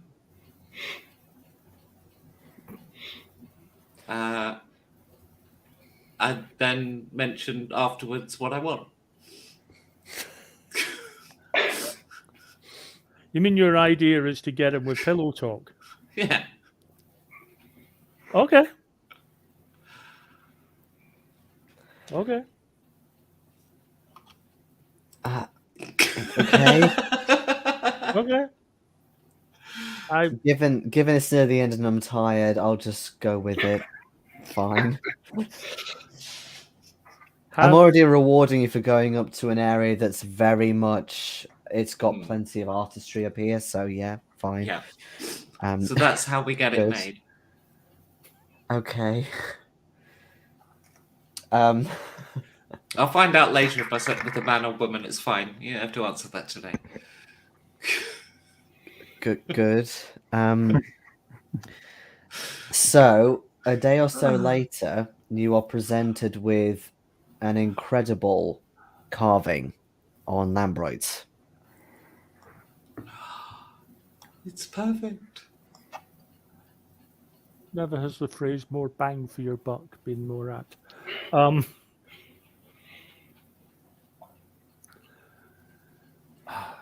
S4: I then mention afterwards what I want.
S5: You mean your idea is to get him with pillow talk?
S4: Yeah.
S5: Okay. Okay.
S1: Okay.
S5: Okay.
S1: Given it's near the end and I'm tired, I'll just go with it. Fine. I'm already rewarding you for going up to an area that's very much. It's got plenty of artistry up here, so yeah, fine.
S4: Yeah. So that's how we get it made.
S1: Okay.
S4: I'll find out later if I slept with a man or woman. It's fine. You don't have to answer that today.
S1: Good. So a day or so later, you are presented with an incredible carving on lamproids.
S4: It's perfect.
S5: Never has the phrase "more bang for your buck" been more apt.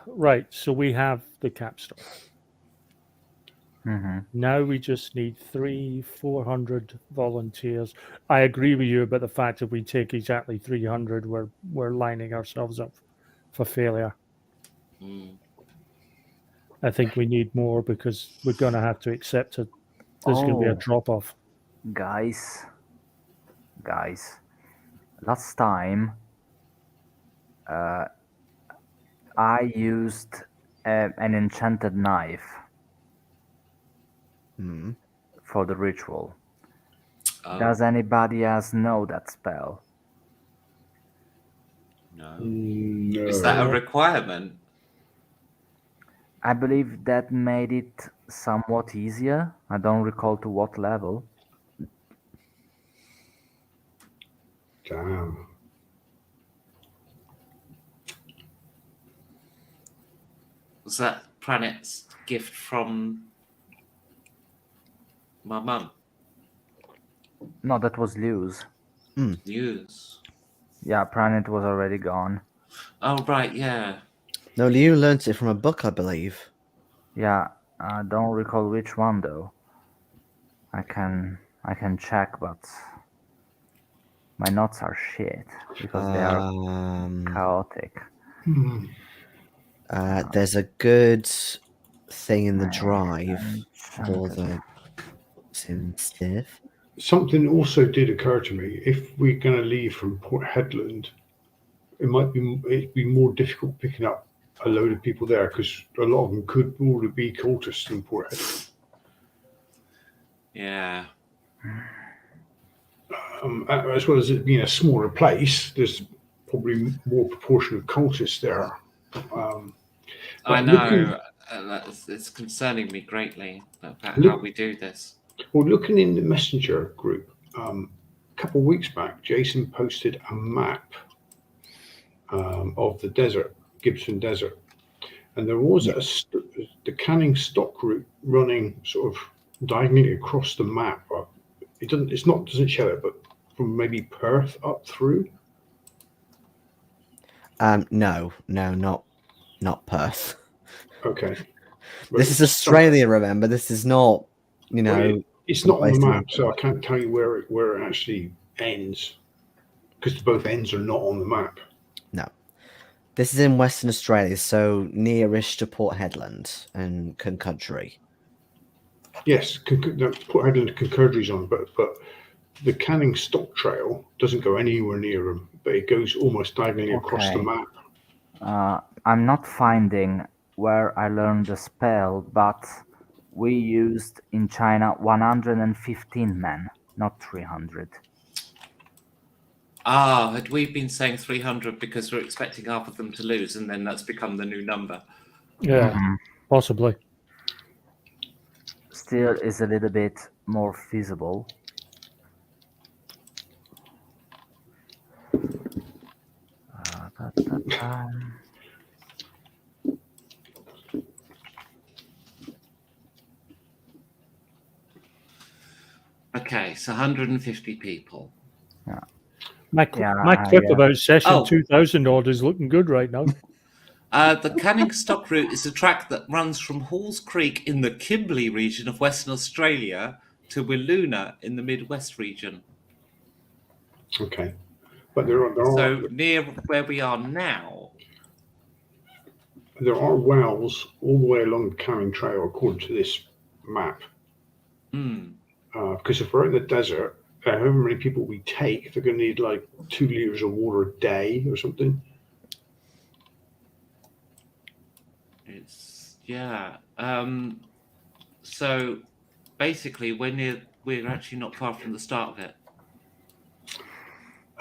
S5: Right, so we have the capstone.
S2: Mm-hmm.
S5: Now we just need 400 volunteers. I agree with you about the fact that we take exactly 300, we're lining ourselves up for failure. I think we need more because we're going to have to accept it. There's going to be a drop-off.
S2: Guys, last time I used an enchanted knife for the ritual. Does anybody else know that spell?
S4: No.
S3: No.
S4: Is that a requirement?
S2: I believe that made it somewhat easier. I don't recall to what level.
S3: Damn.
S4: Was that Pranit's gift from my mum?
S2: No, that was Liu's.
S4: Liu's.
S2: Yeah, Pranit was already gone.
S4: Oh, right, yeah.
S1: No, Liu learnt it from a book, I believe.
S2: Yeah, I don't recall which one though. I can check, but my notes are shit because they are chaotic.
S1: There's a good thing in the drive for the sensitive.
S3: Something also did occur to me. If we're going to leave from Port Hedland, it'd be more difficult picking up a load of people there because a lot of them could already be cultists in Port Hedland.
S4: Yeah.
S3: As well as it being a smaller place, there's probably more proportion of cultists there.
S4: I know. It's concerning me greatly about how we do this.
S3: Well, looking in the messenger group, a couple of weeks back, Jason posted a map of the desert, Gibson Desert, and there was the canning stock route running sort of diagonally across the map. It doesn't show it, but from maybe Perth up through.
S1: No, not Perth.
S3: Okay.
S1: This is Australia, remember? This is not,
S3: it's not on the map, so I can't tell you where it actually ends because both ends are not on the map.
S1: No. This is in Western Australia, so nearish to Port Hedland and Concountry.
S3: Yes, Port Hedland and Concountry's on, but the Canning Stock Trail doesn't go anywhere near them, but it goes almost diagonally across the map.
S2: I'm not finding where I learned the spell, but we used in China 115 men, not 300.
S4: Had we been saying 300 because we're expecting half of them to lose, and then that's become the new number?
S5: Yeah, possibly.
S2: Still is a little bit more feasible. Um,
S4: Okay, so 150 people.
S5: My
S2: Yeah,
S5: clip
S2: yeah.
S5: about session
S4: Oh.
S5: 2000 odd is looking good right now.
S4: The Canning Stock Route is a track that runs from Halls Creek in the Kimberley region of Western Australia to Wiluna in the Midwest region.
S3: Okay, but there are
S4: So near where we are now.
S3: there are wells all the way along the Canning Trail according to this map. Because if we're in the desert, however many people we take, they're going to need like 2 liters of water a day or something.
S4: It's so basically we're actually not far from the start of it.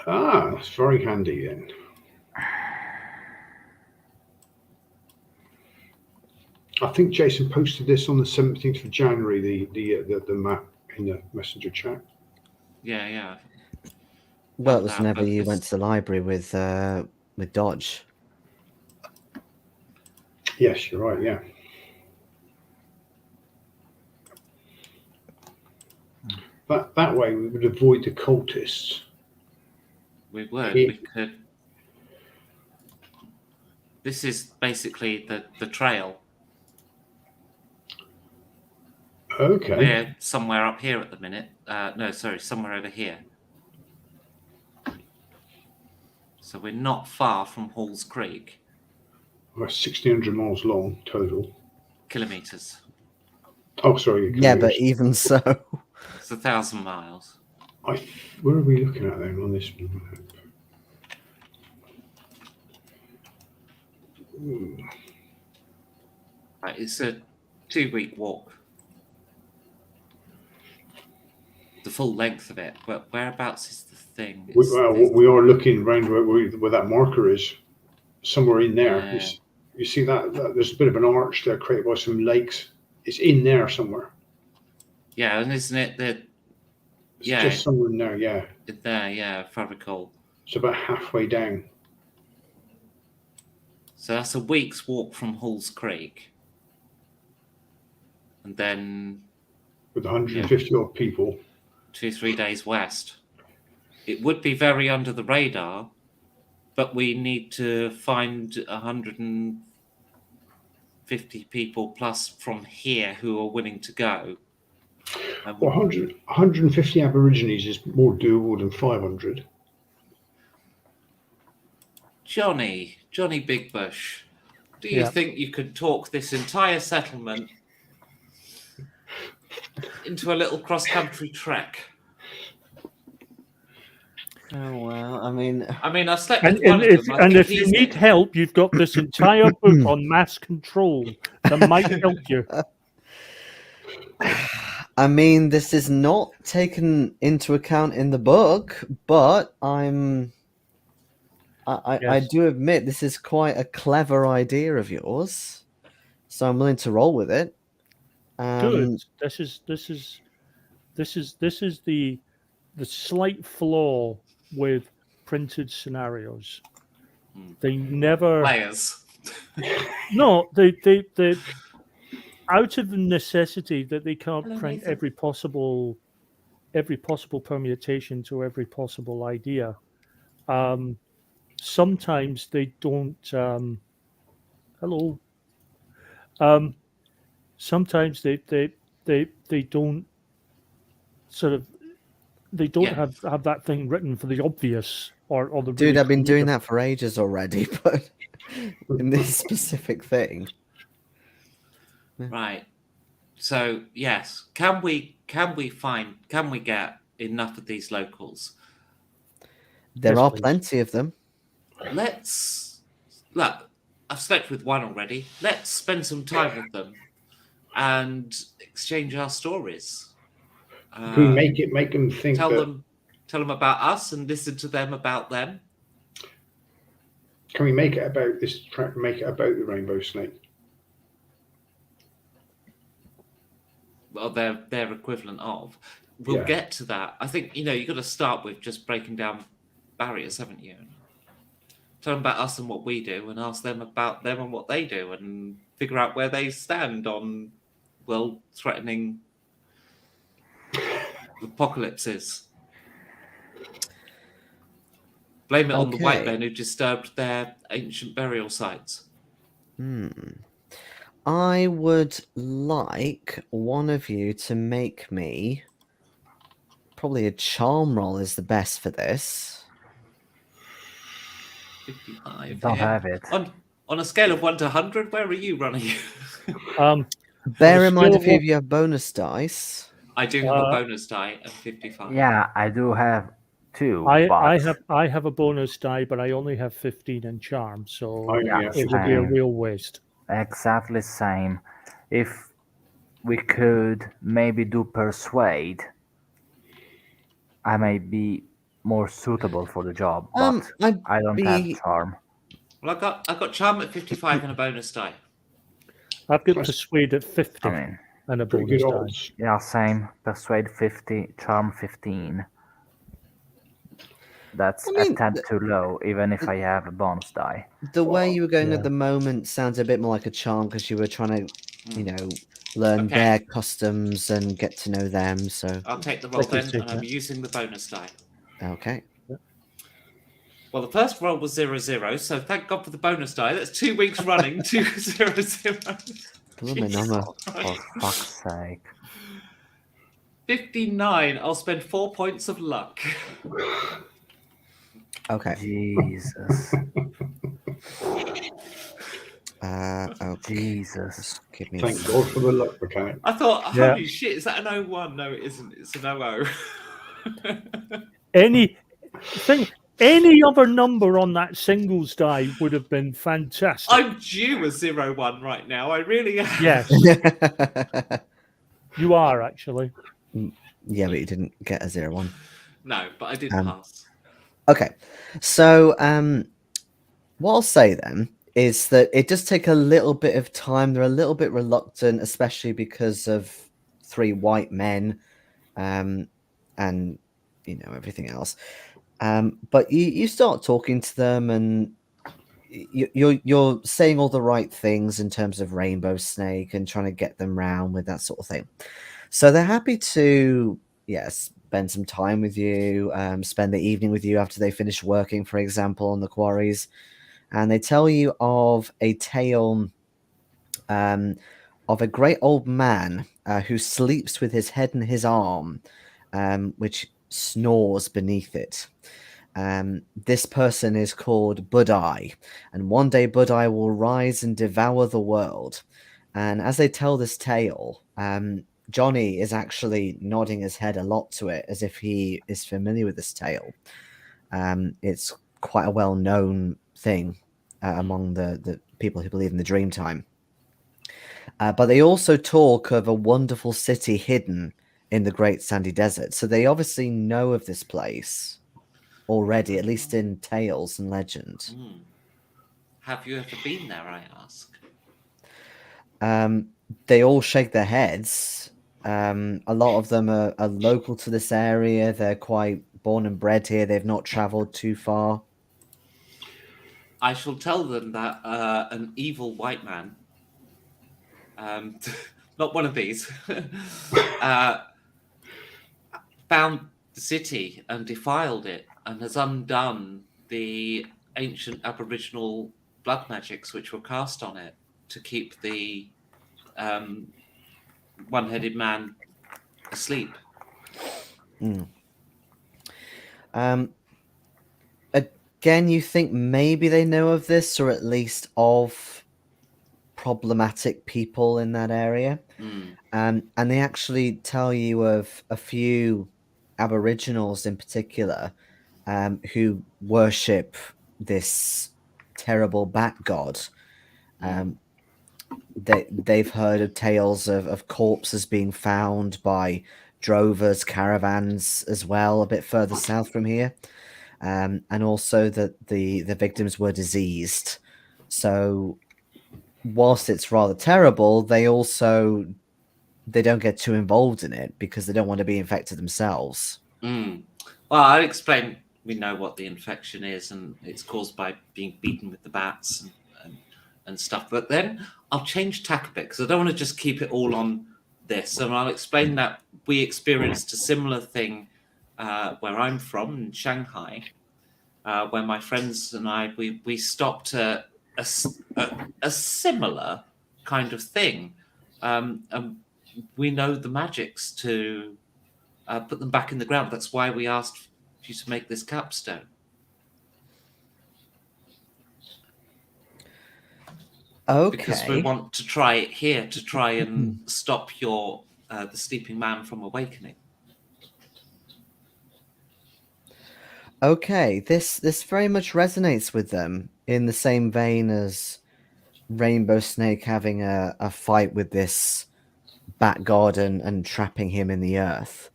S3: That's very handy then. I think Jason posted this on the 17th of January, the map in the messenger chat.
S4: Yeah.
S1: Well, it was
S4: that,
S1: whenever
S4: but
S1: you
S4: this-
S1: went to the library with Dodge.
S3: Yes, you're right, yeah. That way we would avoid the cultists.
S4: We would.
S3: Yeah.
S4: We could. This is basically the trail.
S3: Okay.
S4: We're somewhere up here at the minute. No, sorry, somewhere over here. So we're not far from Halls Creek.
S3: We're 1,600 miles long total.
S4: Kilometres.
S3: Oh, sorry.
S1: Yeah, but even so.
S4: It's 1,000 miles.
S3: Where are we looking at then on this map?
S4: Right, it's a 2-week walk. The full length of it. But whereabouts is the thing?
S3: We are looking around where that marker is. Somewhere in there.
S4: Yeah.
S3: You see that there's a bit of an arch there created by some lakes. It's in there somewhere.
S4: Yeah, and isn't it that?
S3: It's
S4: Yeah,
S3: just somewhere in there, yeah.
S4: there. Yeah, if I recall.
S3: It's about halfway down.
S4: So that's a week's walk from Halls Creek, and then
S3: With 150 odd people.
S4: 2-3 days west. It would be very under the radar, but we need to find 150 people plus from here who are willing to go.
S3: Well, 150 Aborigines is more doable than 500.
S4: Johnny Big Bush, do you
S5: Yeah.
S4: think you could talk this entire settlement into a little cross-country trek?
S1: Oh well, I mean,
S4: I slept
S5: And,
S4: with one
S5: and
S4: of
S5: if,
S4: them. I
S5: and
S4: think
S5: if you
S4: he's
S5: need
S4: it.
S5: help, you've got this entire book on mass control that might help you.
S1: I mean, this is not taken into account in the book, but I
S5: Yes.
S1: do admit this is quite a clever idea of yours, so I'm willing to roll with it.
S5: Good. This is the slight flaw with printed scenarios. They never.
S4: Players.
S5: No, they out of the necessity that they can't
S4: Hello,
S5: print
S4: Nathan.
S5: every possible permutation to every possible idea. Sometimes they don't. Hello. Sometimes they don't sort of. They don't
S4: Yeah.
S5: have that thing written for the obvious or the.
S1: Dude,
S5: really
S1: I've been doing
S5: creative.
S1: that for ages already, but in this specific thing.
S4: Right. So yes, can we get enough of these locals?
S1: There
S5: Yes,
S1: are
S5: please.
S1: plenty of them.
S4: Look, I've slept with one already. Let's spend some time with them and exchange our stories.
S3: Can we make them think
S4: Tell
S3: that?
S4: them about us and listen to them about them.
S3: Can we make it about this track? Make it about the rainbow snake?
S4: Well, their equivalent of. We'll get to that. I think you've got to start with just breaking down barriers, haven't you? Tell them about us and what we do, and ask them about them and what they do, and figure out where they stand on world-threatening apocalypses. Blame it on the white
S1: Okay.
S4: men who disturbed their ancient burial sites.
S1: I would like one of you to make me, probably a charm roll is the best for this.
S4: 55
S2: Don't
S4: here.
S2: have it.
S4: On a scale of 1 to 100, where are you, Ronnie?
S1: Bear in mind, a
S5: scale
S1: few
S5: of
S1: of you have bonus dice.
S4: I do have a bonus die of 55.
S2: Yeah, I do have 2.
S5: I
S2: but
S5: have a bonus die, but I only have 15 in charm, so
S2: Yeah,
S5: it would be a
S2: same.
S5: real waste.
S2: Exactly same. If we could maybe do persuade, I may be more suitable for the job, but I don't have charm.
S4: Well, I got charm at 55 and a bonus die.
S5: I've got
S3: That's-
S5: persuade at 50
S2: I mean,
S5: and a
S3: Pretty
S5: bonus
S3: good
S5: die.
S3: odds.
S2: yeah, same. Persuade 50, charm 15. That's
S1: I mean,
S2: a tad too low, even if I have a bonus die.
S1: The way you were going
S5: Yeah.
S1: at the moment sounds a bit more like a charm because you were trying to, learn
S4: Okay.
S1: their customs and get to know them. So,
S4: I'll take the roll
S5: I can
S4: then,
S5: see
S4: and I'm
S5: that.
S4: using the bonus die.
S1: okay.
S4: Well, the first roll was 0-0, so thank God for the bonus die. That's 2 weeks running, 2-0-0.
S1: Blimey, Nama.
S2: For fuck's sake.
S4: 59. I'll spend 4 points of luck.
S1: Okay.
S2: Jesus.
S1: Okay.
S2: Jesus.
S1: Give me a
S3: Thank
S1: sec.
S3: God for the luck mechanic.
S4: I thought,
S5: Yeah.
S4: holy shit, is that an 01? No, it isn't. It's an 00.
S5: Any other number on that singles die would have been fantastic.
S4: I'm due a 01 right now. I really am.
S5: Yes, you are actually.
S1: Yeah, but you didn't get a 0-1.
S4: No, but I did
S1: Um,
S4: pass.
S1: Okay. So, what I'll say then is that it does take a little bit of time. They're a little bit reluctant, especially because of 3 white men, and everything else. But you start talking to them, and you're saying all the right things in terms of Rainbow Snake and trying to get them round with that sort of thing. So they're happy to, spend some time with you, spend the evening with you after they finish working, for example, on the quarries. And they tell you of a tale of a great old man who sleeps with his head in his arm, which snores beneath it. This person is called Budai, and one day Budai will rise and devour the world. And as they tell this tale, Johnny is actually nodding his head a lot to it, as if he is familiar with this tale. It's quite a well-known thing among the people who believe in the Dreamtime. But they also talk of a wonderful city hidden in the Great Sandy Desert. So they obviously know of this place already, at least in tales and legend.
S4: Have you ever been there, I ask?
S1: They all shake their heads. A lot of them are local to this area. They're quite born and bred here. They've not traveled too far.
S4: I shall tell them that an evil white man, not one of these, found the city and defiled it and has undone the ancient Aboriginal blood magics which were cast on it to keep the one-headed man asleep.
S1: Again, you think maybe they know of this, or at least of problematic people in that area. And they actually tell you of a few Aboriginals in particular who worship this terrible bat god. They've heard of tales of corpses being found by drovers, caravans as well, a bit further south from here. And also that the victims were diseased. So whilst it's rather terrible, they don't get too involved in it because they don't want to be infected themselves.
S4: Well, I'll explain we know what the infection is, and it's caused by being beaten with the bats and stuff. But then I'll change tack a bit because I don't want to just keep it all on this, and I'll explain that we experienced a similar thing where I'm from in Shanghai, where my friends and I we stopped a similar kind of thing, and we know the magics to put them back in the ground. That's why we asked you to make this capstone.
S1: Okay.
S4: Because we want to try it here to try and stop the sleeping man from awakening.
S1: Okay, this very much resonates with them in the same vein as Rainbow Snake having a fight with this bat god and trapping him in the earth.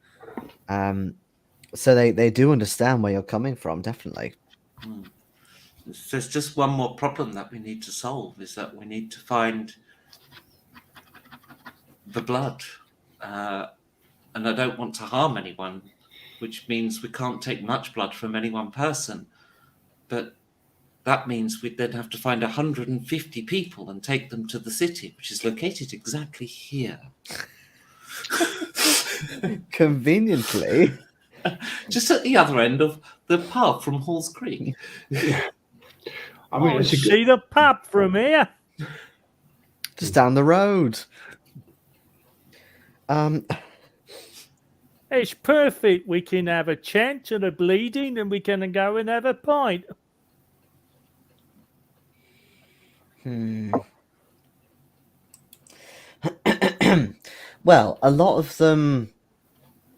S1: So they do understand where you're coming from, definitely.
S4: There's just one more problem that we need to solve, is that we need to find the blood. And I don't want to harm anyone, which means we can't take much blood from any one person. But that means we'd then have to find 150 people and take them to the city, which is located exactly here.
S1: Conveniently.
S4: Just at the other end of the path from Halls Creek.
S3: I mean, it's a
S5: See the pub from here.
S1: Just down the road.
S5: It's perfect. We can have a chant and a bleeding, and we can go and have a pint.
S1: Well, a lot of them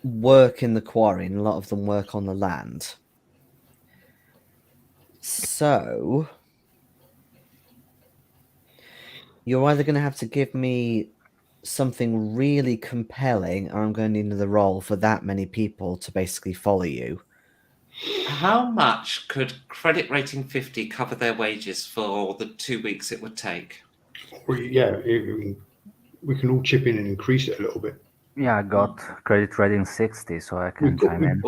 S1: work in the quarry and a lot of them work on the land. So you're either going to have to give me something really compelling, or I'm going to need another role for that many people to basically follow you.
S4: How much could credit rating 50 cover their wages for the 2 weeks it would take?
S3: We can all chip in and increase it a little bit.
S2: Yeah, I got credit rating 60, so I can chime in.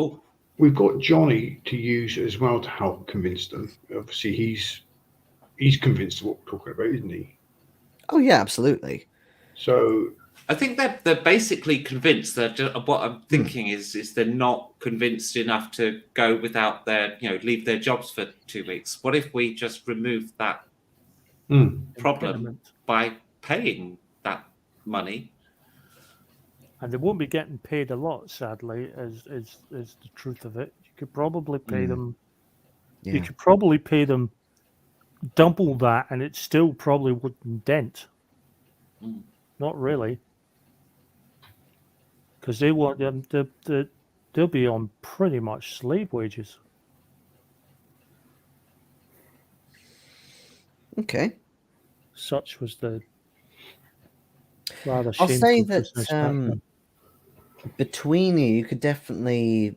S3: We've got Johnny to use as well to help convince them. Obviously, he's convinced of what we're talking about, isn't he?
S1: Oh yeah, absolutely.
S3: So
S4: I think they're basically convinced. That what I'm thinking is they're not convinced enough to go without leave their jobs for 2 weeks. What if we just remove that problem by paying that money?
S5: And they won't be getting paid a lot, sadly, is the truth of it. You could probably pay them.
S1: Yeah.
S5: You could probably pay them double that, and it still probably wouldn't dent. Not really, because they want them. They'll be on pretty much slave wages.
S1: Okay.
S5: Such was the rather
S1: I'll
S5: shameful
S1: say
S5: business back
S1: that
S5: then.
S1: between you could definitely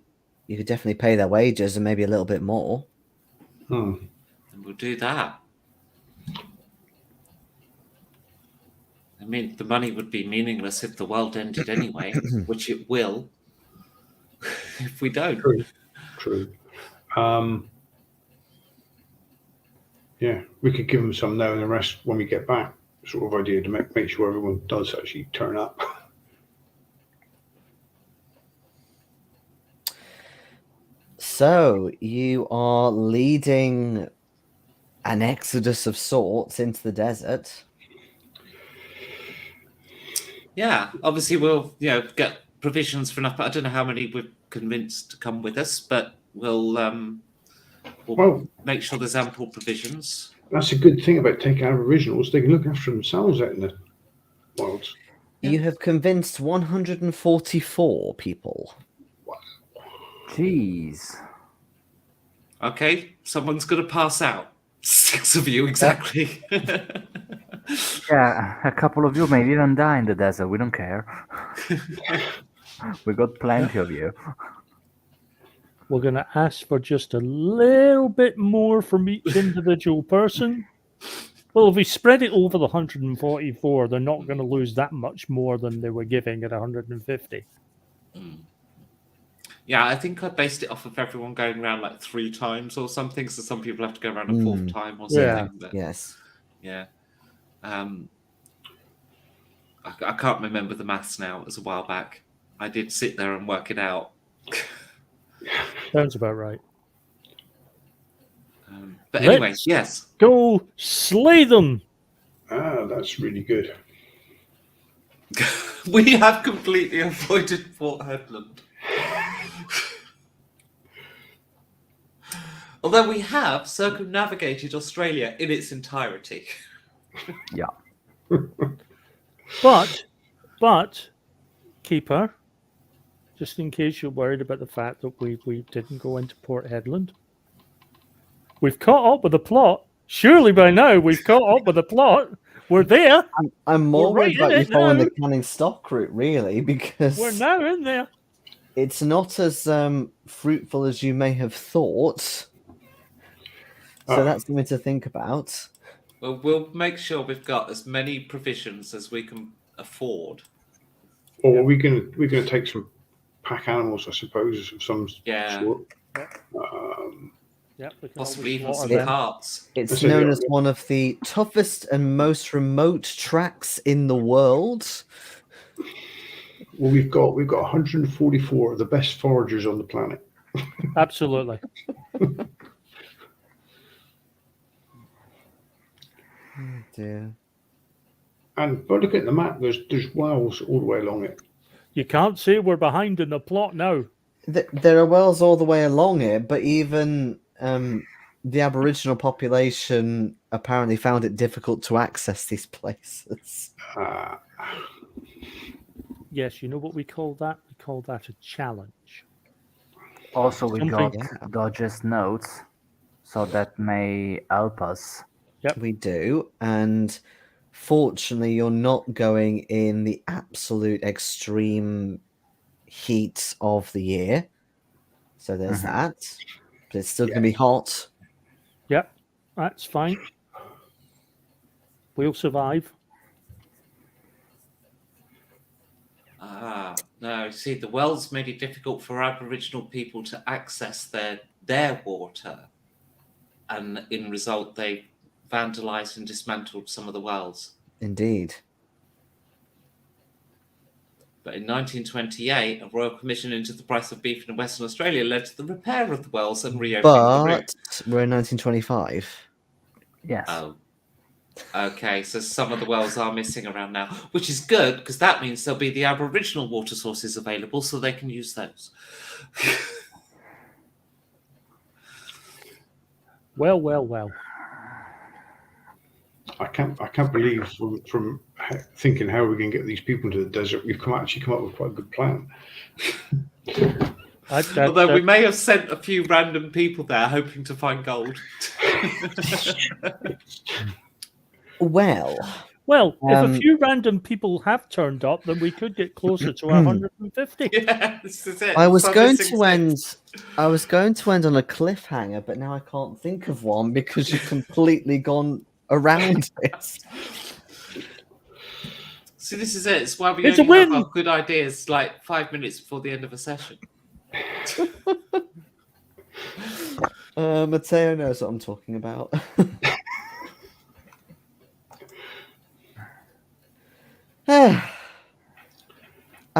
S1: pay their wages and maybe a little bit more.
S4: And we'll do that. I mean, the money would be meaningless if the world ended anyway, which it will if we don't.
S3: True. Yeah, we could give them some now and the rest when we get back, sort of idea to make sure everyone does actually turn up.
S1: So you are leading an exodus of sorts into the desert.
S4: Yeah, obviously we'll get provisions for enough. I don't know how many we've convinced to come with us, but we'll make sure there's ample provisions.
S3: That's a good thing about taking Aboriginals. They can look after themselves out in the wilds.
S1: You have convinced 144 people.
S2: Jeez.
S4: Okay, someone's going to pass out. 6 of you, exactly.
S2: Yeah, a couple of you may even die in the desert. We don't care. We got plenty of you.
S5: We're going to ask for just a little bit more from each individual person. Well, if we spread it over the 144, they're not going to lose that much more than they were giving at 150.
S4: Yeah, I think I based it off of everyone going around like 3 times or something. So some people have to go around a 4th time or
S5: Yeah.
S4: something. But
S1: Yes.
S4: yeah. I can't remember the maths now. It was a while back. I did sit there and work it out.
S5: Sounds about right.
S4: But anyway,
S5: Let's
S4: yes.
S5: go slay them.
S3: That's really good.
S4: We have completely avoided Port Hedland. Although we have circumnavigated Australia in its entirety.
S2: Yeah.
S5: But, Keeper, just in case you're worried about the fact that we didn't go into Port Hedland, we've caught up with the plot. Surely by now we've caught up with the plot. We're there.
S1: I'm more
S5: We're
S1: worried
S5: right
S1: about
S5: in
S1: you
S5: it
S1: following
S5: now.
S1: the Canning Stock route, really, because
S5: We're now in there.
S1: it's not as fruitful as you may have thought. So that's something to think about.
S4: Well, we'll make sure we've got as many provisions as we can afford.
S3: Or we're gonna take some pack animals, I suppose, of some sort.
S5: Yeah, we can
S4: Possibly even
S5: always
S4: some
S5: slaughter them.
S4: carts.
S1: It's
S3: That's it,
S1: known
S3: yeah.
S1: as one of the toughest and most remote tracks in the world.
S3: Well, we've got 144 of the best foragers on the planet.
S5: Absolutely.
S1: Oh dear.
S3: And by looking at the map, there's wells all the way along it.
S5: You can't say we're behind in the plot now.
S1: There are wells all the way along it, but even the Aboriginal population apparently found it difficult to access these places.
S5: Yes, you know what we call that? We call that a challenge.
S2: Also, we
S5: Something-
S2: got Dodge's notes, so that may help us.
S5: Yep.
S1: We do, and fortunately, you're not going in the absolute extreme heat of the year. So there's that. But it's still going to be hot.
S5: Yep, that's fine. We'll survive.
S4: No, see, the wells made it difficult for Aboriginal people to access their water. And in result, they vandalised and dismantled some of the wells.
S1: Indeed.
S4: But in 1928, a royal commission into the price of beef in Western Australia led to the repair of the wells and reopening the route.
S1: But we're in 1925.
S2: Yes.
S4: Oh. Okay, so some of the wells are missing around now, which is good because that means there'll be the Aboriginal water sources available so they can use those.
S5: Well.
S3: I can't believe from thinking how we're going to get these people into the desert, we've actually come up with quite a good plan.
S4: Although we may have sent a few random people there hoping to find gold.
S1: Well,
S5: if a few random people have turned up, then we could get closer to 150.
S4: Yeah, this is it.
S1: I was
S4: So
S1: going
S4: this
S1: to end.
S4: exists.
S1: I was going to end on a cliffhanger, but now I can't think of one because you've completely gone around it.
S4: See, this is it. It's why we
S5: It's a
S4: only have
S5: win!
S4: our good ideas like 5 minutes before the end of a session.
S1: Matteo knows what I'm talking about. I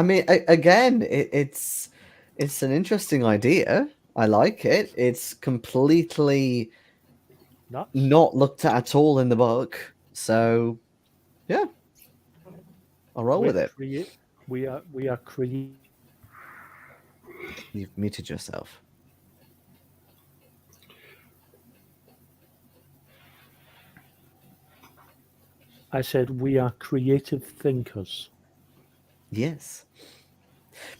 S1: mean, again, it's an interesting idea. I like it. It's completely not looked at all in the book. So, yeah, I'll roll with it.
S5: We are creating.
S1: You've muted yourself.
S5: I said we are creative thinkers.
S1: Yes.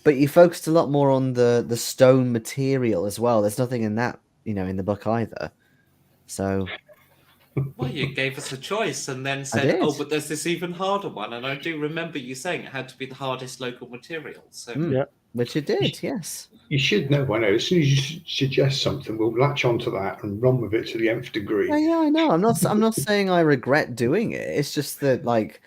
S1: But you focused a lot more on the stone material as well. There's nothing in that, in the book either. So
S4: Well, you gave us a choice and then
S1: I
S4: said,
S1: did.
S4: oh, but there's this even harder one. And I do remember you saying it had to be the hardest local material. So
S5: Yeah.
S1: Which it did, yes.
S3: You should know by now. As soon as you suggest something, we'll latch onto that and run with it to the nth degree.
S1: Yeah, I know. I'm not saying I regret doing it. It's just that, like,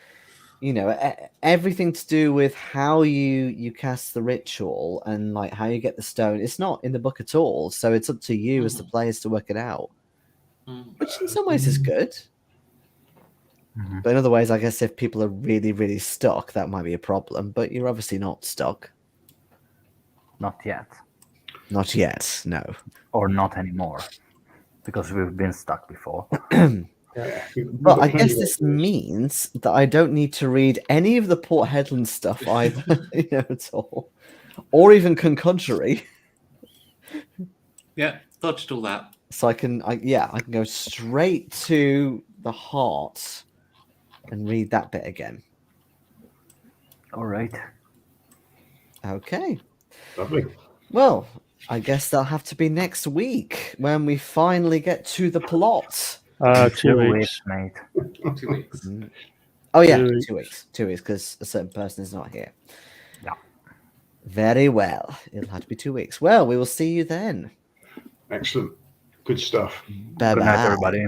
S1: you know, everything to do with how you cast the ritual and like how you get the stone. It's not in the book at all, so it's up to you as the players to work it out, which in some ways is good. But in other ways, I guess if people are really, really stuck, that might be a problem. But you're obviously not stuck.
S2: Not yet.
S1: Not yet, no.
S2: Or not anymore. Because we've been stuck before.
S1: Well, I guess this means that I don't need to read any of the Port Headland stuff either, you know, at all. Or even Conconjury.
S4: Yeah, dodged all that.
S1: So I can go straight to the heart and read that bit again.
S2: All right.
S1: Okay.
S3: Lovely.
S1: Well, I guess that'll have to be next week when we finally get to the plot.
S5: 2 weeks.
S2: Mate.
S4: 2 weeks.
S1: Oh yeah,
S5: 2 weeks.
S1: 2 weeks. 2 weeks because a certain person is not here.
S2: Yeah.
S1: Very well. It'll have to be 2 weeks. Well, we will see you then.
S3: Excellent. Good stuff.
S1: Bye
S2: Good night,
S1: bye.
S2: everybody.